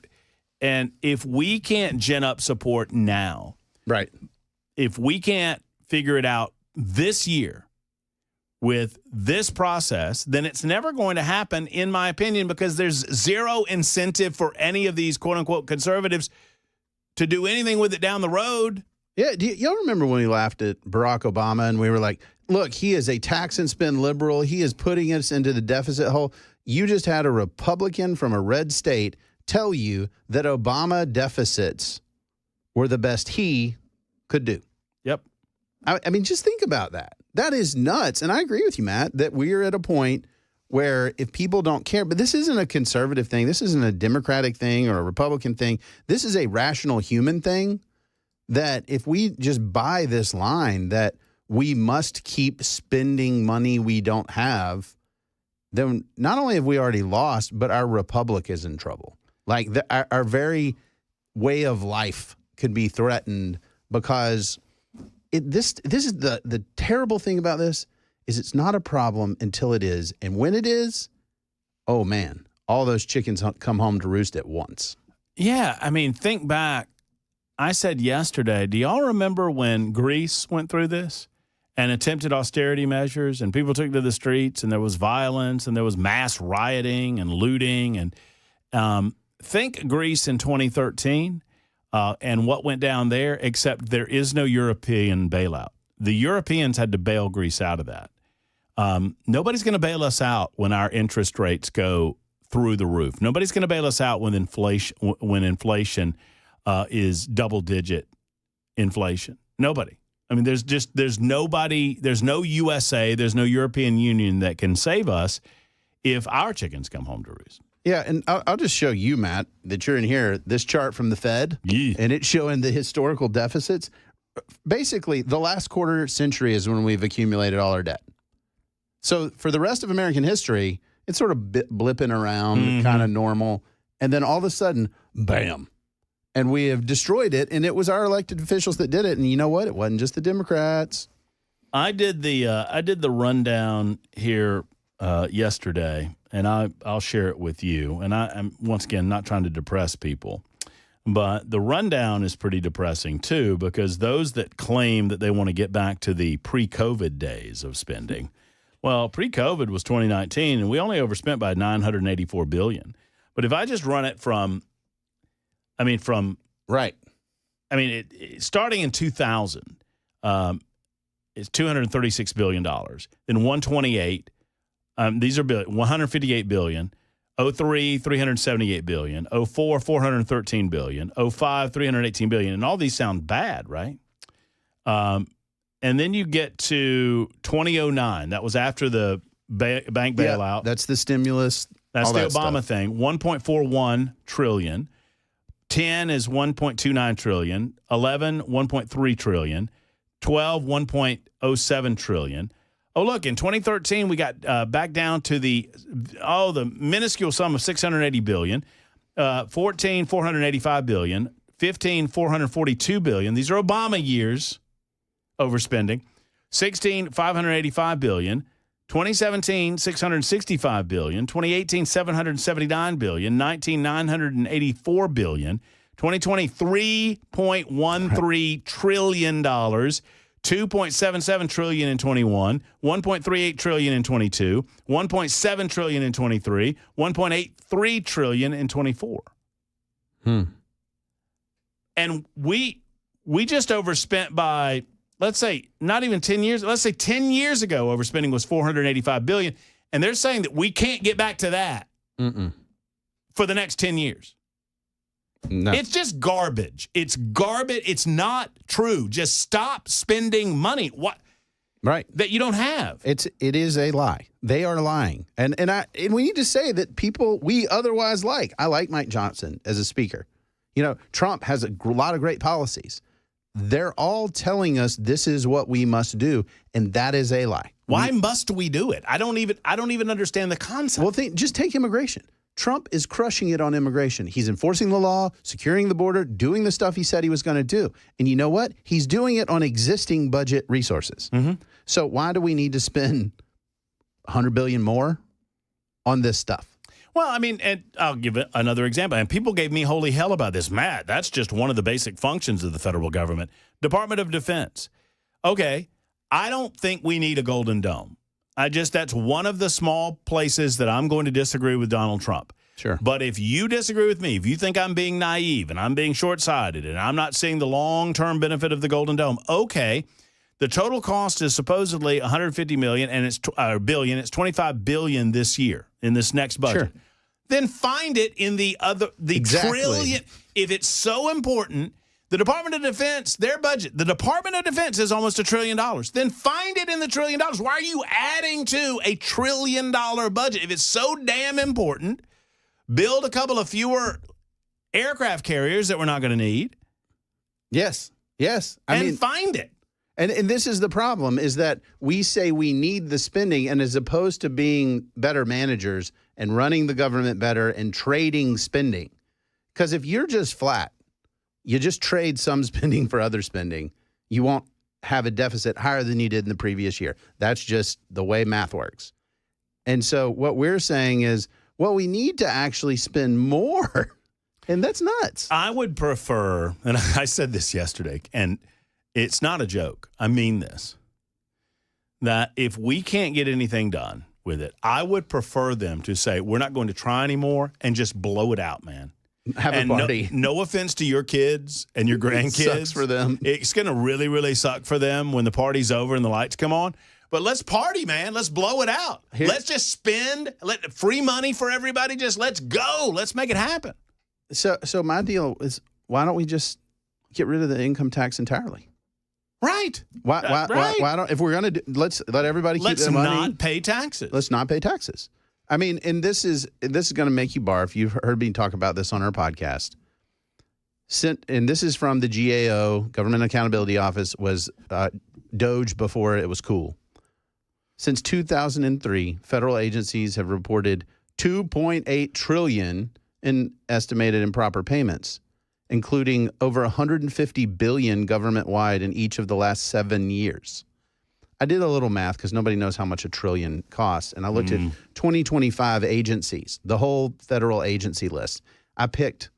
And if we can't gin up support now, right? If we can't figure it out this year with this process, then it's never going to happen, in my opinion, because there's zero incentive for any of these quote-unquote conservatives to do anything with it down the road. Yeah, y'all remember when we laughed at Barack Obama and we were like, look, he is a tax and spend liberal. He is putting us into the deficit hole. You just had a Republican from a red state tell you that Obama deficits were the best he could do. Yep. I mean, just think about that. That is nuts. And I agree with you, Matt, that we're at a point where if people don't care, but this isn't a conservative thing. This isn't a Democratic thing or a Republican thing. This is a rational human thing that if we just buy this line that we must keep spending money we don't have, then not only have we already lost, but our republic is in trouble. Like our very way of life could be threatened because this is the terrible thing about this is it's not a problem until it is. And when it is, oh man, all those chickens come home to roost at once. Yeah, I mean, think back. I said yesterday, do y'all remember when Greece went through this and attempted austerity measures and people took to the streets and there was violence and there was mass rioting and looting? And think Greece in 2013 and what went down there, except there is no European bailout. The Europeans had to bail Greece out of that. Nobody's going to bail us out when our interest rates go through the roof. Nobody's going to bail us out when inflation is double-digit inflation. Nobody. I mean, there's nobody, there's no USA, there's no European Union that can save us if our chickens come home to roost. Yeah, and I'll just show you, Matt, that you're in here, this chart from the Fed, and it's showing the historical deficits. Basically, the last quarter century is when we've accumulated all our debt. So for the rest of American history, it's sort of blipping around, kind of normal, and then all of a sudden, bam. And we have destroyed it, and it was our elected officials that did it. And you know what? It wasn't just the Democrats. I did the rundown here yesterday, and I'll share it with you. And I'm once again not trying to depress people, but the rundown is pretty depressing too, because those that claim that they want to get back to the pre-COVID days of spending, well, pre-COVID was 2019, and we only overspent by $984 billion. But if I just run it starting in 2000, it's $236 billion. Then 128, these are $158 billion. 03, $378 billion. 04, $413 billion. 05, $318 billion. And all these sound bad, right? And then you get to 2009. That was after the bank bailout. Yeah, that's the stimulus. That's the Obama thing. $1.41 trillion. 10 is $1.29 trillion. 11, $1.3 trillion. 12, $1.07 trillion. Oh, look, in 2013, we got back down to the minuscule sum of $680 billion. 14, $485 billion. 15, $442 billion. These are Obama years overspending. 16, $585 billion. 2017, $665 billion. 2018, $779 billion. 19, $984 billion. 2020, $3.13 trillion. $2.77 trillion in 21, $1.38 trillion in 22, $1.7 trillion in 23, $1.83 trillion in 24. And we just overspent by, let's say, not even 10 years. Let's say 10 years ago, overspending was $485 billion, And they're saying that we can't get back to that for the next 10 years. No. It's just garbage. It's garbage. It's not true. Just stop spending money. What? Right. That you don't have. It is a lie. They are lying. And we need to say that people we otherwise like. I like Mike Johnson as a speaker. You know, Trump has a lot of great policies. They're all telling us this is what we must do, and that is a lie. Why must we do it? I don't even understand the concept. Well, just take immigration. Trump is crushing it on immigration. He's enforcing the law, securing the border, doing the stuff he said he was going to do. And you know what? He's doing it on existing budget resources. So why do we need to spend $100 billion more on this stuff? Well, I mean, and I'll give it another example. And people gave me holy hell about this. Matt, that's just one of the basic functions of the federal government. Department of Defense. Okay, I don't think we need a Golden Dome. That's one of the small places that I'm going to disagree with Donald Trump. Sure. But if you disagree with me, if you think I'm being naive and I'm being short-sighted and I'm not seeing the long-term benefit of the Golden Dome, okay, the total cost is supposedly $150 million and it's billion. It's $25 billion this year in this next budget. Sure. Then find it in the trillion. If it's so important, the Department of Defense, their budget, the Department of Defense is almost $1 trillion. Then find it in the $1 trillion. Why are you adding to a $1 trillion budget? If it's so damn important, build a couple of fewer aircraft carriers that we're not going to need. Yes. I mean, find it. And this is the problem, is that we say we need the spending, and as opposed to being better managers and running the government better and trading spending. Because if you're just flat, you just trade some spending for other spending, you won't have a deficit higher than you did in the previous year. That's just the way math works. And so what we're saying is, well, we need to actually spend more. And that's nuts. I would prefer, and I said this yesterday, and it's not a joke. I mean this. That if we can't get anything done with it, I would prefer them to say, we're not going to try anymore and just blow it out, man. Have a party. No offense to your kids and your grandkids. It sucks for them. It's going to really, really suck for them when the party's over and the lights come on. But let's party, man. Let's blow it out. Let's just spend free money for everybody. Just let's go. Let's make it happen. So my deal is, why don't we just get rid of the income tax entirely? Right. Why don't, if we're going to let's let everybody keep their money. Let's not pay taxes. Let's not pay taxes. I mean, and this is going to make you barf. You've heard me talk about this on our podcast. And this is from the GAO, Government Accountability Office, was Doge before it was cool. Since 2003, federal agencies have reported $2.8 trillion in estimated improper payments, including over $150 billion government-wide in each of the last 7 years. I did a little math because nobody knows how much $1 trillion costs, and I looked at 2025 agencies, the whole federal agency list. I picked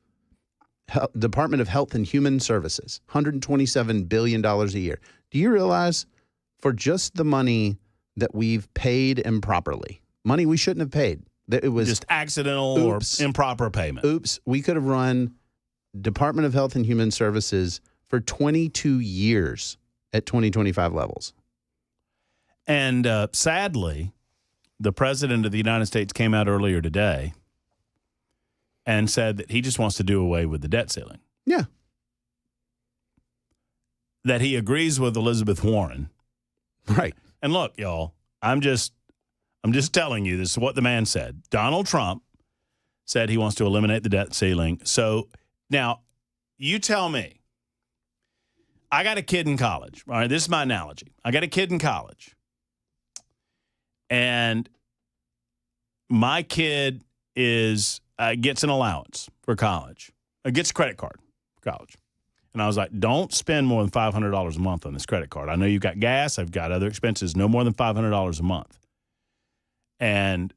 Department of Health and Human Services, $127 billion a year. Do you realize for just the money that we've paid improperly, money we shouldn't have paid, that it was just accidental or improper payment? Oops, we could have run Department of Health and Human Services for 22 years at 2025 levels. And sadly, the president of the United States came out earlier today and said that he just wants to do away with the debt ceiling. Yeah. That he agrees with Elizabeth Warren. Right. And look, y'all, I'm just telling you, this is what the man said. Donald Trump said he wants to eliminate the debt ceiling. So now you tell me, I got a kid in college. All right, this is my analogy. I got a kid in college. And my kid gets an allowance for college. Gets a credit card for college. And I was like, don't spend more than $500 a month on this credit card. I know you've got gas. I've got other expenses. No more than $500 a month. And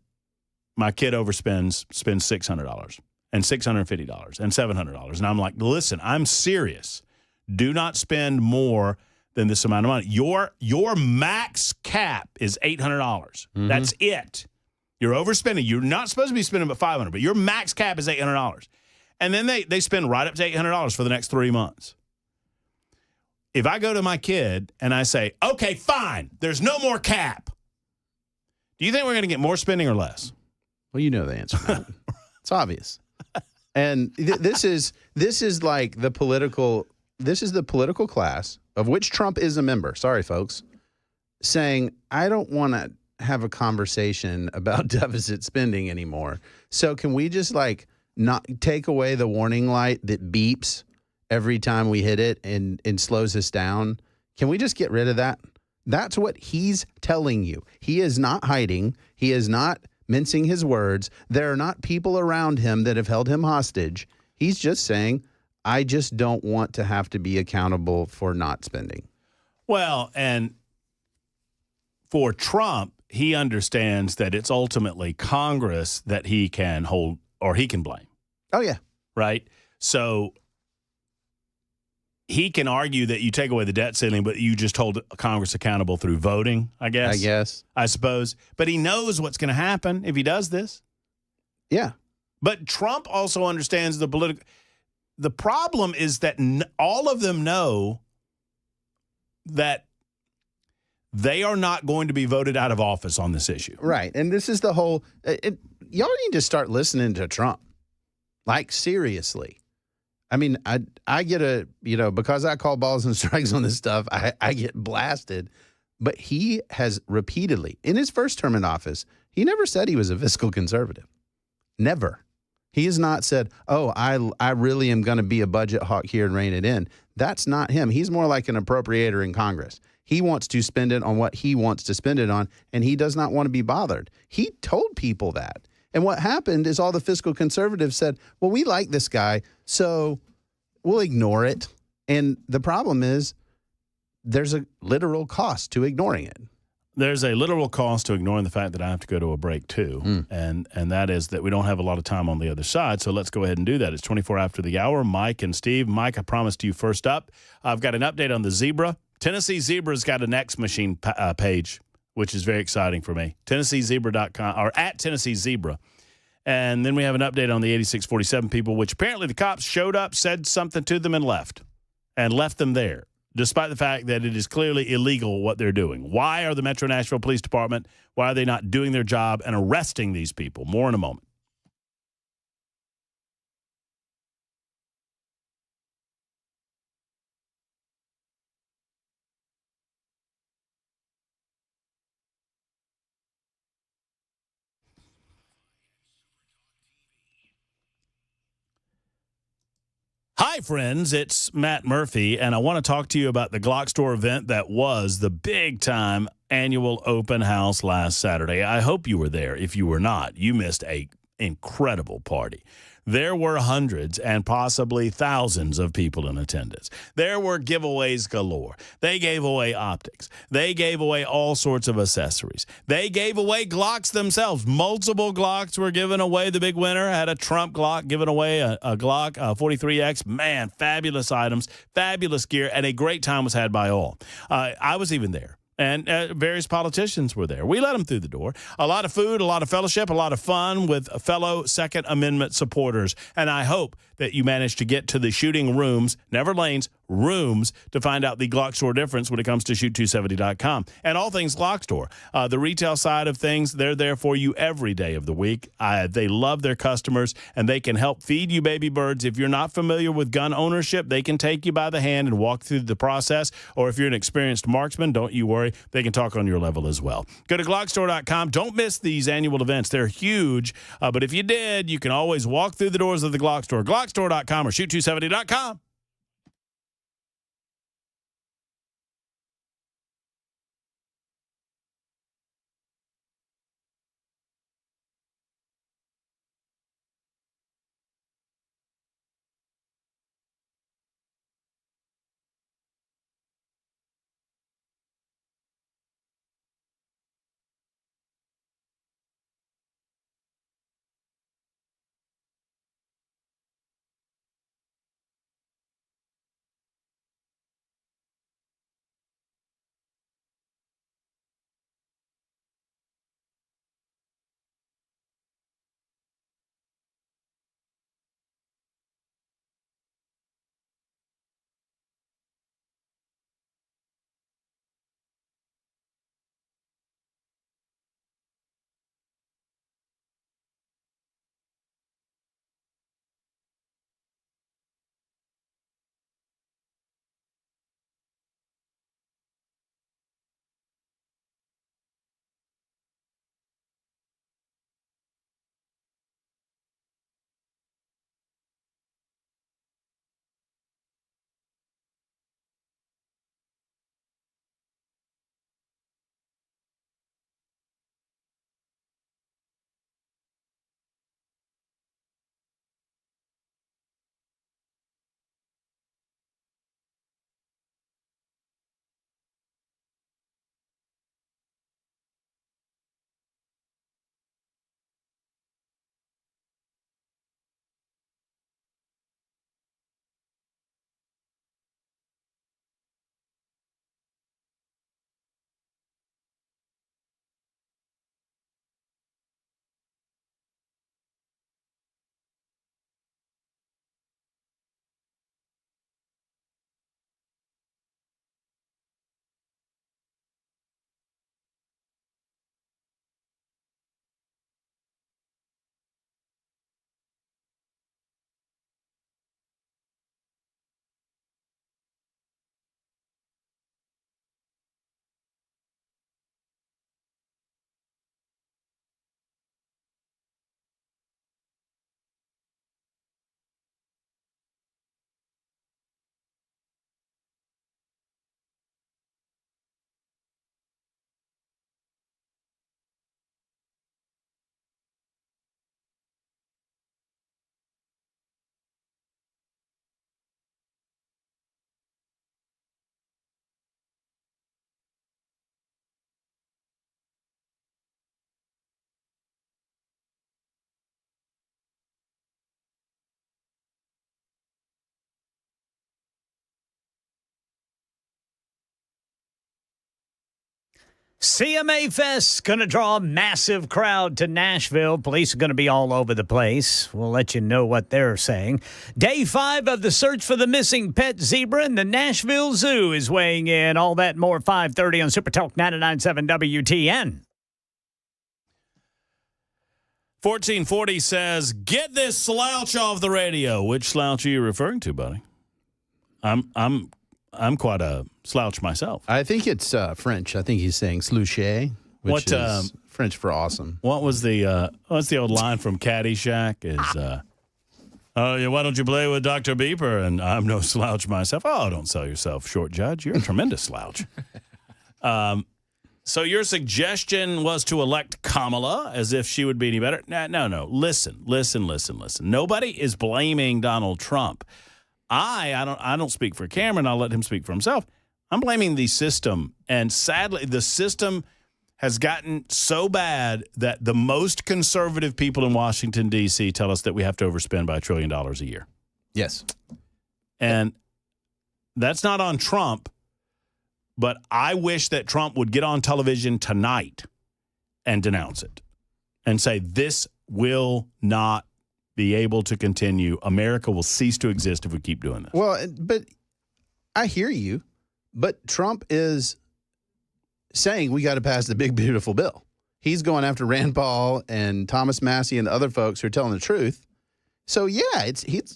my kid spends $600 and $650 and $700. And I'm like, listen, I'm serious. Do not spend more than this amount of money. Your max cap is $800. Mm-hmm. That's it. You're overspending. You're not supposed to be spending but $500, but your max cap is $800. And then they spend right up to $800 for the next 3 months. If I go to my kid and I say, okay, fine, there's no more cap. Do you think we're going to get more spending or less? Well, you know the answer. Matt. It's obvious. And this is like the political. This is the political class of which Trump is a member. Sorry, folks, saying I don't want to have a conversation about deficit spending anymore. So can we just like not take away the warning light that beeps every time we hit it and slows us down? Can we just get rid of that? That's what he's telling you. He is not hiding. He is not mincing his words. There are not people around him that have held him hostage. He's just saying, I just don't want to have to be accountable for not spending. Well, and for Trump, he understands that it's ultimately Congress that he can hold or he can blame. Oh, yeah. Right? So he can argue that you take away the debt ceiling, but you just hold Congress accountable through voting, I guess. I suppose. But he knows what's going to happen if he does this. Yeah. But Trump also understands the political. The problem is that all of them know that they are not going to be voted out of office on this issue. Right. And this is the whole y'all need to start listening to Trump. Like, seriously. I mean, I get because I call balls and strikes on this stuff, I get blasted. But he has repeatedly, in his first term in office, he never said he was a fiscal conservative. Never. He has not said, oh, I really am going to be a budget hawk here and rein it in. That's not him. He's more like an appropriator in Congress. He wants to spend it on what he wants to spend it on, and he does not want to be bothered. He told people that. And what happened is all the fiscal conservatives said, well, we like this guy, so we'll ignore it. And the problem is there's a literal cost to ignoring it. There's a literal cost to ignoring the fact that I have to go to a break, too. And that is that we don't have a lot of time on the other side. So let's go ahead and do that. It's 24 after the hour. Mike and Steve. Mike, I promised you first up. I've got an update on the zebra. Tennessee Zebra's got an X machine page, which is very exciting for me. TennesseeZebra.com or at Tennessee Zebra. And then we have an update on the 8647 people, which apparently the cops showed up, said something to them, and left them there, despite the fact that it is clearly illegal what they're doing. Why are the Metro Nashville Police Department, why are they not doing their job and arresting these people? More in a moment. Hi, friends. It's Matt Murphy, and I want to talk to you about the Glock Store event that was the big-time annual open house last Saturday. I hope you were there. If you were not, you missed an incredible party. There were hundreds and possibly thousands of people in attendance. There were giveaways galore. They gave away optics. They gave away all sorts of accessories. They gave away Glocks themselves. Multiple Glocks were given away. The big winner had a Trump Glock, giving away a Glock 43X. Man, fabulous items, fabulous gear, and a great time was had by all. I was even there. And various politicians were there. We let them through the door. A lot of food, a lot of fellowship, a lot of fun with fellow Second Amendment supporters. And I hope that you managed to get to the shooting rooms, never lanes, rooms, to find out the Glock Store difference when it comes to shoot270.com. And all things Glock Store. The retail side of things, they're there for you every day of the week. They love their customers, and they can help feed you baby birds. If you're not familiar with gun ownership, they can take you by the hand and walk through the process. Or if you're an experienced marksman, don't you worry. They can talk on your level as well. Go to glockstore.com. Don't miss these annual events. They're huge. But if you did, you can always walk through the doors of the Glock Store. Glockstore.com or shoot270.com. CMA Fest's going to draw a massive crowd to Nashville. Police are going to be all over the place. We'll let you know what they're saying. Day 5 of the search for the missing pet zebra, and the Nashville Zoo is weighing in. All that more 5:30 on Super Talk 99.7 WTN. 1440 says, "Get this slouch off the radio." Which slouch are you referring to, buddy? I'm quite a slouch myself. I think it's French. I think he's saying slouché, which is French for awesome. What was what's the old line from Caddyshack? Is oh yeah, why don't you play with Dr. Beeper? And I'm no slouch myself. Oh, don't sell yourself short, Judge. You're a tremendous slouch. So your suggestion was to elect Kamala as if she would be any better? No. Listen. Nobody is blaming Donald Trump. I don't speak for Cameron. I'll let him speak for himself. I'm blaming the system. And sadly, the system has gotten so bad that the most conservative people in Washington, D.C. tell us that we have to overspend by $1 trillion a year. Yes. And that's not on Trump, but I wish that Trump would get on television tonight and denounce it and say, this will not be able to continue. America will cease to exist if we keep doing this. Well, but I hear you, but Trump is saying we got to pass the big, beautiful bill. He's going after Rand Paul and Thomas Massie and the other folks who are telling the truth. So, yeah,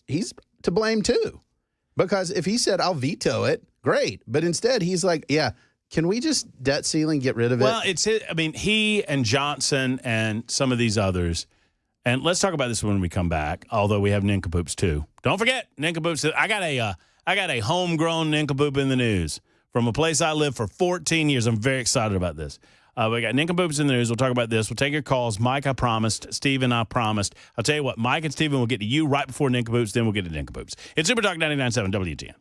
he's to blame too. Because if he said, I'll veto it, great. But instead, he's like, yeah, can we just debt ceiling, get rid of it? Well, he and Johnson and some of these others. And let's talk about this when we come back, although we have Ninkapoops too. Don't forget, Ninkapoops. I got a homegrown Ninkapoo in the news from a place I lived for 14 years. I'm very excited about this. We got Ninkapoops in the news. We'll talk about this. We'll take your calls. Mike, I promised. Steven, I promised. I'll tell you what, Mike and Steven will get to you right before Ninkapoops, then we'll get to Ninkapoops. It's Super Talk 99.7 WTN.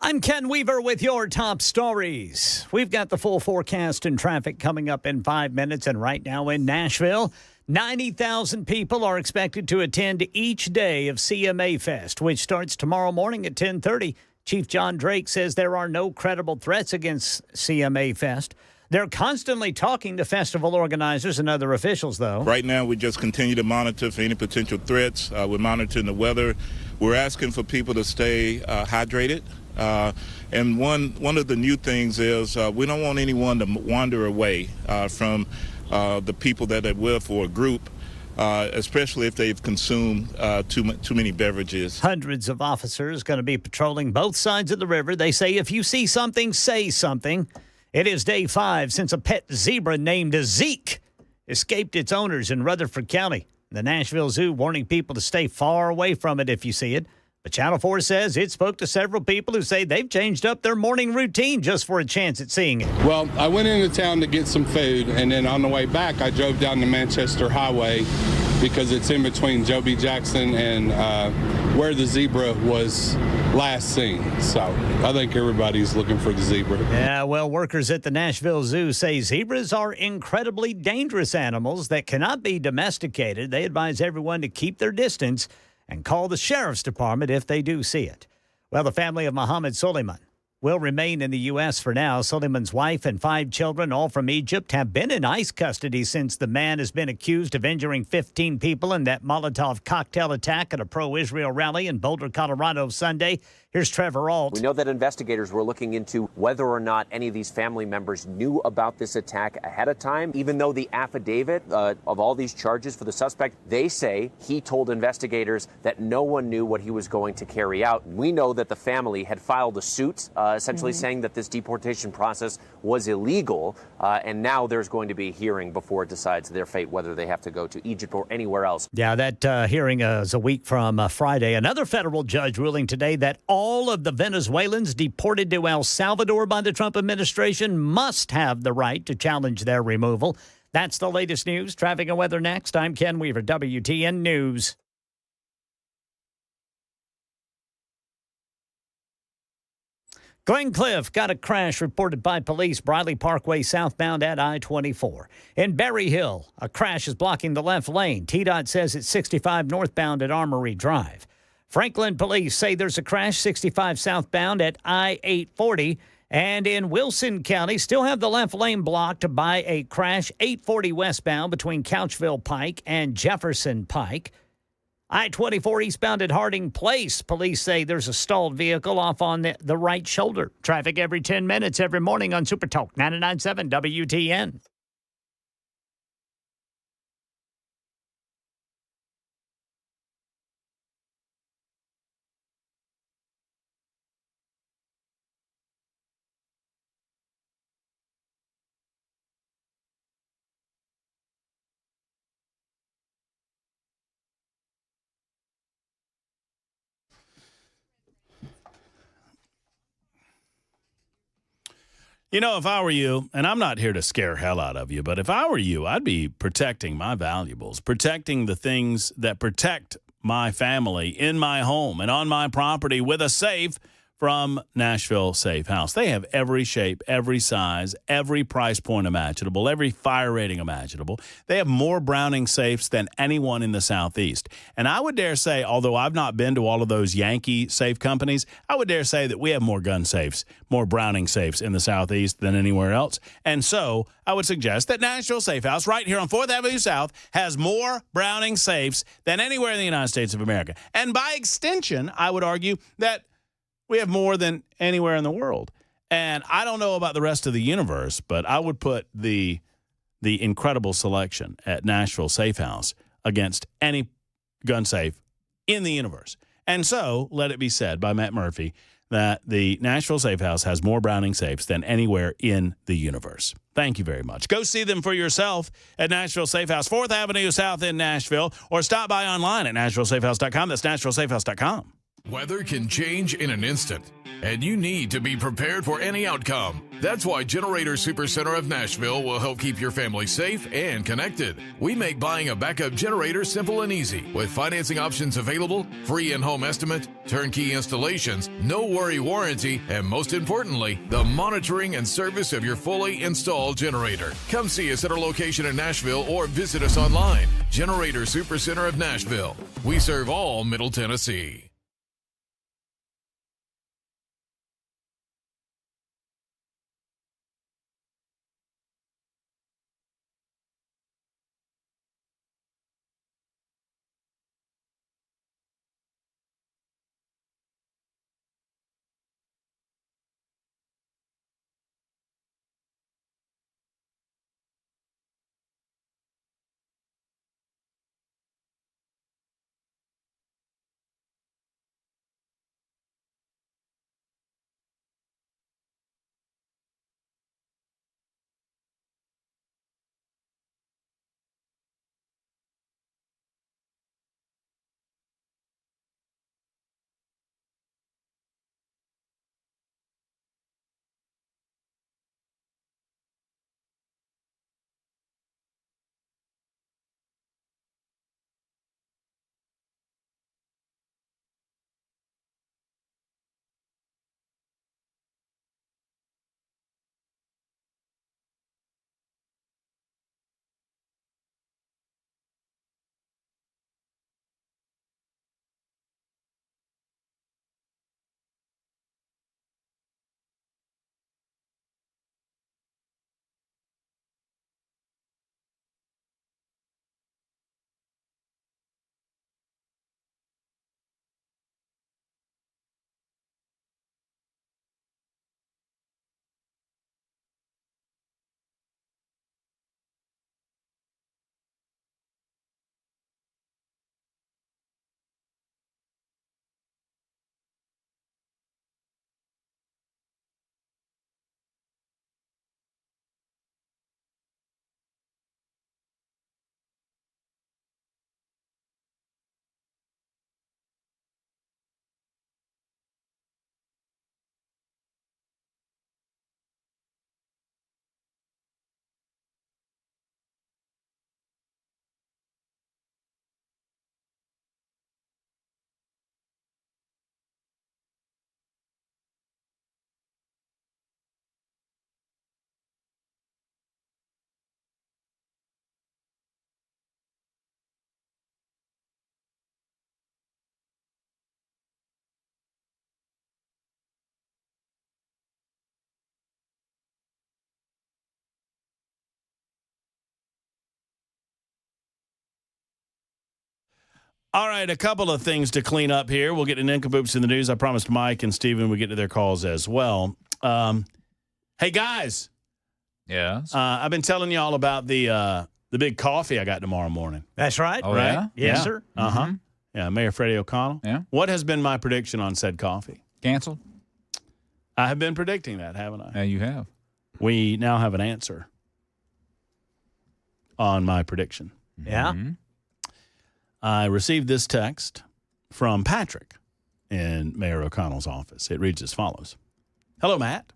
I'm Ken Weaver with your top stories. We've got the full forecast and traffic coming up in 5 minutes. And right now in Nashville, 90,000 people are expected to attend each day of CMA Fest, which starts tomorrow morning at 10:30. Chief John Drake says there are no credible threats against CMA Fest. They're constantly talking to festival organizers and other officials, though. Right now, we just continue to monitor for any potential threats. We're monitoring the weather. We're asking for people to stay hydrated. And one of the new things is we don't want anyone to wander away from the people that they're with or a group, especially if they've consumed too many beverages. Hundreds of officers going to be patrolling both sides of the river. They say if you see something, say something. It is day 5 since a pet zebra named Zeke escaped its owners in Rutherford County. The Nashville Zoo warning people to stay far away from it if you see it. But Channel 4 says it spoke to several people who say they've changed up their morning routine just for a chance at seeing it. Well, I went into town to get some food, and then on the way back, I drove down the Manchester Highway because it's in between Joby Jackson and where the zebra was last seen. So I think everybody's looking for the zebra. Yeah, well, workers at the Nashville Zoo say zebras are incredibly dangerous animals that cannot be domesticated. They advise everyone to keep their distance and call the sheriff's department if they do see it. Well, the family of Mohammed Suleiman will remain in the U.S. for now. Suleiman's wife and 5 children, all from Egypt, have been in ICE custody since the man has been accused of injuring 15 people in that Molotov cocktail attack at a pro-Israel rally in Boulder, Colorado Sunday. Here's Trevor Alt. We know that investigators were looking into whether or not any of these family members knew about this attack ahead of time. Even though the affidavit of all these charges for the suspect, they say he told investigators that no one knew what he was going to carry out. We know that the family had filed a suit essentially saying that this deportation process was illegal, and now there's going to be a hearing before it decides their fate, whether they have to go to Egypt or anywhere else. Yeah, that hearing is a week from Friday. Another federal judge ruling today that all of the Venezuelans deported to El Salvador by the Trump administration must have the right to challenge their removal. That's the latest news. Traffic and weather next. I'm Ken Weaver, WTN News. Glencliff got a crash reported by police, Briley Parkway southbound at I-24. In Berry Hill, a crash is blocking the left lane. TDOT says it's 65 northbound at Armory Drive. Franklin police say there's a crash 65 southbound at I-840. And in Wilson County, still have the left lane blocked by a crash 840 westbound between Couchville Pike and Jefferson Pike. I-24 eastbound at Harding Place. Police say there's a stalled vehicle off on the right shoulder. Traffic every 10 minutes every morning on Super Talk 99.7 WTN. You know, if I were you, and I'm not here to scare hell out of you, but if I were you, I'd be protecting my valuables, protecting the things that protect my family in my home and on my property with a safe from Nashville Safe House. They have every shape, every size, every price point imaginable, every fire rating imaginable. They have more Browning safes than anyone in the Southeast. And I would dare say, although I've not been to all of those Yankee safe companies, I would dare say that we have more gun safes, more Browning safes in the Southeast than anywhere else. And so I would suggest that Nashville Safe House right here on 4th Avenue South has more Browning safes than anywhere in the United States of America. And by extension, I would argue that we have more than anywhere in the world. And I don't know about the rest of the universe, but I would put the incredible selection at Nashville Safe House against any gun safe in the universe. And so, let it be said by Matt Murphy that the Nashville Safe House has more Browning safes than anywhere in the universe. Thank you very much. Go see them for yourself at Nashville Safe House, 4th Avenue South in Nashville, or stop by online at NashvilleSafeHouse.com. That's NashvilleSafeHouse.com. Weather can change in an instant, and you need to be prepared for any outcome. That's why Generator Supercenter of Nashville will help keep your family safe and connected. We make buying a backup generator simple and easy, with financing options available, free in-home estimate, turnkey installations, no worry warranty, and most importantly, the monitoring and service of your fully installed generator. Come see us at our location in Nashville or visit us online. Generator Supercenter of Nashville. We serve all Middle Tennessee. All right, a couple of things to clean up here. We'll get to Ninkapoops in the news. I promised Mike and Steven would get to their calls as well. Hey, guys. Yeah. I've been telling you all about the big coffee I got tomorrow morning. That's right. Oh, right? yeah? Yes, sir. Uh-huh. Yeah, Mayor Freddie O'Connell. Yeah. What has been my prediction on said coffee? Canceled? I have been predicting that, haven't I? Yeah, you have. We now have an answer on my prediction. Yeah. I received this text from Patrick in Mayor O'Connell's office. It reads as follows. Hello, Matt.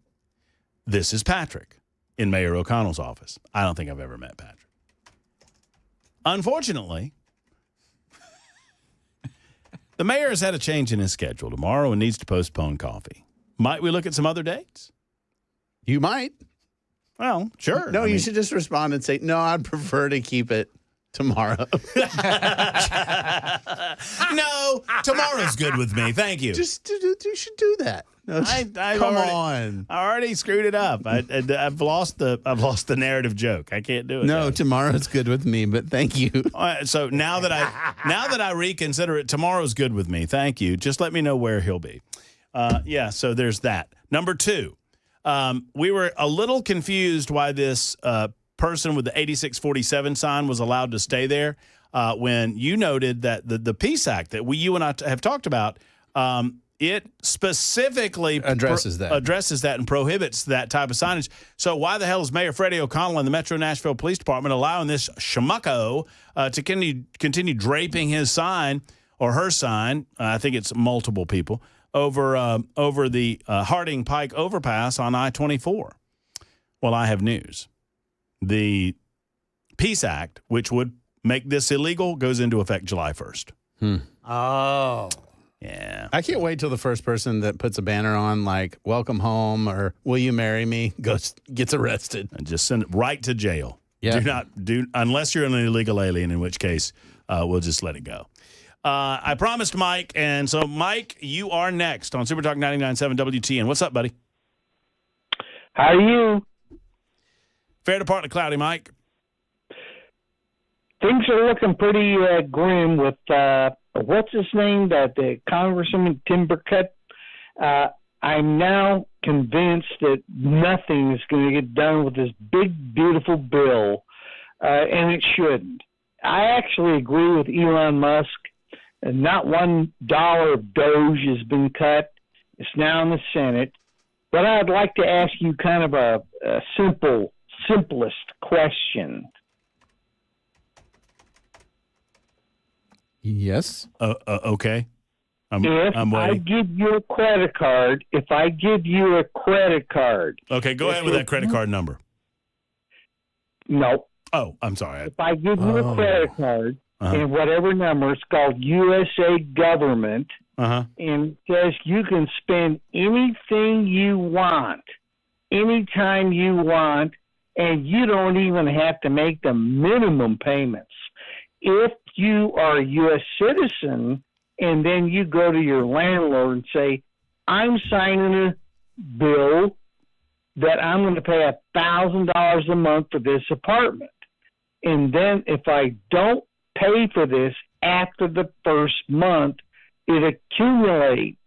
This is Patrick in Mayor O'Connell's office. I don't think I've ever met Patrick. Unfortunately, the mayor has had a change in his schedule tomorrow and needs to postpone coffee. Might we look at some other dates? You might. Well, sure. No, you should just respond and say, no, I'd prefer to keep it tomorrow. No, tomorrow's good with me. Thank you. You should do that. No, come on. I already screwed it up. I've lost the narrative joke. I can't do it. No, tomorrow's good with me, but thank you. So now that I reconsider it, tomorrow's good with me. Thank you. Just let me know where he'll be. So there's that. Number 2, we were a little confused why this person with the 8647 sign was allowed to stay there when you noted that the Peace Act that you and I have talked about, it specifically addresses that and prohibits that type of signage. So why the hell is Mayor Freddie O'Connell and the Metro Nashville Police Department allowing this schmucko to continue draping his sign or her sign? I think it's multiple people over the Harding Pike overpass on I-24. Well, I have news. The Peace Act, which would make this illegal, goes into effect July 1st. Oh. Yeah. I can't wait till the first person that puts a banner on like "Welcome home" or "Will you marry me" gets arrested and just send it right to jail. Yeah. Unless you're an illegal alien, in which case we'll just let it go. I promised Mike, and so Mike, you are next on Super Talk 99.7 WTN. What's up, buddy? How are you? Fair to partly cloudy, Mike. Things are looking pretty grim with what's his name, the Congressman Tim Burchett. I'm now convinced that nothing is going to get done with this big, beautiful bill, and it shouldn't. I actually agree with Elon Musk. Not $1 of Doge has been cut. It's now in the Senate. But I'd like to ask you kind of a simplest question. Yes. Okay. I'm if I waiting. give you a credit card, Okay, go ahead with that credit card number. No. Oh, I'm sorry. If I give you a credit card and whatever number, it's called USA Government, and it says you can spend anything you want, anytime you want, and you don't even have to make the minimum payments. If you are a U.S. citizen and then you go to your landlord and say, I'm signing a bill that I'm going to pay $1,000 a month for this apartment. And then if I don't pay for this after the first month, it accumulates.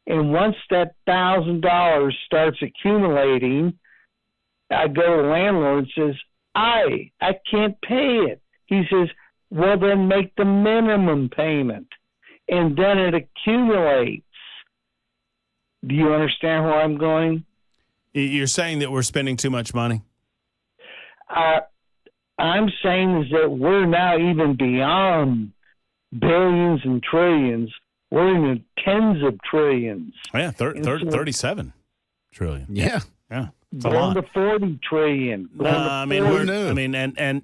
And once that $1,000 starts accumulating, I go to the landlord and says, I can't pay it. He says, well, then make the minimum payment. And then it accumulates. Do you understand where I'm going? You're saying that we're spending too much money? I'm saying is that we're now even beyond billions and trillions. We're in the tens of trillions. Oh, yeah, 37 trillion. Yeah. Yeah. It's a Going lot. to 40 trillion.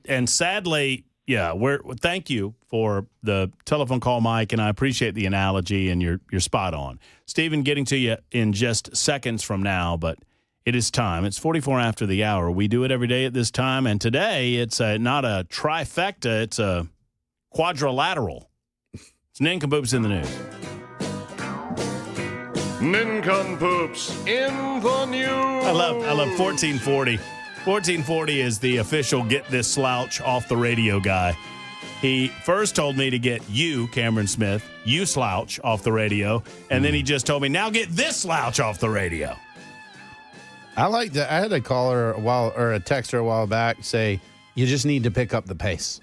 And sadly, yeah, thank you for the telephone call, Mike, and I appreciate the analogy, and you're spot on. Stephen, getting to you in just seconds from now, but it is time. It's 44 after the hour. We do it every day at this time, and today it's not a trifecta, it's a quadrilateral. It's Ninkapoops in the news. Ninkapoops in the news. I love 1440. 1440 is the official get this slouch off the radio guy. He first told me to get you, Cameron Smith, you slouch off the radio, and then he just told me, now get this slouch off the radio. I like that. I had a caller a texter a while back say, you just need to pick up the pace.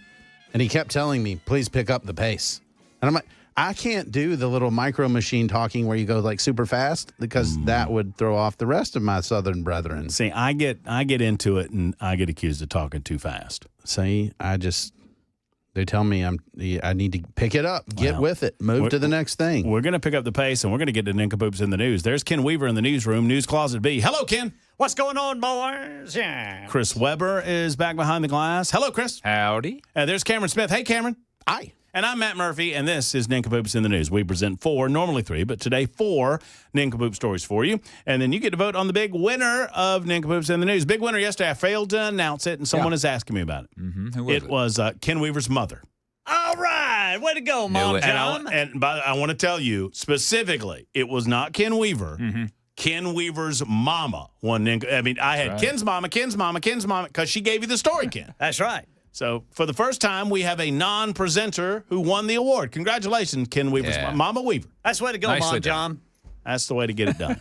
And he kept telling me, please pick up the pace. And I'm like, I can't do the little micro machine talking where you go like super fast because that would throw off the rest of my Southern brethren. See, I get into it and I get accused of talking too fast. See, they tell me I need to pick it up, get with it, move to the next thing. We're going to pick up the pace and we're going to get to Ninkapoops in the news. There's Ken Weaver in the newsroom, News Closet B. Hello, Ken. What's going on, boys? Yeah. Chris Weber is back behind the glass. Hello, Chris. Howdy. There's Cameron Smith. Hey, Cameron. Hi. And I'm Matt Murphy, and this is Ninkapoops in the News. We present 4, normally 3, but today 4 Ninkapoop stories for you. And then you get to vote on the big winner of Ninkapoops in the News. Big winner yesterday. I failed to announce it, and someone is asking me about it. Mm-hmm. Who was it? Was Ken Weaver's mother. All right. Way to go, Mom John. And I want to tell you specifically, it was not Ken Weaver. Mm-hmm. Ken Weaver's mama won Ninka. I mean, I had Ken's mama, because she gave you the story, Ken. That's right. So, for the first time, we have a non-presenter who won the award. Congratulations, Ken Weaver's Mama Weaver. That's the way to go, Nicely Mom John. That's the way to get it done.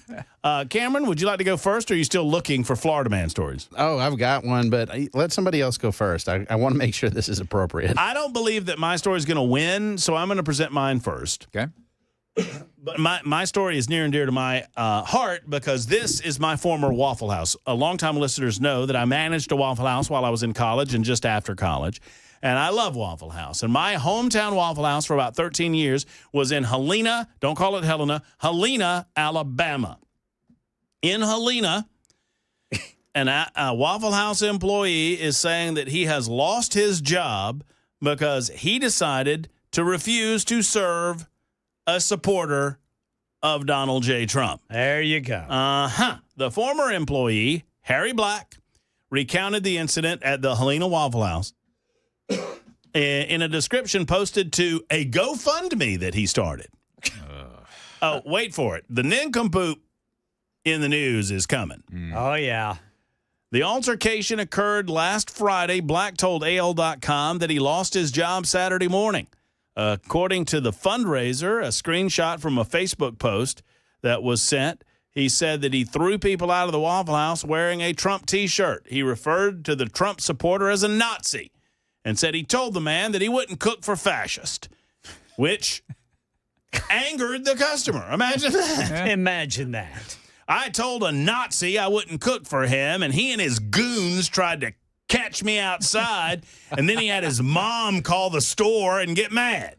Cameron, would you like to go first, or are you still looking for Florida Man stories? Oh, I've got one, but let somebody else go first. I want to make sure this is appropriate. I don't believe that my story is going to win, so I'm going to present mine first. Okay. But my story is near and dear to my heart because this is my former Waffle House. Longtime listeners know that I managed a Waffle House while I was in college and just after college. And I love Waffle House. And my hometown Waffle House for about 13 years was in Helena, don't call it Helena, Helena, Alabama. In Helena, a Waffle House employee is saying that he has lost his job because he decided to refuse to serve a supporter of Donald J. Trump. There you go. The former employee, Harry Black, recounted the incident at the Helena Waffle House in a description posted to a GoFundMe that he started. Oh, wait for it. The Ninkapoops in the news is coming. Oh, yeah. The altercation occurred last Friday. Black told AL.com that he lost his job Saturday morning. According to the fundraiser, a screenshot from a Facebook post that was sent, he said that he threw people out of the Waffle House wearing a Trump T-shirt. He referred to the Trump supporter as a Nazi and said he told the man that he wouldn't cook for fascists, which angered the customer. Imagine that. Imagine that. I told a Nazi I wouldn't cook for him, and he and his goons tried to catch me outside, and then he had his mom call the store and get mad.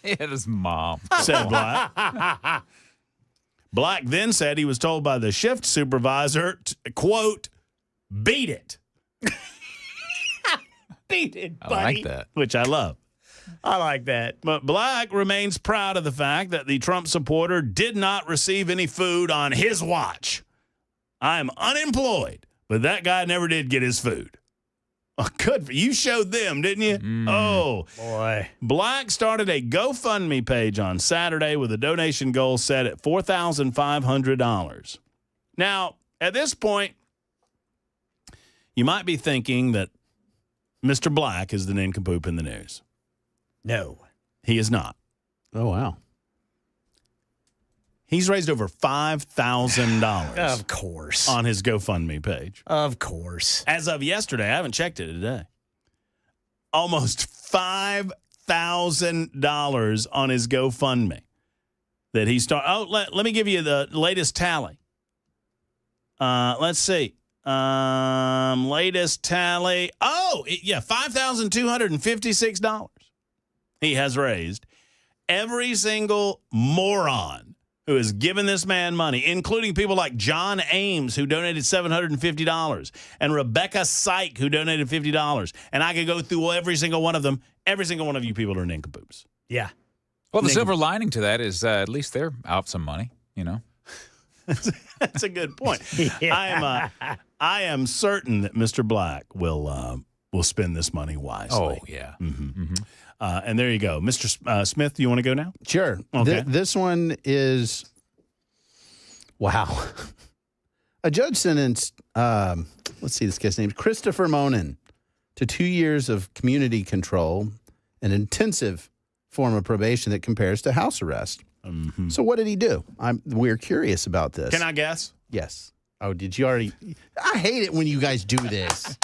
He had his mom. Said Black. Black then said he was told by the shift supervisor to, quote, beat it. Beat it, buddy. I like that. Which I love. I like that. But Black remains proud of the fact that the Trump supporter did not receive any food on his watch. I am unemployed, but that guy never did get his food. Oh, good. You showed them, didn't you? Oh, boy. Black started a GoFundMe page on Saturday with a donation goal set at $4,500. Now, at this point, you might be thinking that Mr. Black is the Ninkapoops in the news. No. He is not. Oh, wow. He's raised over $5,000. Of course. On his GoFundMe page. Of course. As of yesterday, I haven't checked it today. Almost $5,000 on his GoFundMe that he started. Oh, let me give you the latest tally. Let's see. Latest tally. Oh, yeah, $5,256 he has raised. Every single moron who has given this man money, including people like John Ames, who donated $750, and Rebecca Syke, who donated $50. And I could go through every single one of them. Every single one of you people are Ninkapoops. Yeah. Well, the silver lining to that is at least they're out some money, you know. That's a good point. Yeah. I am certain that Mr. Black will spend this money wisely. Oh, yeah. Mm-hmm. Mm-hmm. And there you go. Mr. Smith, do you want to go now? Sure. Okay. This one is, wow. A judge sentenced, let's see this guy's name, Christopher Monin, to 2 years of community control, an intensive form of probation that compares to house arrest. Mm-hmm. So what did he do? We're curious about this. Can I guess? Yes. Oh, did you already? I hate it when you guys do this.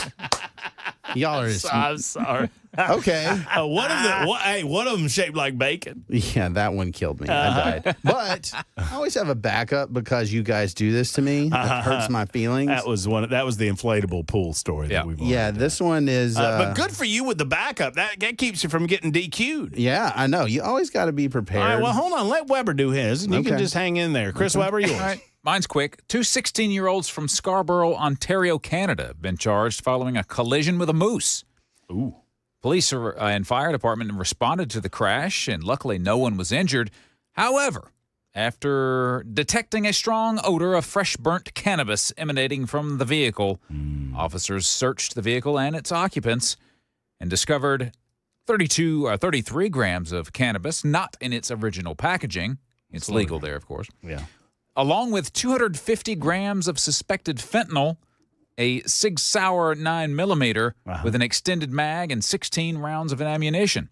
Y'all are just... I'm sorry. Okay. One of them shaped like bacon. Yeah, that one killed me. I died. But I always have a backup because you guys do this to me. It hurts my feelings. That was the inflatable pool story that we've Yeah, this one is... but good for you with the backup. That keeps you from getting DQ'd. Yeah, I know. You always got to be prepared. All right, well, hold on. Let Weber do his, and you can just hang in there. Chris Weber, yours. All right. Mine's quick. 2 16-year-olds from Scarborough, Ontario, Canada have been charged following a collision with a moose. Ooh. Police and fire department responded to the crash, and luckily no one was injured. However, after detecting a strong odor of fresh burnt cannabis emanating from the vehicle, officers searched the vehicle and its occupants and discovered 33 grams of cannabis, not in its original packaging. It's legal there, of course. Yeah. Along with 250 grams of suspected fentanyl, a Sig Sauer 9mm with an extended mag and 16 rounds of ammunition.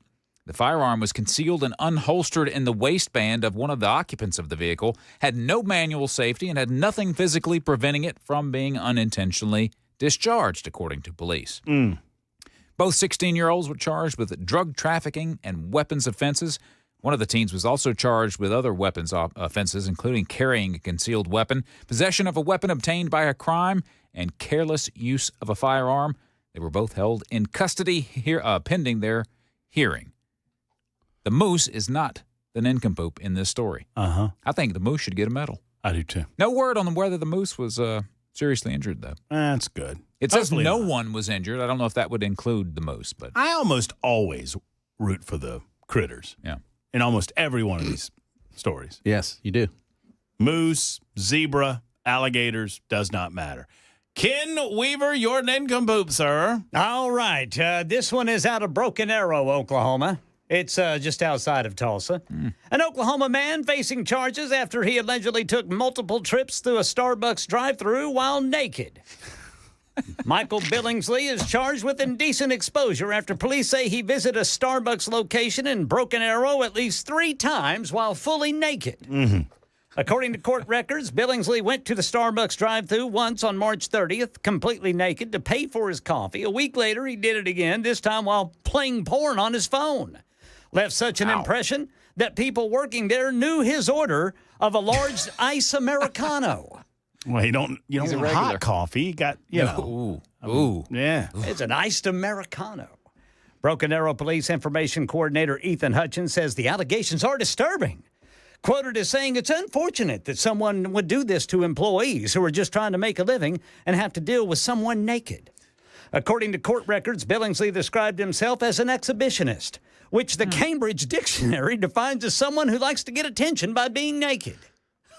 The firearm was concealed and unholstered in the waistband of one of the occupants of the vehicle, had no manual safety, and had nothing physically preventing it from being unintentionally discharged, according to police. Both 16-year-olds were charged with drug trafficking and weapons offenses. One of the teens was also charged with other weapons offenses, including carrying a concealed weapon, possession of a weapon obtained by a crime, and careless use of a firearm. They were both held in custody pending their hearing. The moose is not the nincompoop in this story. I think the moose should get a medal. I do too. No word on whether the moose was seriously injured, though. That's good. It says no one was injured. I don't know if that would include the moose, but I almost always root for the critters. Yeah. In almost every one of these stories. Yes, you do. Moose, zebra, alligators, does not matter. Ken Weaver, your nincompoop, sir. All right. This one is out of Broken Arrow, Oklahoma. It's just outside of Tulsa. An Oklahoma man facing charges after he allegedly took multiple trips through a Starbucks drive-thru while naked. Michael Billingsley is charged with indecent exposure after police say he visited a Starbucks location in Broken Arrow at least 3 times while fully naked. According to court records, Billingsley went to the Starbucks drive-thru once on March 30th, completely naked, to pay for his coffee. A week later, he did it again, this time while playing porn on his phone. Left such an impression that people working there knew his order of a large ice Americano. Well, you don't want hot coffee. You got, you know. Ooh. Yeah. It's an iced Americano. Broken Arrow Police Information Coordinator Ethan Hutchins says the allegations are disturbing. Quoted as saying it's unfortunate that someone would do this to employees who are just trying to make a living and have to deal with someone naked. According to court records, Billingsley described himself as an exhibitionist, which the Cambridge Dictionary defines as someone who likes to get attention by being naked.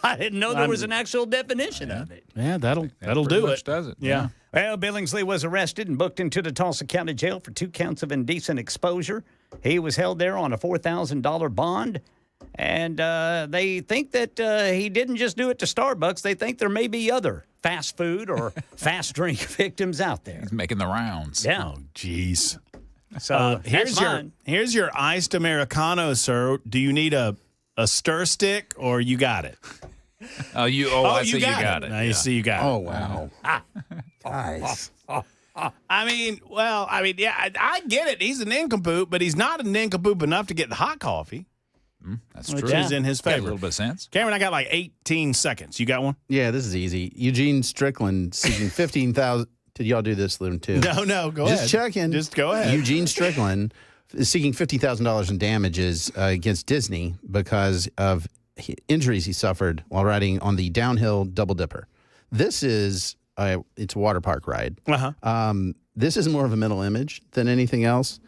I didn't know there was an actual definition of it. Yeah, that'll do it. Does it? Yeah. Well, Billingsley was arrested and booked into the Tulsa County Jail for 2 counts of indecent exposure. He was held there on a $4,000 bond. And they think that he didn't just do it to Starbucks. They think there may be other fast food or fast drink victims out there. He's making the rounds. Yeah. Oh, jeez. So here's your iced Americano, sir. Do you need a stir stick or you got it? I see you got it. Now you see you got it. Oh, wow. Guys. I mean, yeah, I get it. He's a nincompoop, but he's not a nincompoop enough to get the hot coffee. That's Which true. is in his Got favor. a little bit of sense. Cameron, I got like 18 seconds. You got one? Yeah, this is easy. Eugene Strickland seeking $15,000. Did y'all do this, Loon, too? No, go ahead. Just checking. Just go ahead. Eugene Strickland is seeking $50,000 in damages against Disney because of injuries he suffered while riding on the downhill Double Dipper. This is it's a water park ride. This is more of a mental image than anything else.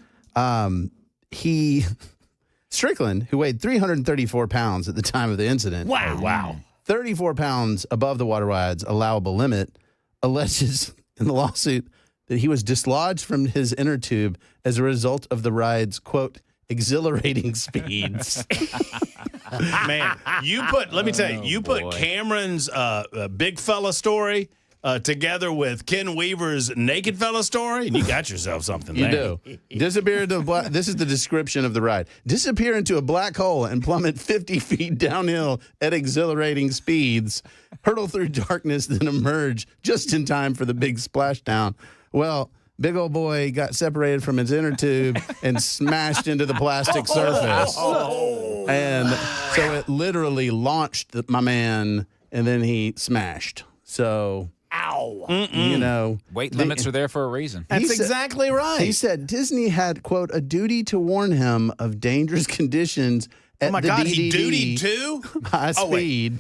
Strickland, who weighed 334 pounds at the time of the incident. Wow. 34 pounds above the water ride's allowable limit, alleges in the lawsuit that he was dislodged from his inner tube as a result of the ride's, quote, exhilarating speeds. Man, let me tell you, put Cameron's big fella story together with Ken Weaver's naked fella story, and you got yourself something You there. do. Disappear into this is the description of the ride. Disappear into a black hole and plummet 50 feet downhill at exhilarating speeds. Hurtle through darkness, then emerge just in time for the big splashdown. Well, big old boy got separated from his inner tube and smashed into the plastic surface. And so it literally launched my man, and then he smashed. So... Ow. You know, weight limits are there for a reason. That's exactly right. He said Disney had, quote, a duty to warn him of dangerous conditions at Oh my the God, DDD he dutied too? high speed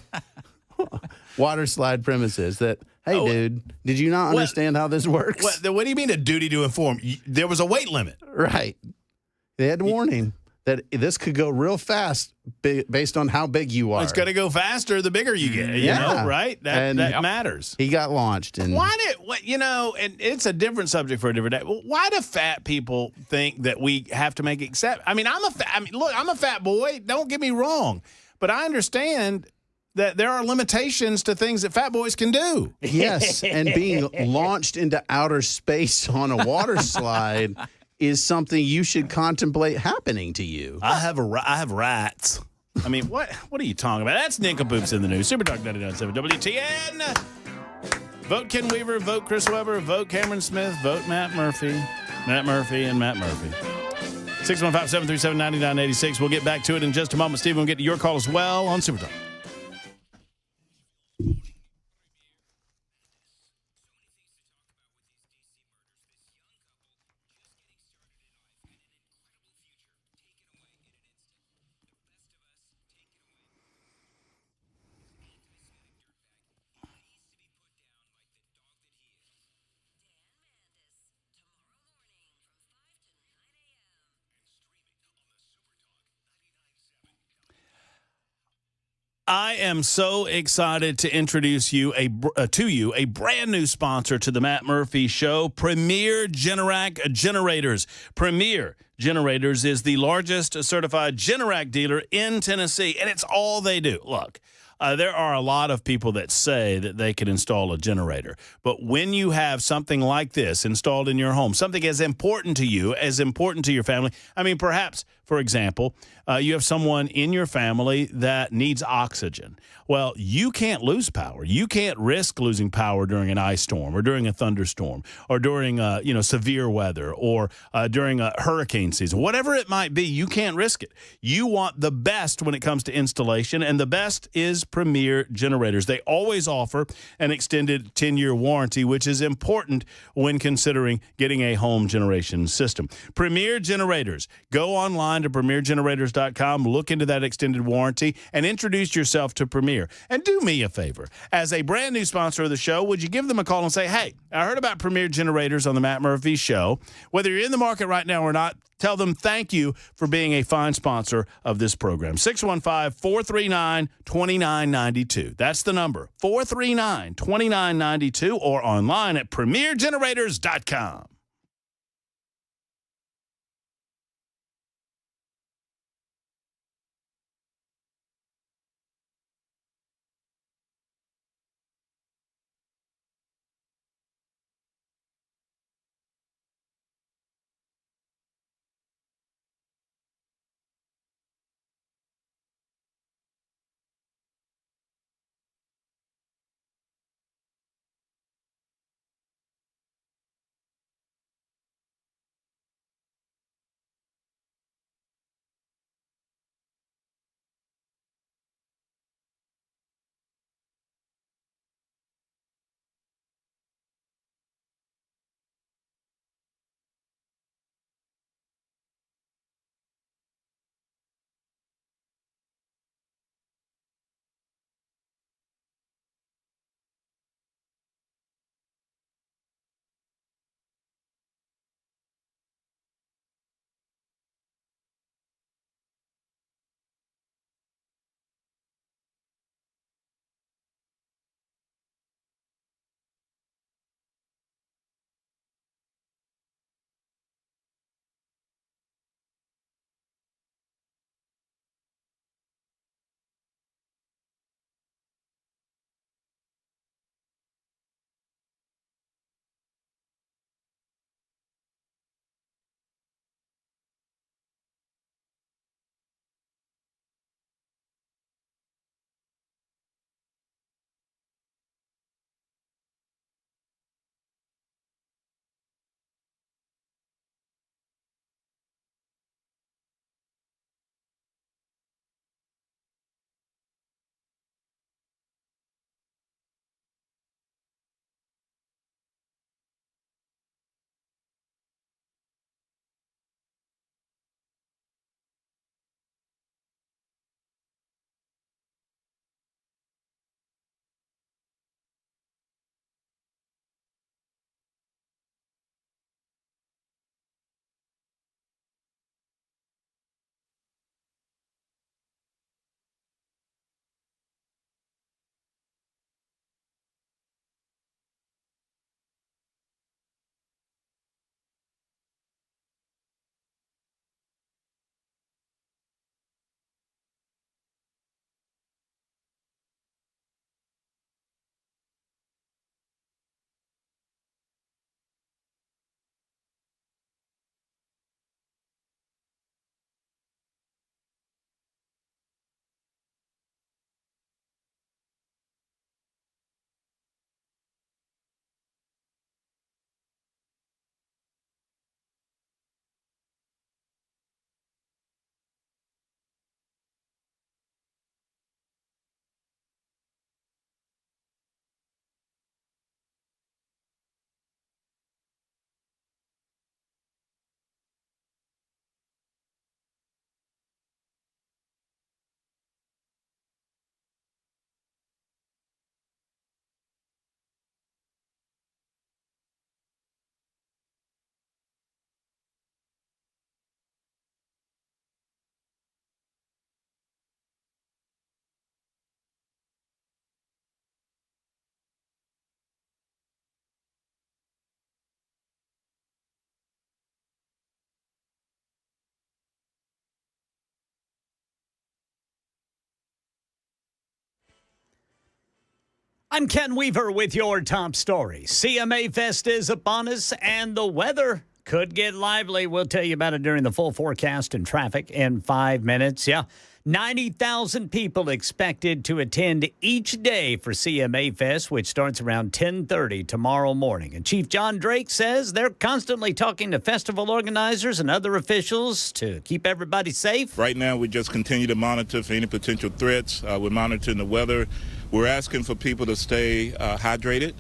water slide premises. That, hey, dude, did you not understand how this works? What do you mean a duty to inform? There was a weight limit. Right. They had a warning that this could go real fast based on how big you are. It's going to go faster the bigger you get, you know, right? That matters. He got launched. And and it's a different subject for a different day. Why do fat people think that we have to make look, I'm a fat boy. Don't get me wrong. But I understand that there are limitations to things that fat boys can do. Yes, and being launched into outer space on a water slide is something you should contemplate happening to you. I have rights. I mean, what are you talking about? That's Ninkapoops in the news. Super Talk 99.7 WTN. Vote Ken Weaver, vote Chris Webber, vote Cameron Smith, vote Matt Murphy. Matt Murphy and Matt Murphy. 615-737-9986. We'll get back to it in just a moment. Steve, we'll get to your call as well on Super Talk. I am so excited to introduce you a brand new sponsor to the Matt Murphy Show, Premier Generac Generators. Premier Generators is the largest certified Generac dealer in Tennessee, and it's all they do. Look, there are a lot of people that say that they can install a generator, but when you have something like this installed in your home, something as important to you, as important to your family, I mean, perhaps, for example, you have someone in your family that needs oxygen. Well, you can't lose power. You can't risk losing power during an ice storm or during a thunderstorm or during severe weather or during a hurricane season. Whatever it might be, you can't risk it. You want the best when it comes to installation, and the best is Premier Generators. They always offer an extended 10-year warranty, which is important when considering getting a home generation system. Premier Generators. Go online to premiergenerators.com, look into that extended warranty, and introduce yourself to Premier. And do me a favor. As a brand new sponsor of the show, would you give them a call and say, hey, I heard about Premier Generators on the Matt Murphy Show. Whether you're in the market right now or not, tell them thank you for being a fine sponsor of this program. 615-439-2992. That's the number, 439-2992, or online at premiergenerators.com. I'm Ken Weaver with your top stories. CMA Fest is upon us, and the weather could get lively. We'll tell you about it during the full forecast and traffic in 5 minutes. Yeah, 90,000 people expected to attend each day for CMA Fest, which starts around 10:30 tomorrow morning. And Chief John Drake says they're constantly talking to festival organizers and other officials to keep everybody safe. Right now, we just continue to monitor for any potential threats. We're monitoring the weather. We're asking for people to stay hydrated.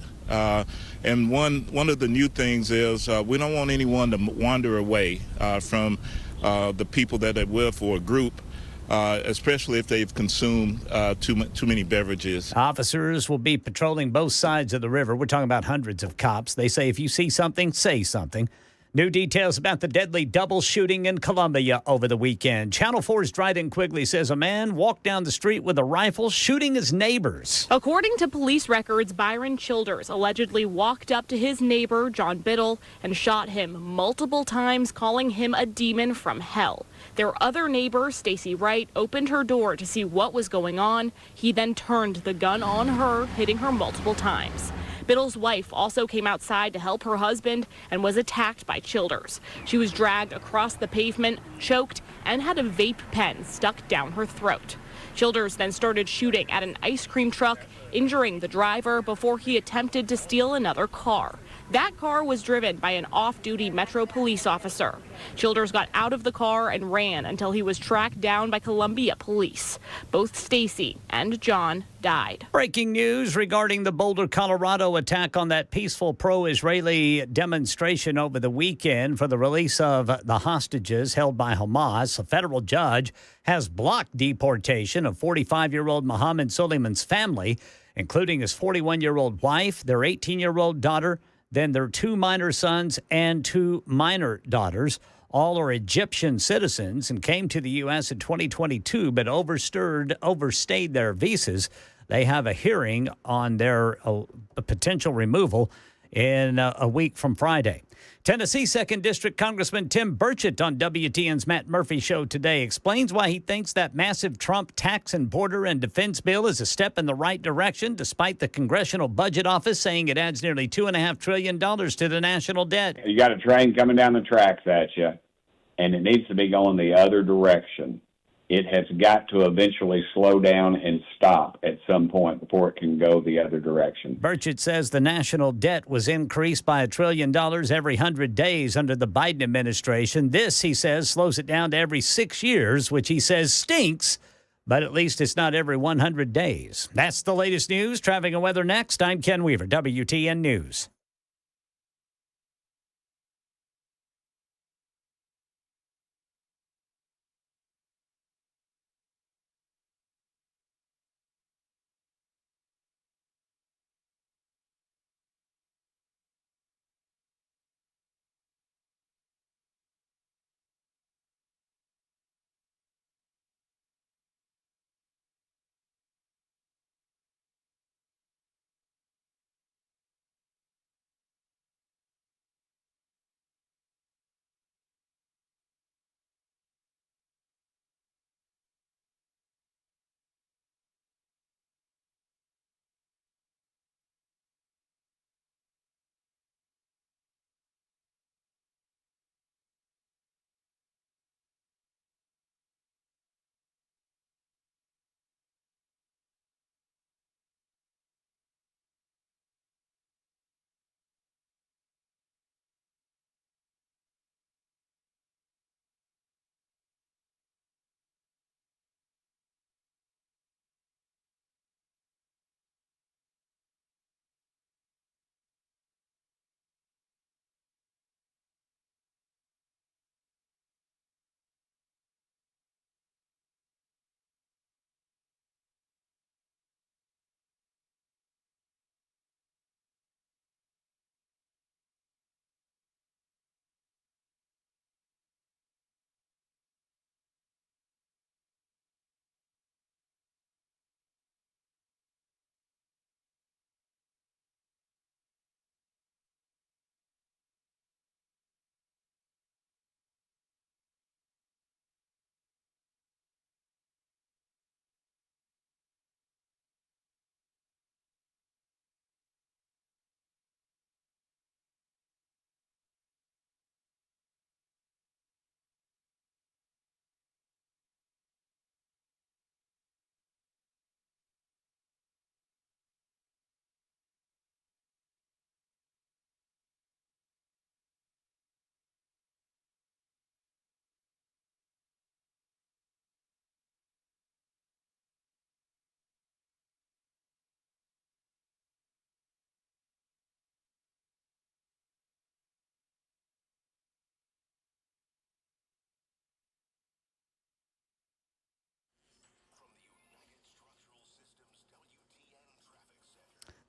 And one of the new things is we don't want anyone to wander away from the people that they're with or a group, especially if they've consumed too many beverages. Officers will be patrolling both sides of the river. We're talking about hundreds of cops. They say if you see something, say something. New details about the deadly double shooting in Columbia over the weekend. Channel 4's Dryden Quigley says a man walked down the street with a rifle shooting his neighbors. According to police records, Byron Childers allegedly walked up to his neighbor, John Biddle, and shot him multiple times, calling him a demon from hell. Their other neighbor, Stacy Wright, opened her door to see what was going on. He then turned the gun on her, hitting her multiple times. Biddle's wife also came outside to help her husband and was attacked by Childers. She was dragged across the pavement, choked, and had a vape pen stuck down her throat. Childers then started shooting at an ice cream truck, injuring the driver before he attempted to steal another car. That car was driven by an off-duty Metro police officer. Childers got out of the car and ran until he was tracked down by Columbia police. Both Stacy and John died. Breaking news regarding the Boulder, Colorado attack on that peaceful pro-Israeli demonstration over the weekend for the release of the hostages held by Hamas. A federal judge has blocked deportation of 45-year-old Mohammed Suleiman's family, including his 41-year-old wife, their 18-year-old daughter, then their 2 minor sons and 2 minor daughters. All are Egyptian citizens and came to the U.S. in 2022, but overstayed their visas. They have a hearing on their potential removal in a week from Friday. Tennessee 2nd District Congressman Tim Burchett on WTN's Matt Murphy show today explains why he thinks that massive Trump tax and border and defense bill is a step in the right direction, despite the Congressional Budget Office saying it adds nearly $2.5 trillion to the national debt. You got a train coming down the tracks at you, and it needs to be going the other direction. It has got to eventually slow down and stop at some point before it can go the other direction. Burchett says the national debt was increased by $1 trillion every 100 days under the Biden administration. This, he says, slows it down to every 6 years, which he says stinks, but at least it's not every 100 days. That's the latest news. Traffic and weather next. I'm Ken Weaver, WTN News.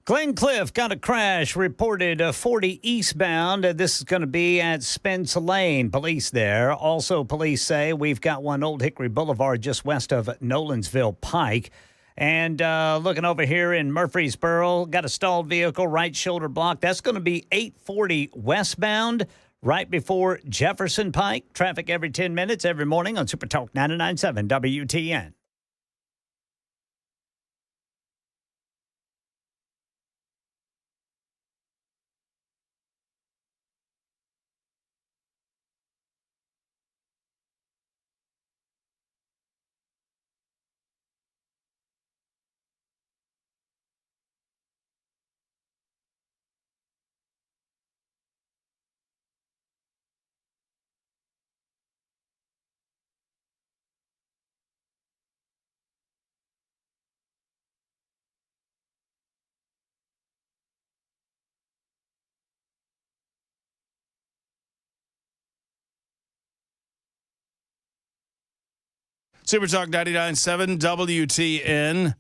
Glencliff got a crash reported 40 eastbound. This is going to be at Spence Lane. Police there. Also, police say we've got one Old Hickory Boulevard just west of Nolensville Pike. And looking over here in Murfreesboro, got a stalled vehicle, right shoulder block. That's going to be 840 westbound, right before Jefferson Pike. Traffic every 10 minutes, every morning on Super Talk 99.7 WTN. Super Talk 99.7 WTN.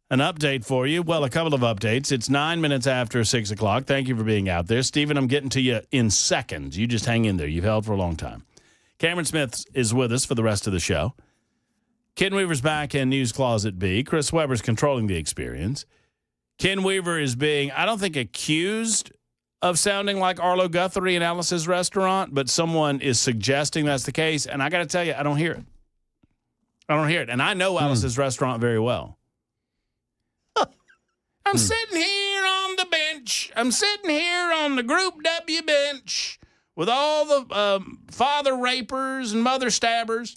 An update for you. Well, a couple of updates. It's 9 minutes after 6 o'clock. Thank you for being out there. Stephen, I'm getting to you in seconds. You just hang in there. You've held for a long time. Cameron Smith is with us for the rest of the show. Ken Weaver's back in News Closet B. Chris Webber's controlling the experience. Ken Weaver is being, I don't think, accused of sounding like Arlo Guthrie in Alice's Restaurant, but someone is suggesting that's the case, and I got to tell you, I don't hear it. I don't hear it. And I know Alice's Restaurant very well. I'm sitting here on the bench. I'm sitting here on the Group W bench with all the father rapers and mother stabbers.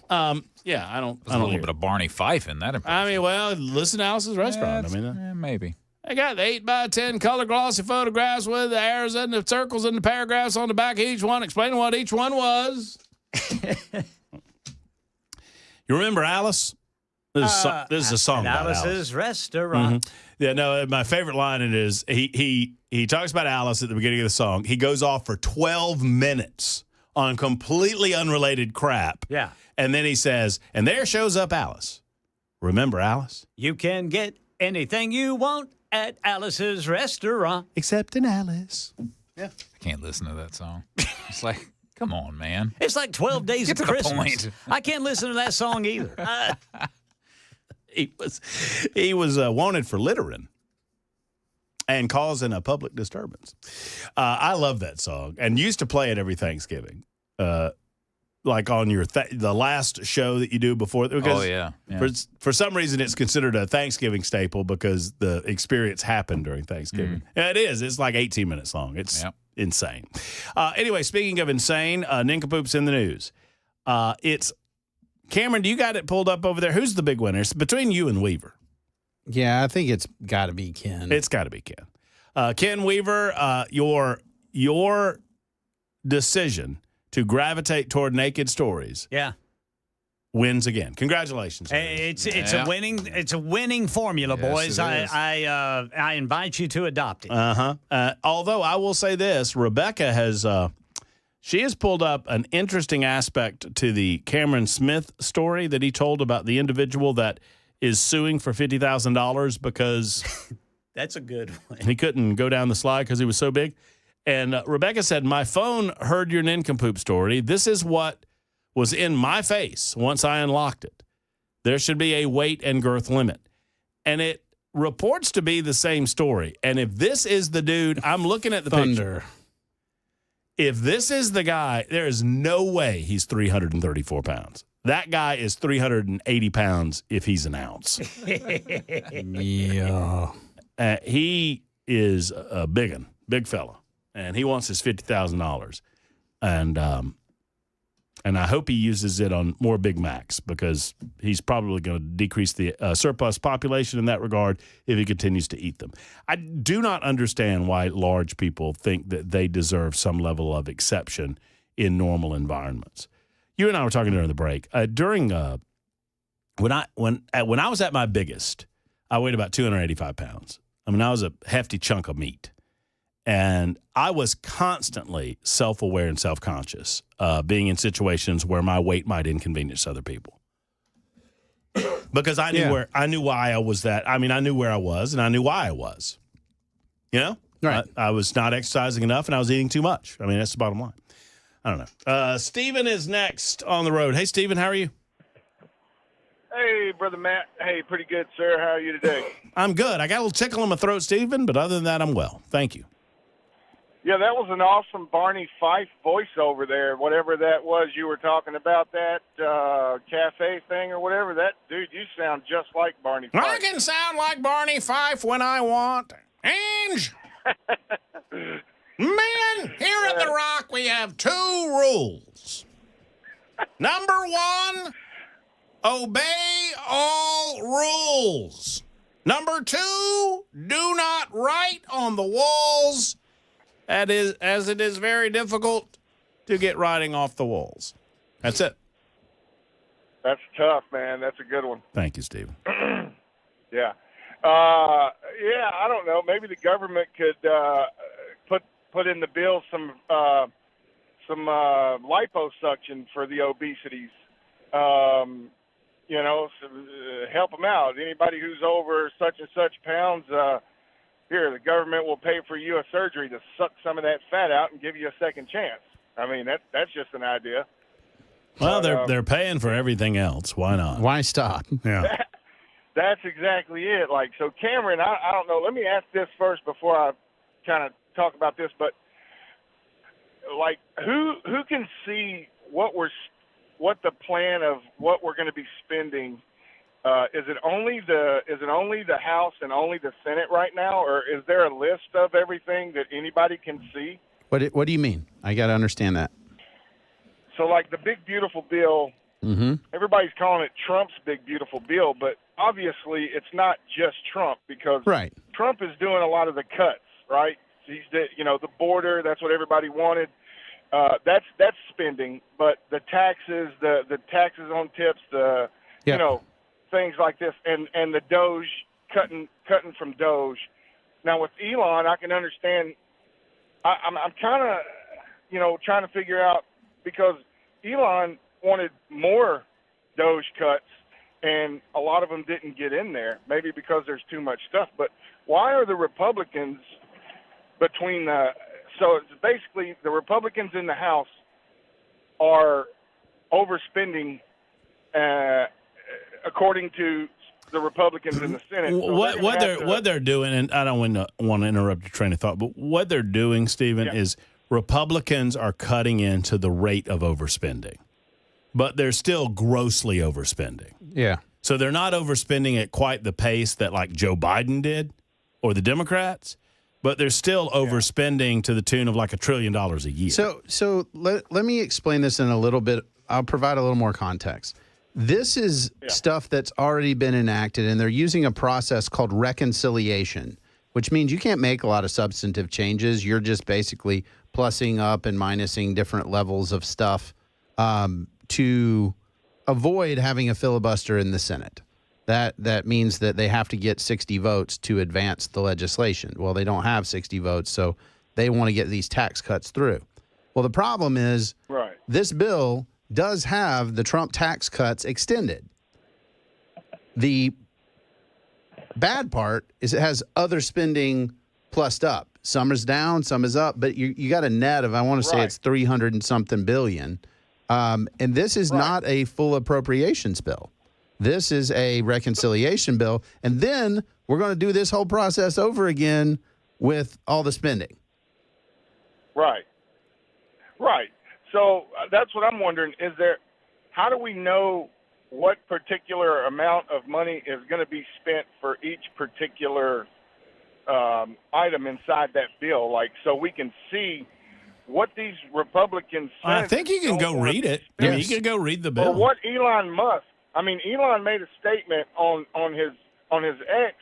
Yeah, I don't a little bit of Barney Fife in that impression. I mean, well, listen to Alice's Restaurant. Maybe. I got the 8x10 color glossy photographs with the arrows and the circles and the paragraphs on the back of each one explaining what each one was. You remember Alice? This is a song about Alice's Restaurant. Mm-hmm. Yeah, no, my favorite line it is he talks about Alice at the beginning of the song. He goes off for 12 minutes on completely unrelated crap. Yeah. And then he says, and there shows up Alice. Remember Alice? You can get anything you want at Alice's Restaurant. Except in Alice. Yeah. I can't listen to that song. It's like, come on, man. It's like 12 Days Get of to the Christmas. point. I can't listen to that song either. He was wanted for littering and causing a public disturbance. I love that song and used to play it every Thanksgiving, like on your the last show that you do before. Because for some reason it's considered a Thanksgiving staple because the experience happened during Thanksgiving. Yeah, it is. It's like 18 minutes long. It's insane. Anyway, speaking of insane, Ninkapoops in the news. It's Cameron, do you got it pulled up over there? Who's the big winner? It's between you and Weaver. Yeah, I think it's got to be Ken. It's got to be Ken. Ken Weaver, your decision to gravitate toward naked stories. Yeah. Wins again. Congratulations. It's a winning formula, boys. I invite you to adopt it. Although I will say this, Rebecca has she has pulled up an interesting aspect to the Cameron Smith story that he told about the individual that is suing for $50,000 because that's a good one. He couldn't go down the slide because he was so big. And Rebecca said, my phone heard your nincompoop story. This is what was in my face once I unlocked it. There should be a weight and girth limit. And it reports to be the same story. And if this is the dude, I'm looking at the picture. If this is the guy, there is no way he's 334 pounds. That guy is 380 pounds if he's an ounce. Yeah. He is a big fella. And he wants his $50,000. And I hope he uses it on more Big Macs because he's probably going to decrease the surplus population in that regard if he continues to eat them. I do not understand why large people think that they deserve some level of exception in normal environments. You and I were talking during the break. When I was at my biggest, I weighed about 285 pounds. I mean, I was a hefty chunk of meat. And I was constantly self-aware and self-conscious, being in situations where my weight might inconvenience other people. because I knew why I was that. I mean, I knew where I was, and I knew why I was. You know, right? I was not exercising enough, and I was eating too much. I mean, that's the bottom line. I don't know. Stephen is next on the road. Hey, Stephen, how are you? Hey, Brother Matt. Hey, pretty good, sir. How are you today? I'm good. I got a little tickle in my throat, Stephen, but other than that, I'm well. Thank you. Yeah, that was an awesome Barney Fife voiceover there. Whatever that was you were talking about, that cafe thing or whatever. That dude, you sound just like Barney Fife. I can sound like Barney Fife when I want. Ange! Men, here at The Rock, we have 2 rules. Number 1, obey all rules. Number 2, do not write on the walls, as it is very difficult to get writing off the walls. That's it. That's tough, man. That's a good one. Thank you, Stephen. Yeah. Yeah, I don't know. Maybe the government could put in the bill some liposuction for the obesities. Help them out. Anybody who's over such and such pounds, here, the government will pay for you a surgery to suck some of that fat out and give you a second chance. I mean, that's just an idea. Well, they're paying for everything else. Why not? Why stop? Yeah. That's exactly it. Like, so Cameron, I don't know. Let me ask this first before I kind of talk about this. But like, who can see what the plan of what we're going to be spending? Is it only the House and only the Senate right now, or is there a list of everything that anybody can see? What do you mean? I got to understand that. So, like the big beautiful bill, everybody's calling it Trump's big beautiful bill, but obviously it's not just Trump, because Trump is doing a lot of the cuts, right? He's the border. That's what everybody wanted. That's spending, but the taxes, the taxes on tips, things like this, and the Doge cutting from Doge. Now with Elon, I can understand. I'm kind of trying to figure out, because Elon wanted more Doge cuts, and a lot of them didn't get in there. Maybe because there's too much stuff. But why are the Republicans so it's basically the Republicans in the House are overspending, according to the Republicans in the Senate. So what they're doing, and I don't want to interrupt your train of thought, but what they're doing, Stephen, is Republicans are cutting into the rate of overspending, but they're still grossly overspending. Yeah. So they're not overspending at quite the pace that like Joe Biden did or the Democrats, but they're still overspending to the tune of like $1 trillion a year. So let me explain this in a little bit. I'll provide a little more context. This is stuff that's already been enacted, and they're using a process called reconciliation, which means you can't make a lot of substantive changes. You're just basically plussing up and minusing different levels of stuff to avoid having a filibuster in the Senate. That means that they have to get 60 votes to advance the legislation. Well, they don't have 60 votes, so they want to get these tax cuts through. Well, the problem is this bill does have the Trump tax cuts extended. The bad part is it has other spending plussed up. Some is down, some is up, but you got a net of, I want to say it's 300 and something billion. And this is not a full appropriations bill. This is a reconciliation bill. And then we're going to do this whole process over again with all the spending. Right. So that's what I'm wondering. How do we know what particular amount of money is going to be spent for each particular item inside that bill? Like, so we can see what these Republicans said. I think you can go read it. I mean, you can go read the bill. Or what Elon Musk. I mean, Elon made a statement on his X,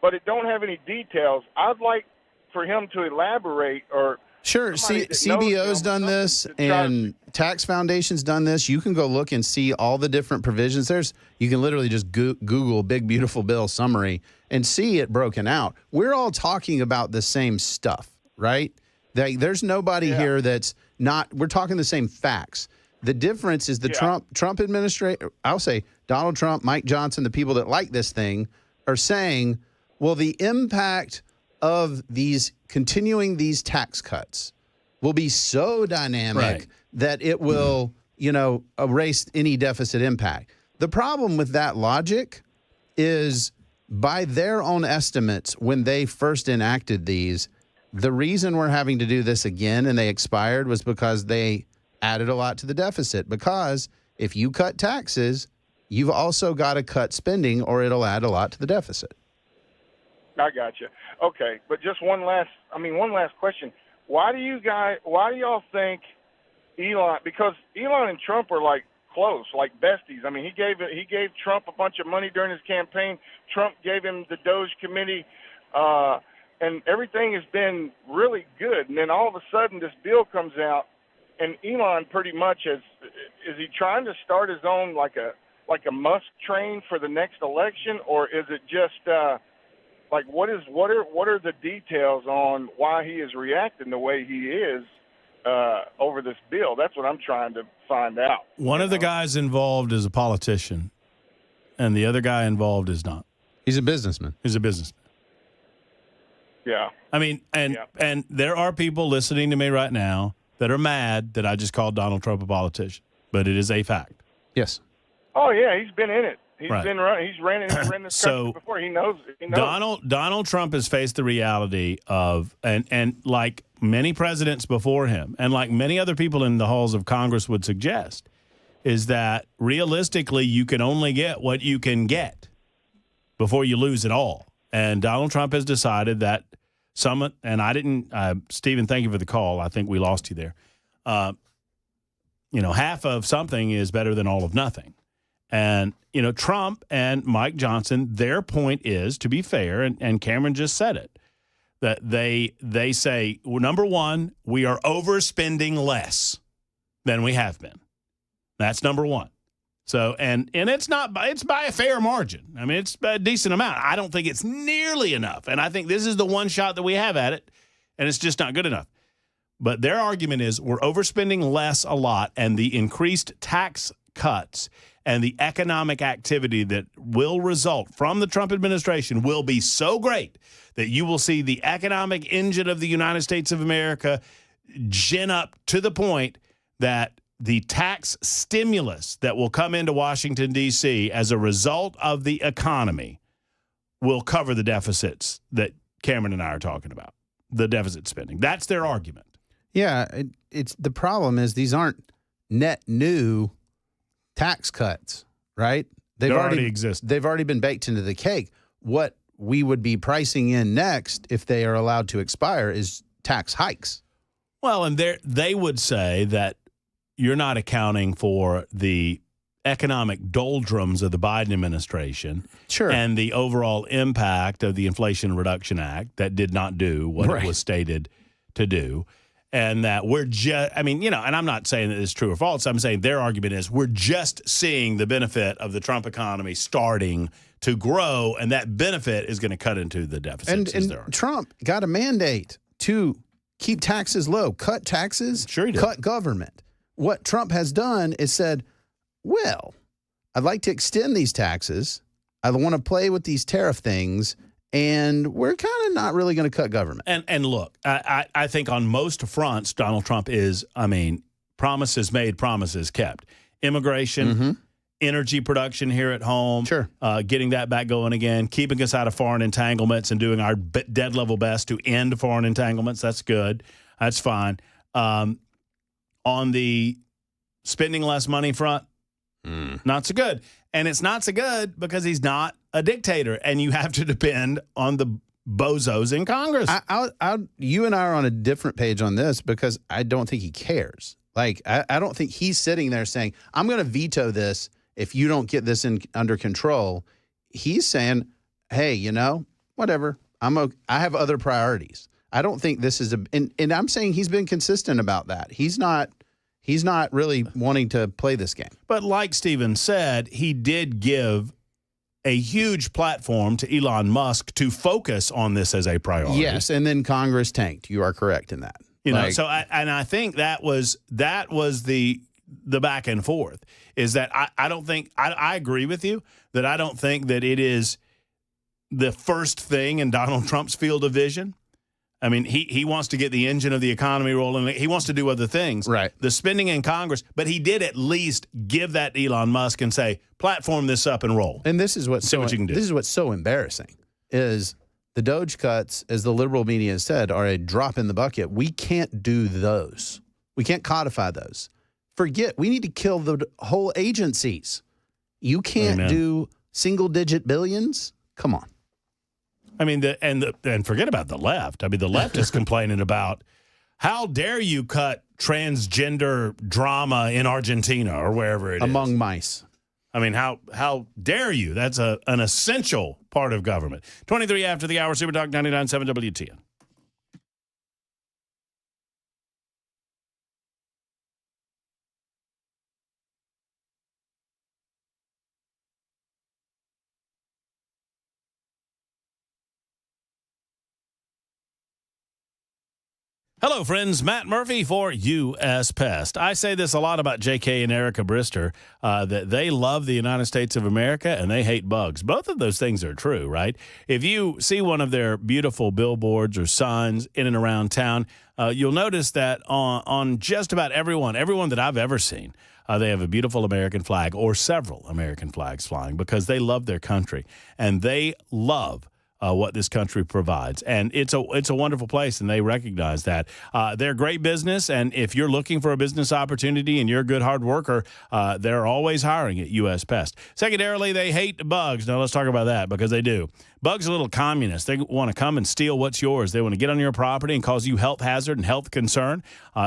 but it don't have any details. I'd like for him to elaborate. Or sure, CBO's done this, and Tax Foundation's done this. You can go look and see all the different provisions. You can literally just Google "Big Beautiful Bill Summary" and see it broken out. We're all talking about the same stuff, right? There's nobody here that's not. We're talking the same facts. The difference is the Trump administration, I'll say Donald Trump, Mike Johnson, the people that like this thing are saying, well, the impact of continuing these tax cuts will be so dynamic that it will, erase any deficit impact. The problem with that logic is by their own estimates, when they first enacted these, the reason we're having to do this again and they expired was because they added a lot to the deficit. Because if you cut taxes, you've also got to cut spending or it'll add a lot to the deficit. I got you. Okay, but just one last question. Why do y'all think Elon, because Elon and Trump are like close, like besties. I mean, he gave Trump a bunch of money during his campaign. Trump gave him the Doge committee, and everything has been really good. And then all of a sudden this bill comes out, and Elon pretty much is he trying to start his own like a Musk train for the next election, or is it just what are the details on why he is reacting the way he is over this bill? That's what I'm trying to find out. One of the guys involved is a politician, and the other guy involved is not. He's a businessman. Yeah. I mean, and there are people listening to me right now that are mad that I just called Donald Trump a politician, but it is a fact. Yes. Oh yeah, he's been in it. He's ran this country before. He knows. Donald Trump has faced the reality of, and like many presidents before him, and like many other people in the halls of Congress would suggest, is that realistically you can only get what you can get before you lose it all. And Donald Trump has decided that Stephen, thank you for the call. I think we lost you there. Half of something is better than all of nothing. And, Trump and Mike Johnson, their point is, to be fair, and Cameron just said it, that they say, well, number one, we are overspending less than we have been. That's number one. So, and it's by a fair margin. I mean, it's a decent amount. I don't think it's nearly enough. And I think this is the one shot that we have at it, and it's just not good enough. But their argument is we're overspending less a lot, and the increased tax cuts and the economic activity that will result from the Trump administration will be so great that you will see the economic engine of the United States of America gin up to the point that the tax stimulus that will come into Washington, D.C. as a result of the economy will cover the deficits that Cameron and I are talking about, the deficit spending. That's their argument. Yeah, it's the problem is these aren't net new tax cuts, right? They already exist. They've already been baked into the cake. What we would be pricing in next, if they are allowed to expire, is tax hikes. Well, and they would say that you're not accounting for the economic doldrums of the Biden administration, sure, and the overall impact of the Inflation Reduction Act that did not do what it was stated to do. And that we're just, and I'm not saying that it's true or false. I'm saying their argument is we're just seeing the benefit of the Trump economy starting to grow, and that benefit is going to cut into the deficits. And Trump got a mandate to keep taxes low, cut taxes, sure he did. Cut government. What Trump has done is said, well, I'd like to extend these taxes. I want to play with these tariff things. And we're kind of not really going to cut government. And look, I think on most fronts, Donald Trump is, promises made, promises kept. Immigration, energy production here at home, sure, getting that back going again, keeping us out of foreign entanglements and doing our dead level best to end foreign entanglements. That's good. That's fine. On the spending less money front, not so good. And it's not so good because he's not a dictator, and you have to depend on the bozos in Congress. You and I are on a different page on this because I don't think he cares. Like, I don't think he's sitting there saying, I'm going to veto this if you don't get this under control. He's saying, hey, whatever. I have other priorities. I don't think this is and I'm saying he's been consistent about that. He's not really wanting to play this game. But like Stephen said, he did give a huge platform to Elon Musk to focus on this as a priority. Yes, and then Congress tanked. You are correct in that. So I think that was the the back and forth, is that I don't think – I agree with you that I don't think that it is the first thing in Donald Trump's field of vision. I mean, he wants to get the engine of the economy rolling. He wants to do other things. Right. The spending in Congress, but he did at least give that to Elon Musk and say, platform this up and roll. And this is what's See what you can do. This is what's so embarrassing is the Doge cuts, as the liberal media has said, are a drop in the bucket. We can't do those. We can't codify those. Forget. We need to kill the whole agencies. You can't do single-digit billions. Come on. I mean, and forget about the left. I mean, the left is complaining about how dare you cut transgender drama in Argentina or wherever it is. Among mice. I mean, how dare you? That's an essential part of government. 23 after the hour, Super Talk 99.7 WTN. Hello, friends. Matt Murphy for U.S. Pest. I say this a lot about J.K. and Erica Brister, that they love the United States of America and they hate bugs. Both of those things are true, right? If you see one of their beautiful billboards or signs in and around town, you'll notice that on just about everyone that I've ever seen, they have a beautiful American flag or several American flags flying because they love their country and they love what this country provides. And it's a wonderful place, and they recognize that. They're great business, and if you're looking for a business opportunity and you're a good hard worker, they're always hiring at U.S. Pest. Secondarily, they hate bugs. Now, let's talk about that because they do. Bugs are little communists. They want to come and steal what's yours. They want to get on your property and cause you health hazard and health concern.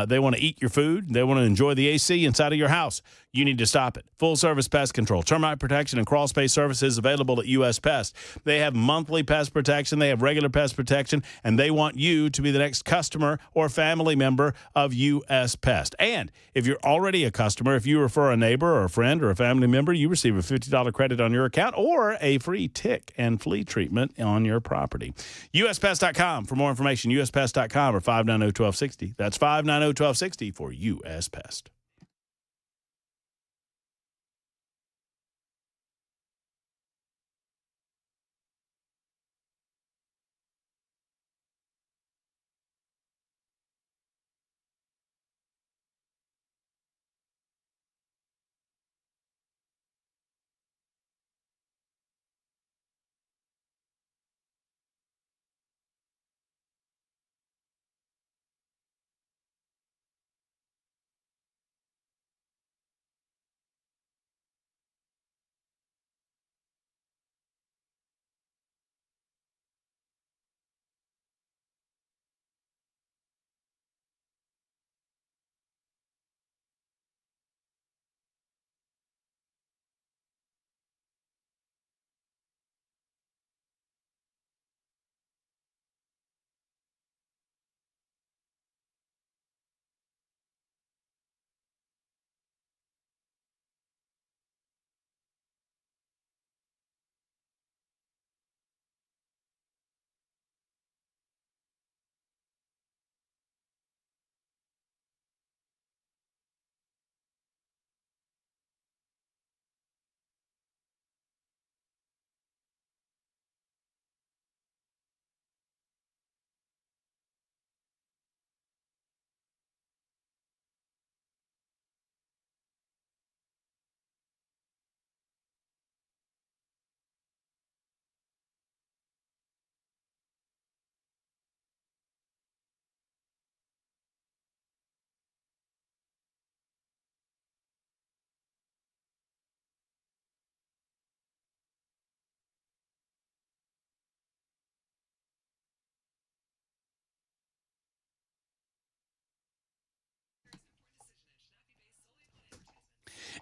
They want to eat your food. They want to enjoy the AC inside of your house. You need to stop it. Full-service pest control, termite protection, and crawl space services available at U.S. Pest. They have monthly pest protection. They have regular pest protection, and they want you to be the next customer or family member of U.S. Pest. And if you're already a customer, if you refer a neighbor or a friend or a family member, you receive a $50 credit on your account or a free tick and flea treatment on your property. USPest.com for more information. USPest.com or 590-1260. That's 590-1260 for U.S. Pest.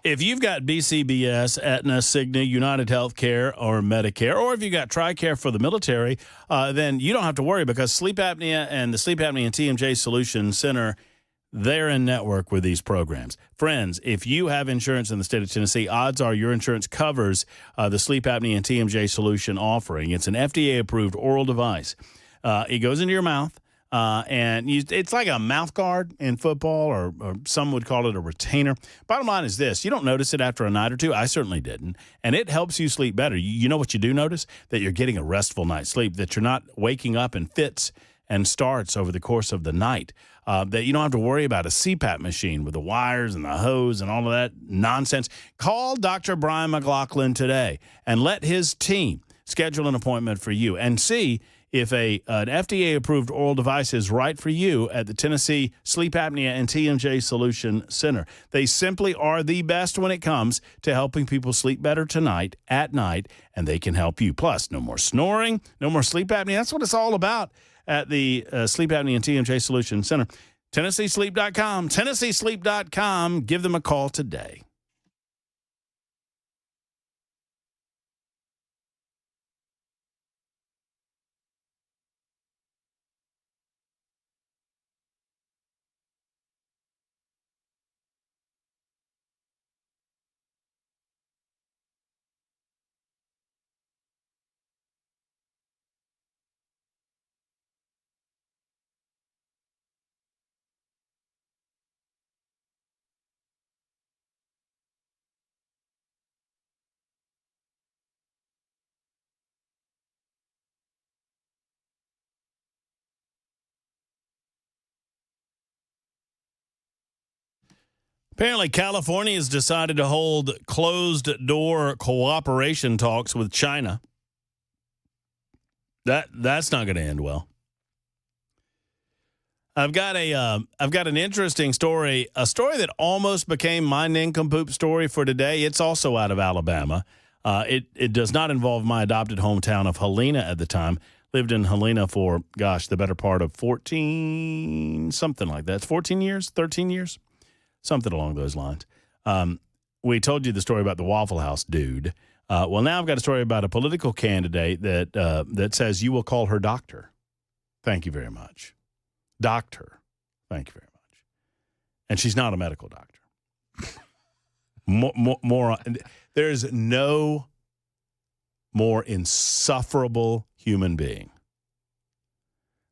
If you've got BCBS, Aetna, Cigna, United Healthcare, or Medicare, or if you've got TRICARE for the military, then you don't have to worry because Sleep Apnea and the Sleep Apnea and TMJ Solution Center, they're in network with these programs. Friends, if you have insurance in the state of Tennessee, odds are your insurance covers the Sleep Apnea and TMJ Solution offering. It's an FDA-approved oral device. It goes into your mouth. It's like a mouth guard in football, or some would call it a retainer. Bottom line is this: you don't notice it after a night or two. I certainly didn't, and it helps you sleep better. You know what you do notice? That you're getting a restful night's sleep. That you're not waking up in fits and starts over the course of the night. That you don't have to worry about a CPAP machine with the wires and the hose and all of that nonsense. Call Dr. Brian McLaughlin today and let his team schedule an appointment for you and see if an FDA-approved oral device is right for you at the Tennessee Sleep Apnea and TMJ Solution Center. They simply are the best when it comes to helping people sleep better tonight, at night, and they can help you. Plus, no more snoring, no more sleep apnea. That's what it's all about at the Sleep Apnea and TMJ Solution Center. TennesseeSleep.com, TennesseeSleep.com. Give them a call today. Apparently, California has decided to hold closed-door cooperation talks with China. That's not going to end well. I've got an interesting story, a story that almost became my Ninkapoops story for today. It's also out of Alabama. It does not involve my adopted hometown of Helena at the time. Lived in Helena for, the better part of 14, something like that. It's 14 years, 13 years. Something along those lines. We told you the story about the Waffle House dude. Well, now I've got a story about a political candidate that says you will call her doctor. Thank you very much. Doctor. Thank you very much. And she's not a medical doctor. There's no more insufferable human being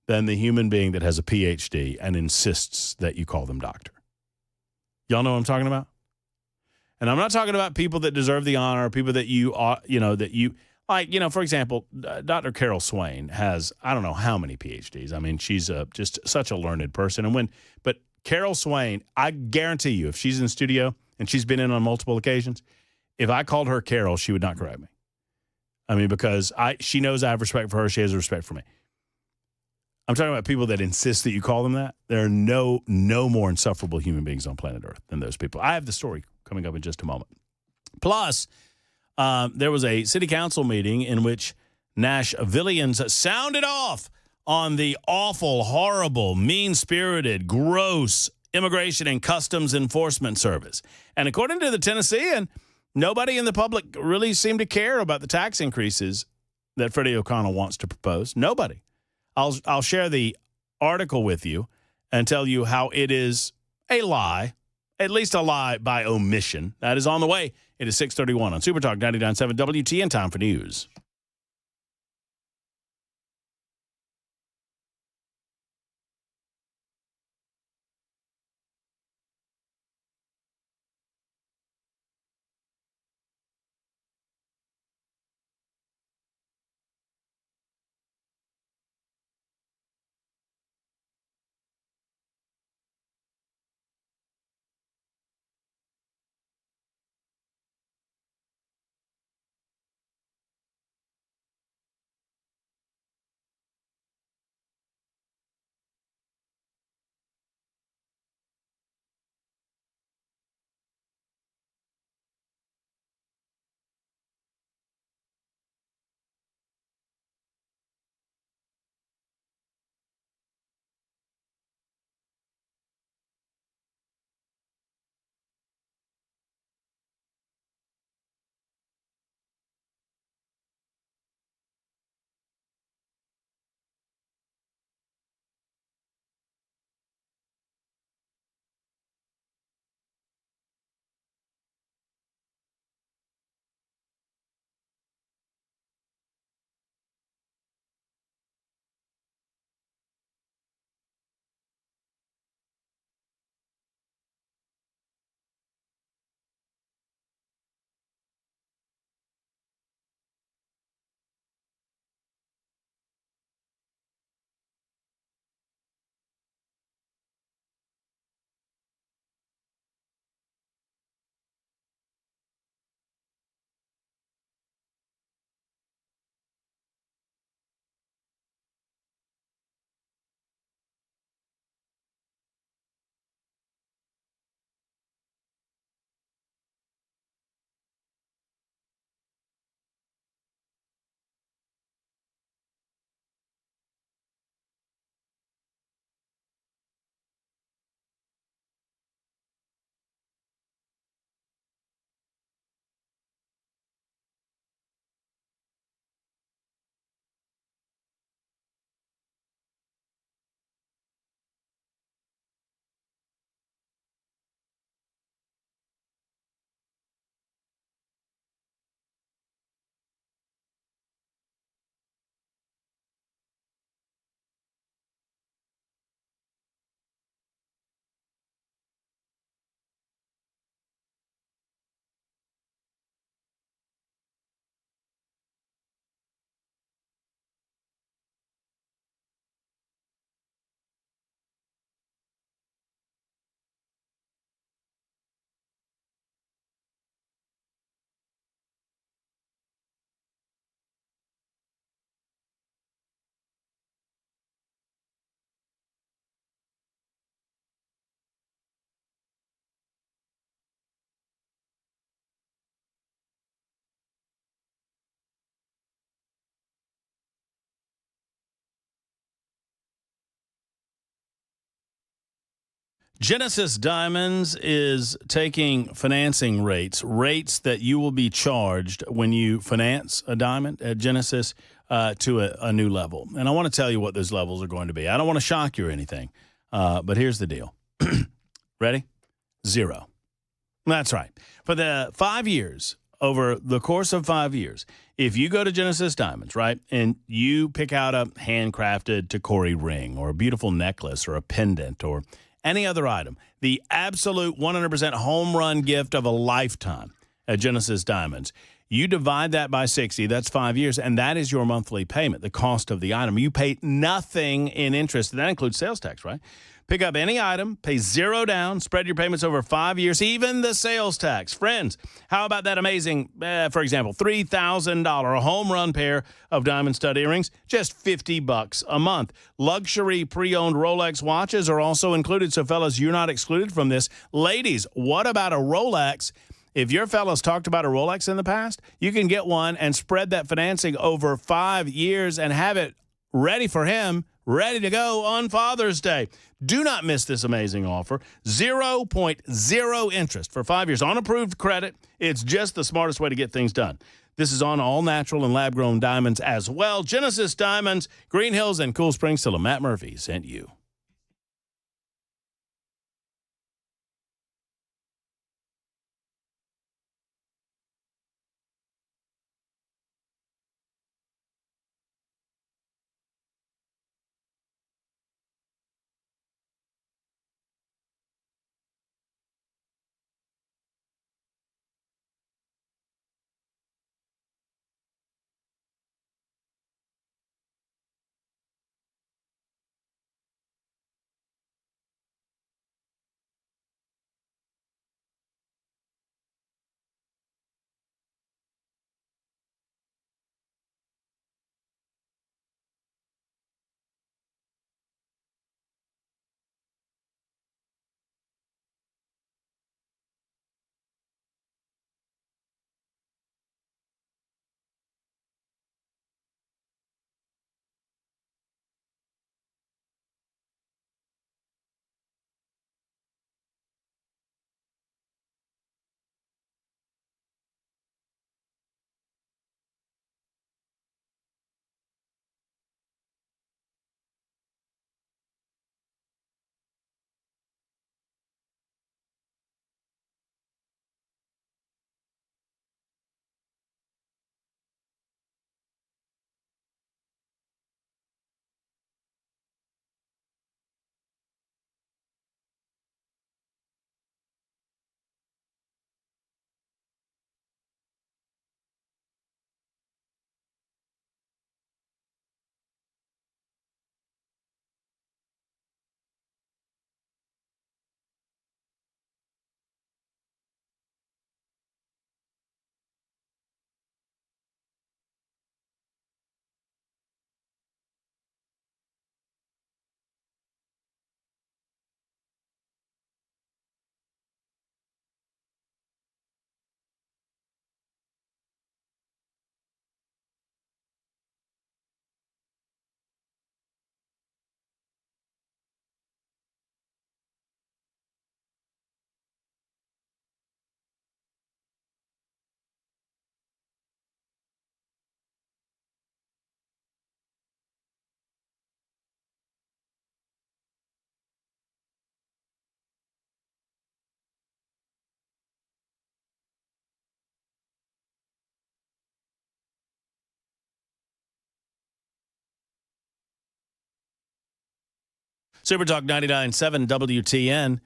than the human being that has a PhD and insists that you call them doctor. Y'all know what I'm talking about? And I'm not talking about people that deserve the honor, people that for example, Dr. Carol Swain has, I don't know how many PhDs. I mean, she's just such a learned person. But Carol Swain, I guarantee you, if she's in studio and she's been in on multiple occasions, if I called her Carol, she would not correct me. I mean, because she knows I have respect for her. She has respect for me. I'm talking about people that insist that you call them that. There are no more insufferable human beings on planet Earth than those people. I have the story coming up in just a moment. Plus, there was a city council meeting in which Nashvillians sounded off on the awful, horrible, mean-spirited, gross Immigration and Customs Enforcement Service. And according to the Tennessean, nobody in the public really seemed to care about the tax increases that Freddie O'Connell wants to propose. Nobody. I'll share the article with you and tell you how it is a lie, at least a lie by omission. That is on the way. It is 6:31 on Super Talk 99.7 WTN. Time for news. Genesis Diamonds is taking financing rates that you will be charged when you finance a diamond at Genesis to a new level. And I want to tell you what those levels are going to be. I don't want to shock you or anything, but here's the deal. Ready? 0. That's right. For the 5 years, over the course of 5 years, if you go to Genesis Diamonds, right, and you pick out a handcrafted Takori ring or a beautiful necklace or a pendant or any other item, the absolute 100% home run gift of a lifetime at Genesis Diamonds, you divide that by 60, that's 5 years, and that is your monthly payment, the cost of the item. You pay nothing in interest, and that includes sales tax, right? Pick up any item, pay 0 down, spread your payments over 5 years, even the sales tax. Friends, how about that amazing, for example, $3,000 home run pair of diamond stud earrings, just $50 a month. Luxury pre-owned Rolex watches are also included, so fellas, you're not excluded from this. Ladies, what about a Rolex? If your fellas talked about a Rolex in the past, you can get one and spread that financing over 5 years and have it ready for him, ready to go on Father's Day. Do not miss this amazing offer. 0.0 interest for 5 years on approved credit. It's just the smartest way to get things done. This is on all natural and lab-grown diamonds as well. Genesis Diamonds, Green Hills, and Cool Springs. Till Matt Murphy sent you. Super Talk 99.7 WTN.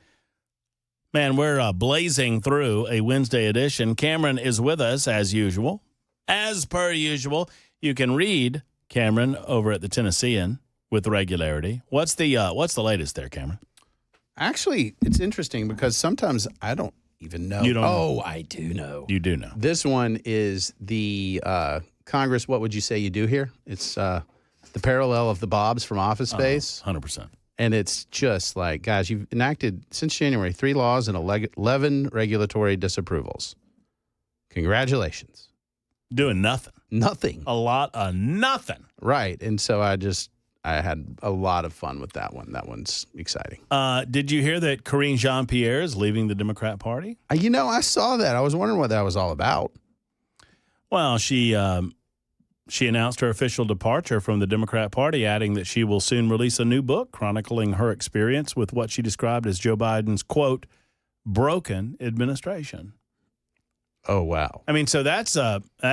Man, we're blazing through a Wednesday edition. Cameron is with us as usual. As per usual, you can read Cameron over at the Tennessean with regularity. What's the latest there, Cameron? Actually, it's interesting because sometimes I don't even know. You don't know. Oh, I do know. You do know. This one is the Congress, what would you say you do here? It's the parallel of the Bobs from Office Space. 100%. And it's just like, guys, you've enacted since January 3 laws and 11 regulatory disapprovals. Congratulations. Doing nothing. Nothing. A lot of nothing. Right. And so I I had a lot of fun with that one. That one's exciting. Did you hear that Karine Jean-Pierre is leaving the Democrat Party? I saw that. I was wondering what that was all about. Well, she announced her official departure from the Democrat Party, adding that she will soon release a new book chronicling her experience with what she described as Joe Biden's, quote, broken administration. Oh, wow. I mean, so that's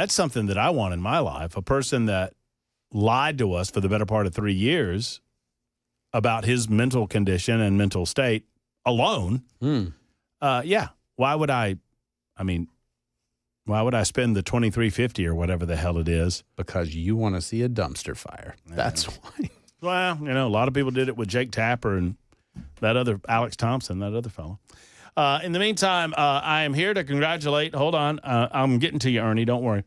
something that I want in my life, a person that lied to us for the better part of 3 years about his mental condition and mental state alone. Yeah. Why would I spend the $23.50 or whatever the hell it is? Because you want to see a dumpster fire. That's why. Well, a lot of people did it with Jake Tapper and that other Alex Thompson, that other fellow. In the meantime, I am here to congratulate. Hold on. I'm getting to you, Ernie. Don't worry.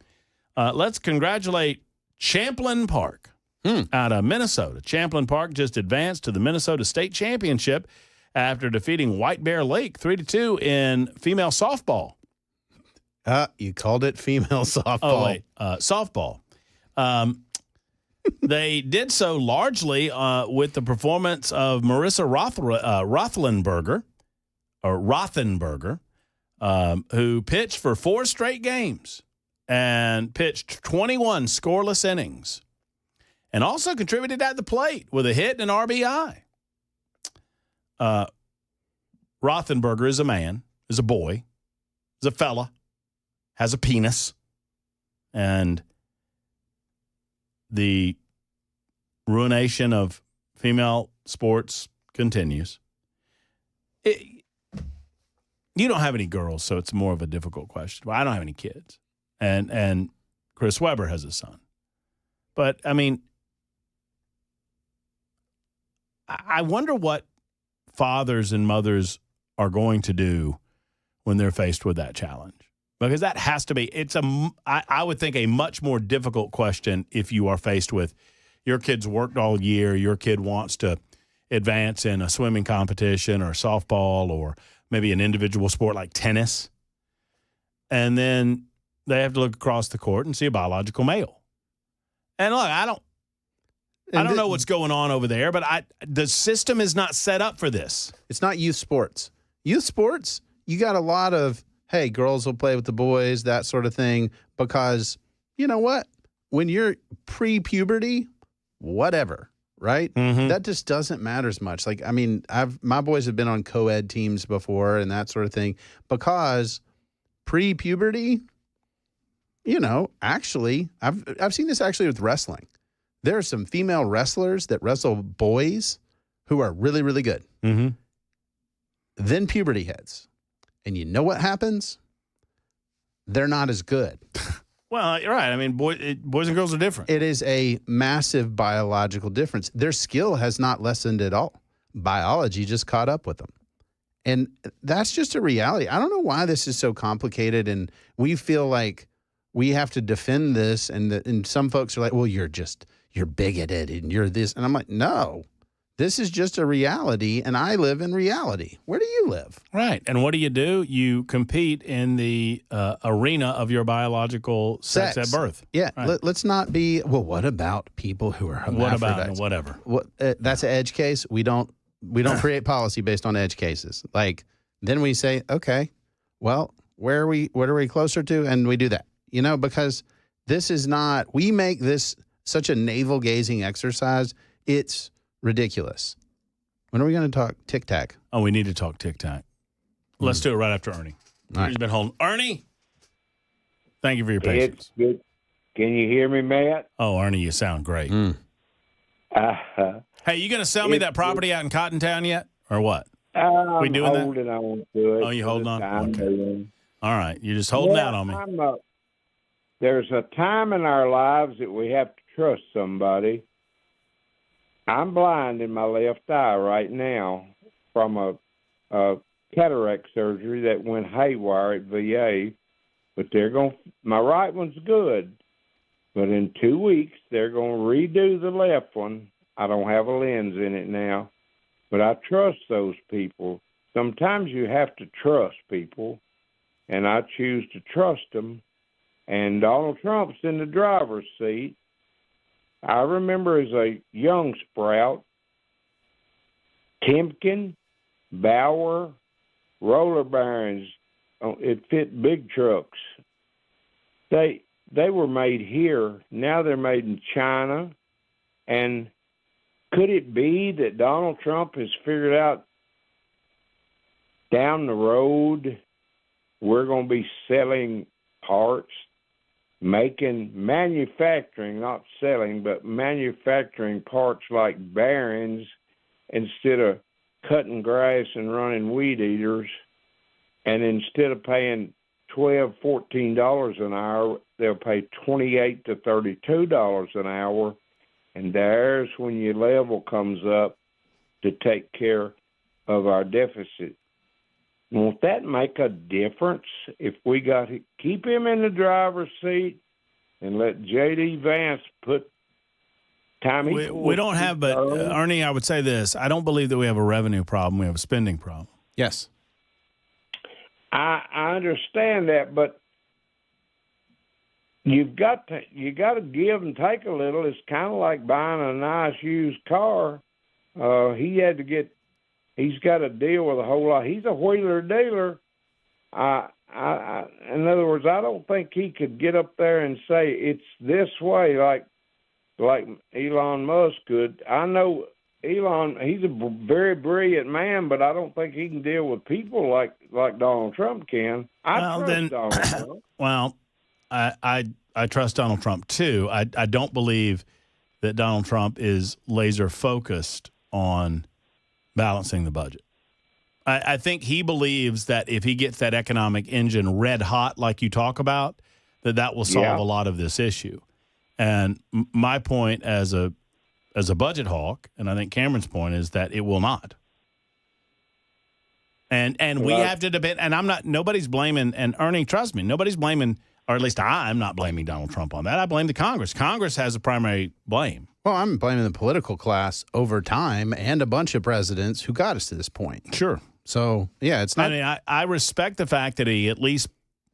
Let's congratulate Champlin Park out of Minnesota. Champlin Park just advanced to the Minnesota State Championship after defeating White Bear Lake 3-2 in female softball. You called it female softball. Oh, wait. Softball. They did so largely with the performance of Marissa Rothenberger, who pitched for 4 straight games and pitched 21 scoreless innings and also contributed at the plate with a hit and an RBI. Rothenberger is a man, is a boy, is a fella, has a penis, and the ruination of female sports continues. You don't have any girls, so it's more of a difficult question. Well, I don't have any kids. And Chris Webber has a son. But, I mean, I wonder what fathers and mothers are going to do when they're faced with that challenge. Because that has to be, I would think, a much more difficult question if you are faced with your kid's worked all year, your kid wants to advance in a swimming competition or softball or maybe an individual sport like tennis. And then they have to look across the court and see a biological male. And look, I don't know what's going on over there, but the system is not set up for this. It's not youth sports. Youth sports, you got a lot of, hey, girls will play with the boys, that sort of thing, because you know what? When you're pre-puberty, whatever, right? Mm-hmm. That just doesn't matter as much. Like, I mean, my boys have been on co-ed teams before and that sort of thing, because pre-puberty, actually, I've seen this actually with wrestling. There are some female wrestlers that wrestle boys who are really, really good. Mm-hmm. Then puberty hits. And you know what happens? They're not as good. Well, you're right. I mean, boys and girls are different. It is a massive biological difference. Their skill has not lessened at all. Biology just caught up with them. And that's just a reality. I don't know why this is so complicated, and we feel like we have to defend this, and some folks are like, well, you're bigoted, and you're this. And I'm like, no. This is just a reality, and I live in reality. Where do you live? Right. And what do? You compete in the arena of your biological sex at birth. Yeah. Right. Let's not be, well, what about people who are hermaphrodites? What about whatever? That's an edge case. We don't create policy based on edge cases. Like, then we say, okay, well, what are we closer to? And we do that, because this is not, we make this such a navel-gazing exercise. It's ridiculous. When are we going to talk Tic Tac? Oh, we need to talk Tic Tac. Let's do it right after Ernie. All right. He's been holding. Ernie, thank you for your patience. It's good. Can you hear me, Matt? Oh, Ernie, you sound great. Hey, you going to sell me that property out in Cottontown yet, or what? I'm we doing holding that? on to it. Oh, you holding on? Okay. All right, you're just holding out on me. There's a time in our lives that we have to trust somebody. I'm blind in my left eye right now from a cataract surgery that went haywire at VA, but my right one's good. But in 2 weeks, they're going to redo the left one. I don't have a lens in it now, but I trust those people. Sometimes you have to trust people, and I choose to trust them. And Donald Trump's in the driver's seat. I remember as a young sprout, Timken, Bauer, roller bearings, it fit big trucks. They were made here. Now they're made in China. And could it be that Donald Trump has figured out down the road we're going to be selling parts, manufacturing, not selling, but manufacturing parts like bearings instead of cutting grass and running weed eaters, and instead of paying $12, $14 an hour, they'll pay $28 to $32 an hour, and there's when your level comes up to take care of our deficit. Won't that make a difference if we got to keep him in the driver's seat and let J.D. Vance put time? We don't have, but Ernie, I would say this. I don't believe that we have a revenue problem. We have a spending problem. Yes. I understand that, but you got to give and take a little. It's kind of like buying a nice used car. He's got to deal with a whole lot. He's a wheeler dealer. In other words, I don't think he could get up there and say it's this way like Elon Musk could. I know Elon, he's a very brilliant man, but I don't think he can deal with people like Donald Trump can. I trust Donald Trump. Well, I trust Donald Trump too. I don't believe that Donald Trump is laser focused on balancing the budget. I think he believes that if he gets that economic engine red hot like you talk about, that will solve a lot of this issue. And my point as a budget hawk, and I think Cameron's point is that it will not. And we have to depend. And nobody's blaming. And Ernie, trust me, nobody's blaming, or at least I'm not blaming Donald Trump on that. I blame the Congress. Congress has a primary blame. Well, I'm blaming the political class over time and a bunch of presidents who got us to this point. Sure. So, yeah, it's not. I mean, I respect the fact that he at least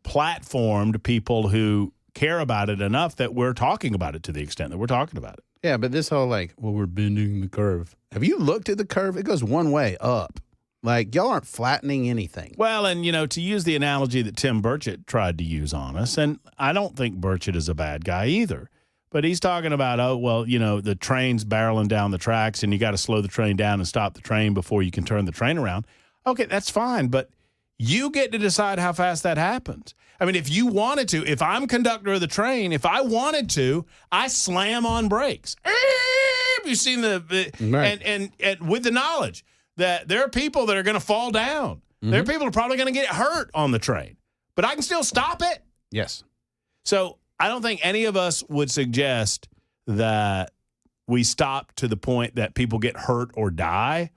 platformed people who care about it enough that we're talking about it to the extent that we're talking about it. Yeah, but this whole we're bending the curve. Have you looked at the curve? It goes one way up. Y'all aren't flattening anything. Well, and, to use the analogy that Tim Burchett tried to use on us, and I don't think Burchett is a bad guy either, but he's talking about, the train's barreling down the tracks and you got to slow the train down and stop the train before you can turn the train around. Okay, that's fine, but you get to decide how fast that happens. I mean, if you wanted to, if I'm conductor of the train, if I wanted to, I slam on brakes. You've seen right. and with the knowledge that there are people that are going to fall down. Mm-hmm. There are people who are probably going to get hurt on the train, but I can still stop it. Yes. So I don't think any of us would suggest that we stop to the point that people get hurt or die.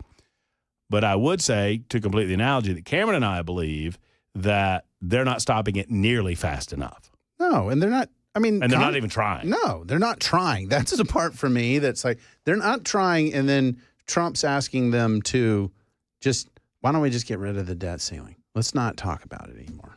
But I would say, to complete the analogy, that Cameron and I believe that they're not stopping it nearly fast enough. No, and they're not. I mean, and they're not even trying. No, they're not trying. That's the part for me that's they're not trying, and then Trump's asking them to why don't we just get rid of the debt ceiling? Let's not talk about it anymore.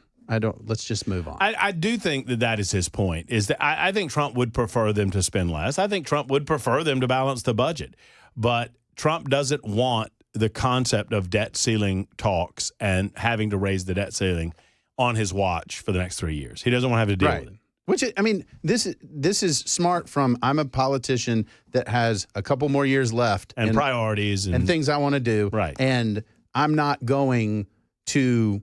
Let's just move on. I do think that is his point, is that I think Trump would prefer them to spend less. I think Trump would prefer them to balance the budget. But Trump doesn't want the concept of debt ceiling talks and having to raise the debt ceiling on his watch for the next 3 years. He doesn't want to have to deal with it. Which, I mean, this is smart from I'm a politician that has a couple more years left. And priorities. And things I want to do. Right. And I'm not going to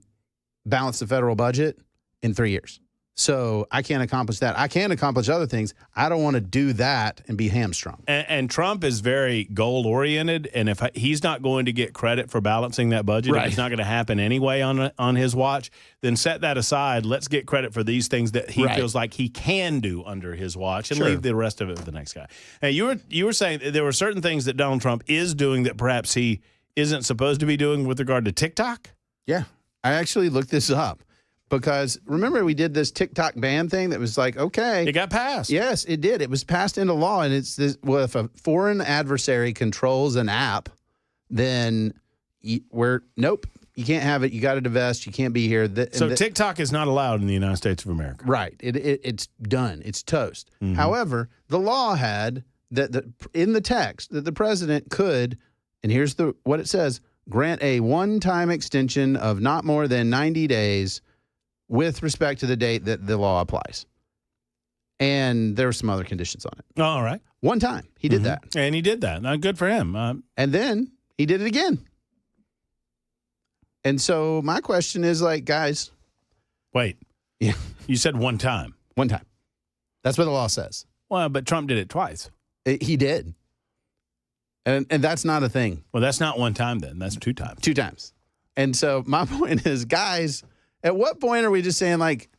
balance the federal budget in 3 years. So I can't accomplish that. I can accomplish other things. I don't want to do that and be hamstrung. And Trump is very goal-oriented, and if he's not going to get credit for balancing that budget, if it's not going to happen anyway on his watch, then set that aside. Let's get credit for these things that he feels like he can do under his watch and leave the rest of it with the next guy. Now, you were saying that there were certain things that Donald Trump is doing that perhaps he isn't supposed to be doing with regard to TikTok? Yeah. I actually looked this up. Because remember, we did this TikTok ban thing that was okay. It got passed. Yes, it did. It was passed into law. And it's this: if a foreign adversary controls an app, then nope, you can't have it. You got to divest. You can't be here. So TikTok is not allowed in the United States of America. Right. It's done. It's toast. Mm-hmm. However, the law had that in the text that the president could, and here's what it says, grant a one-time extension of not more than 90 days with respect to the date that the law applies. And there were some other conditions on it. All right. One time, he did that. And he did that. Now, good for him. And then he did it again. And so my question is, like, guys. Wait. Yeah. You said one time. One time. That's what the law says. Well, but Trump did it twice. He did. And that's not a thing. Well, that's not one time then. That's two times. Two times. And so my point is, guys, at what point are we just saying, like,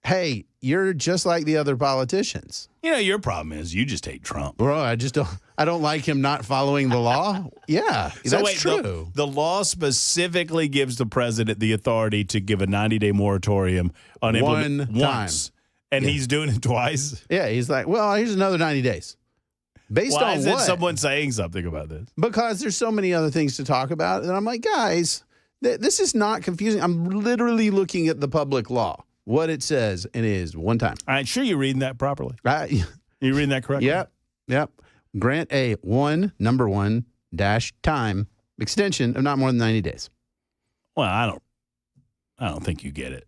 hey, you're just like the other politicians? You know, your problem is you just hate Trump. Bro, I don't like him not following the law. Yeah, so that's wait, true. The law specifically gives the president the authority to give a 90-day moratorium on once. And he's doing it twice? Yeah, he's like, well, here's another 90 days. Based Why on is what? someone saying something about this? Because there's so many other things to talk about. And I'm like, guys, this is not confusing. I'm literally looking at the public law, what it says, and it is one time. All right, sure you're reading that properly. You reading that correctly? Yep. Grant a number one time extension of not more than 90 days. Well, I don't think you get it.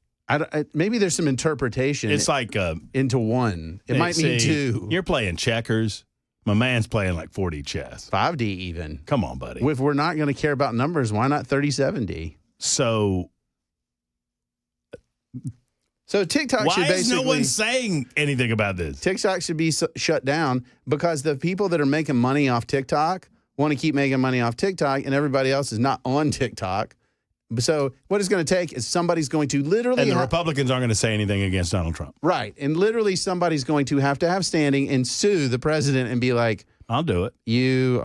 Maybe there's some interpretation. It's like into one. It might mean two. You're playing checkers. My man's playing like 4D chess. 5D even. Come on, buddy. If we're not going to care about numbers, why not 37D? So TikTok why should basically... is no one saying anything about this? TikTok should be shut down because the people that are making money off TikTok want to keep making money off TikTok, and everybody else is not on TikTok. So what it's going to take is somebody's going to literally... And the Republicans aren't going to say anything against Donald Trump. Right. And literally somebody's going to have standing and sue the president and be like, I'll do it. You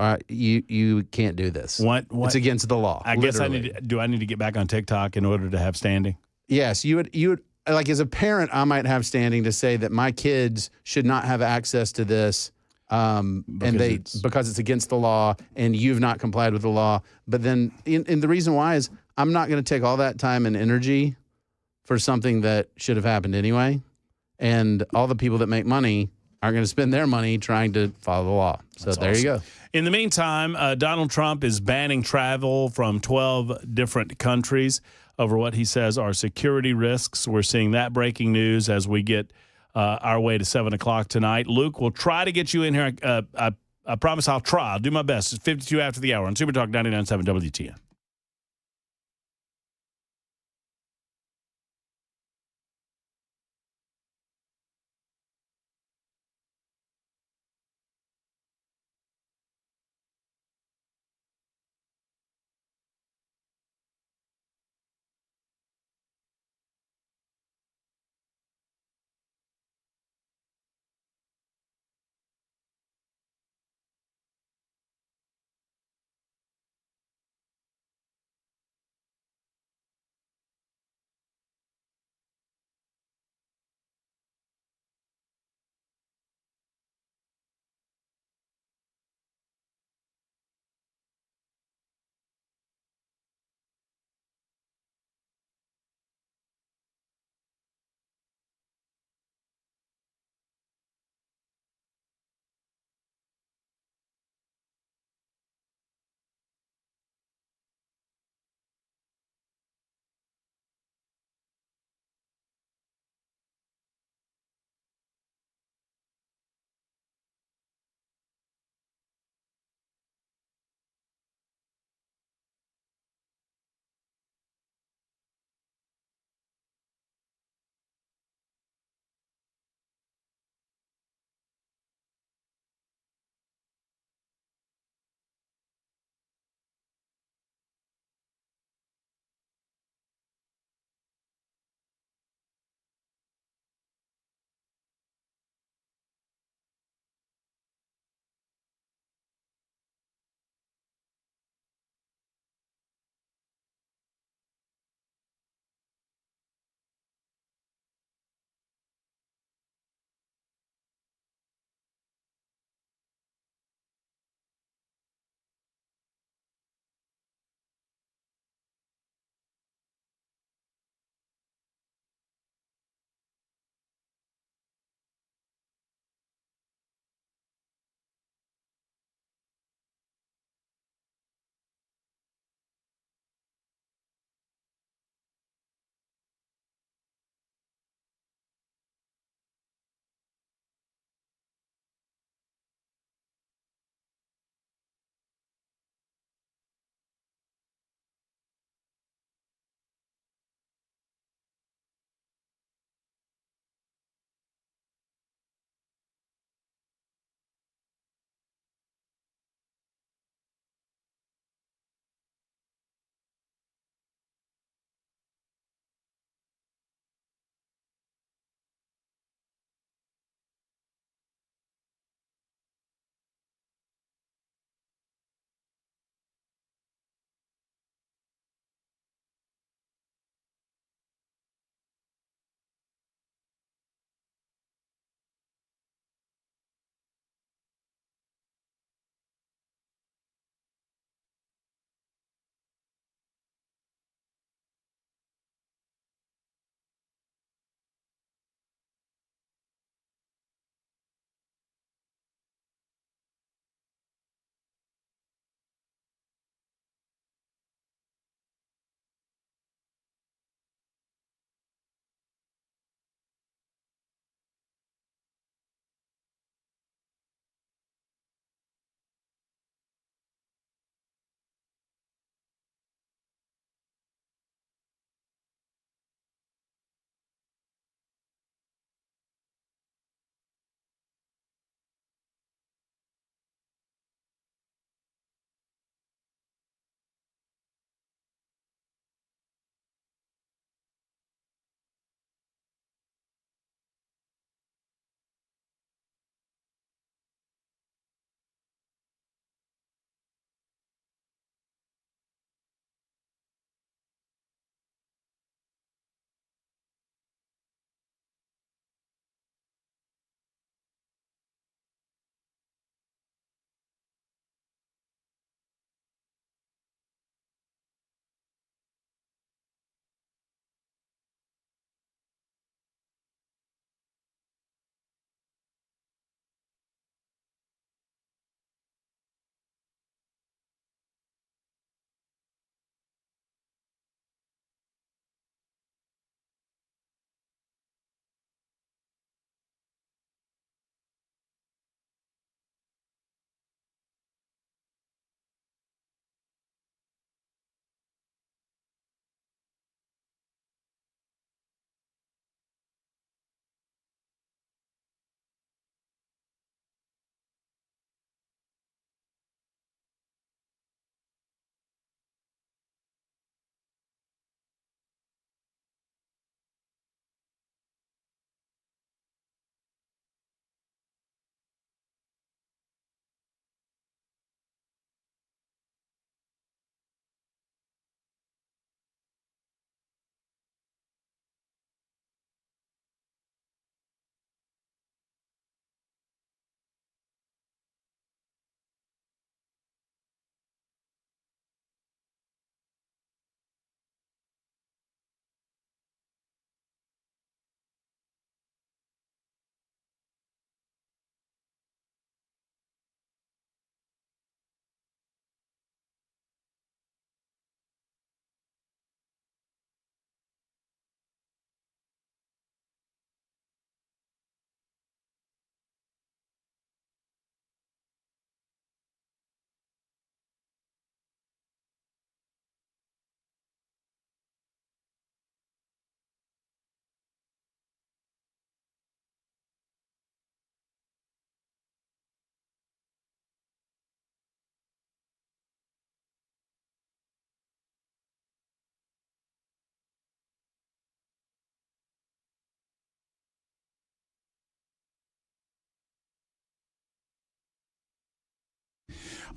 can't do this. What? It's against the law. I guess I need to get back on TikTok in order to have standing? Yes. You would like, as a parent, I might have standing to say that my kids should not have access to this. Because it's against the law and you've not complied with the law. But then and the reason why is I'm not going to take all that time and energy for something that should have happened anyway. And all the people that make money are going to spend their money trying to follow the law. So there you go. In the meantime, Donald Trump is banning travel from 12 different countries over what he says are security risks. We're seeing that breaking news as we get our way to 7 o'clock tonight. Luke, we'll try to get you in here. I promise I'll try. I'll do my best. It's 52 after the hour on Super Talk 99.7 WTN.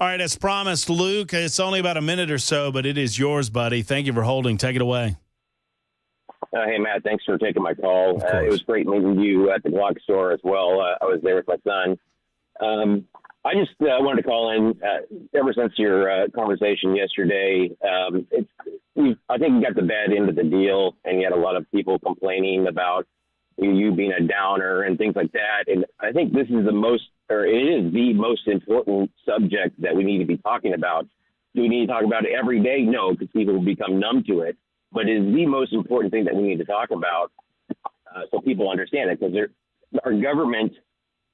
All right, as promised, Luke, it's only about a minute or so, but it is yours, buddy. Thank you for holding. Take it away. Hey, Matt, thanks for taking my call. It was great meeting you at the Glock Store as well. I was there with my son. I just wanted to call in. Ever since your conversation yesterday, I think you got the bad end of the deal, and you had a lot of people complaining about you being a downer and things like that. And I think this is it is the most important subject that we need to be talking about. Do we need to talk about it every day? No, because people will become numb to it. But it is the most important thing that we need to talk about so people understand it, because our government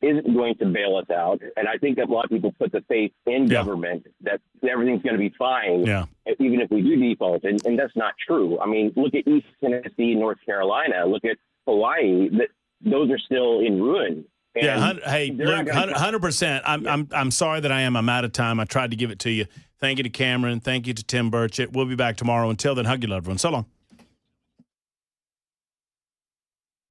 isn't going to bail us out. And I think that a lot of people put the faith in government that everything's going to be fine, even if we do default. And that's not true. I mean, look at East Tennessee, North Carolina. Look at Hawaii. Those are still in ruin. And hey, Luke, 100%. I'm sorry that I'm out of time. I tried to give it to you. Thank you to Cameron. Thank you to Tim Burchett. We'll be back tomorrow. Until then, hug your loved ones. So long.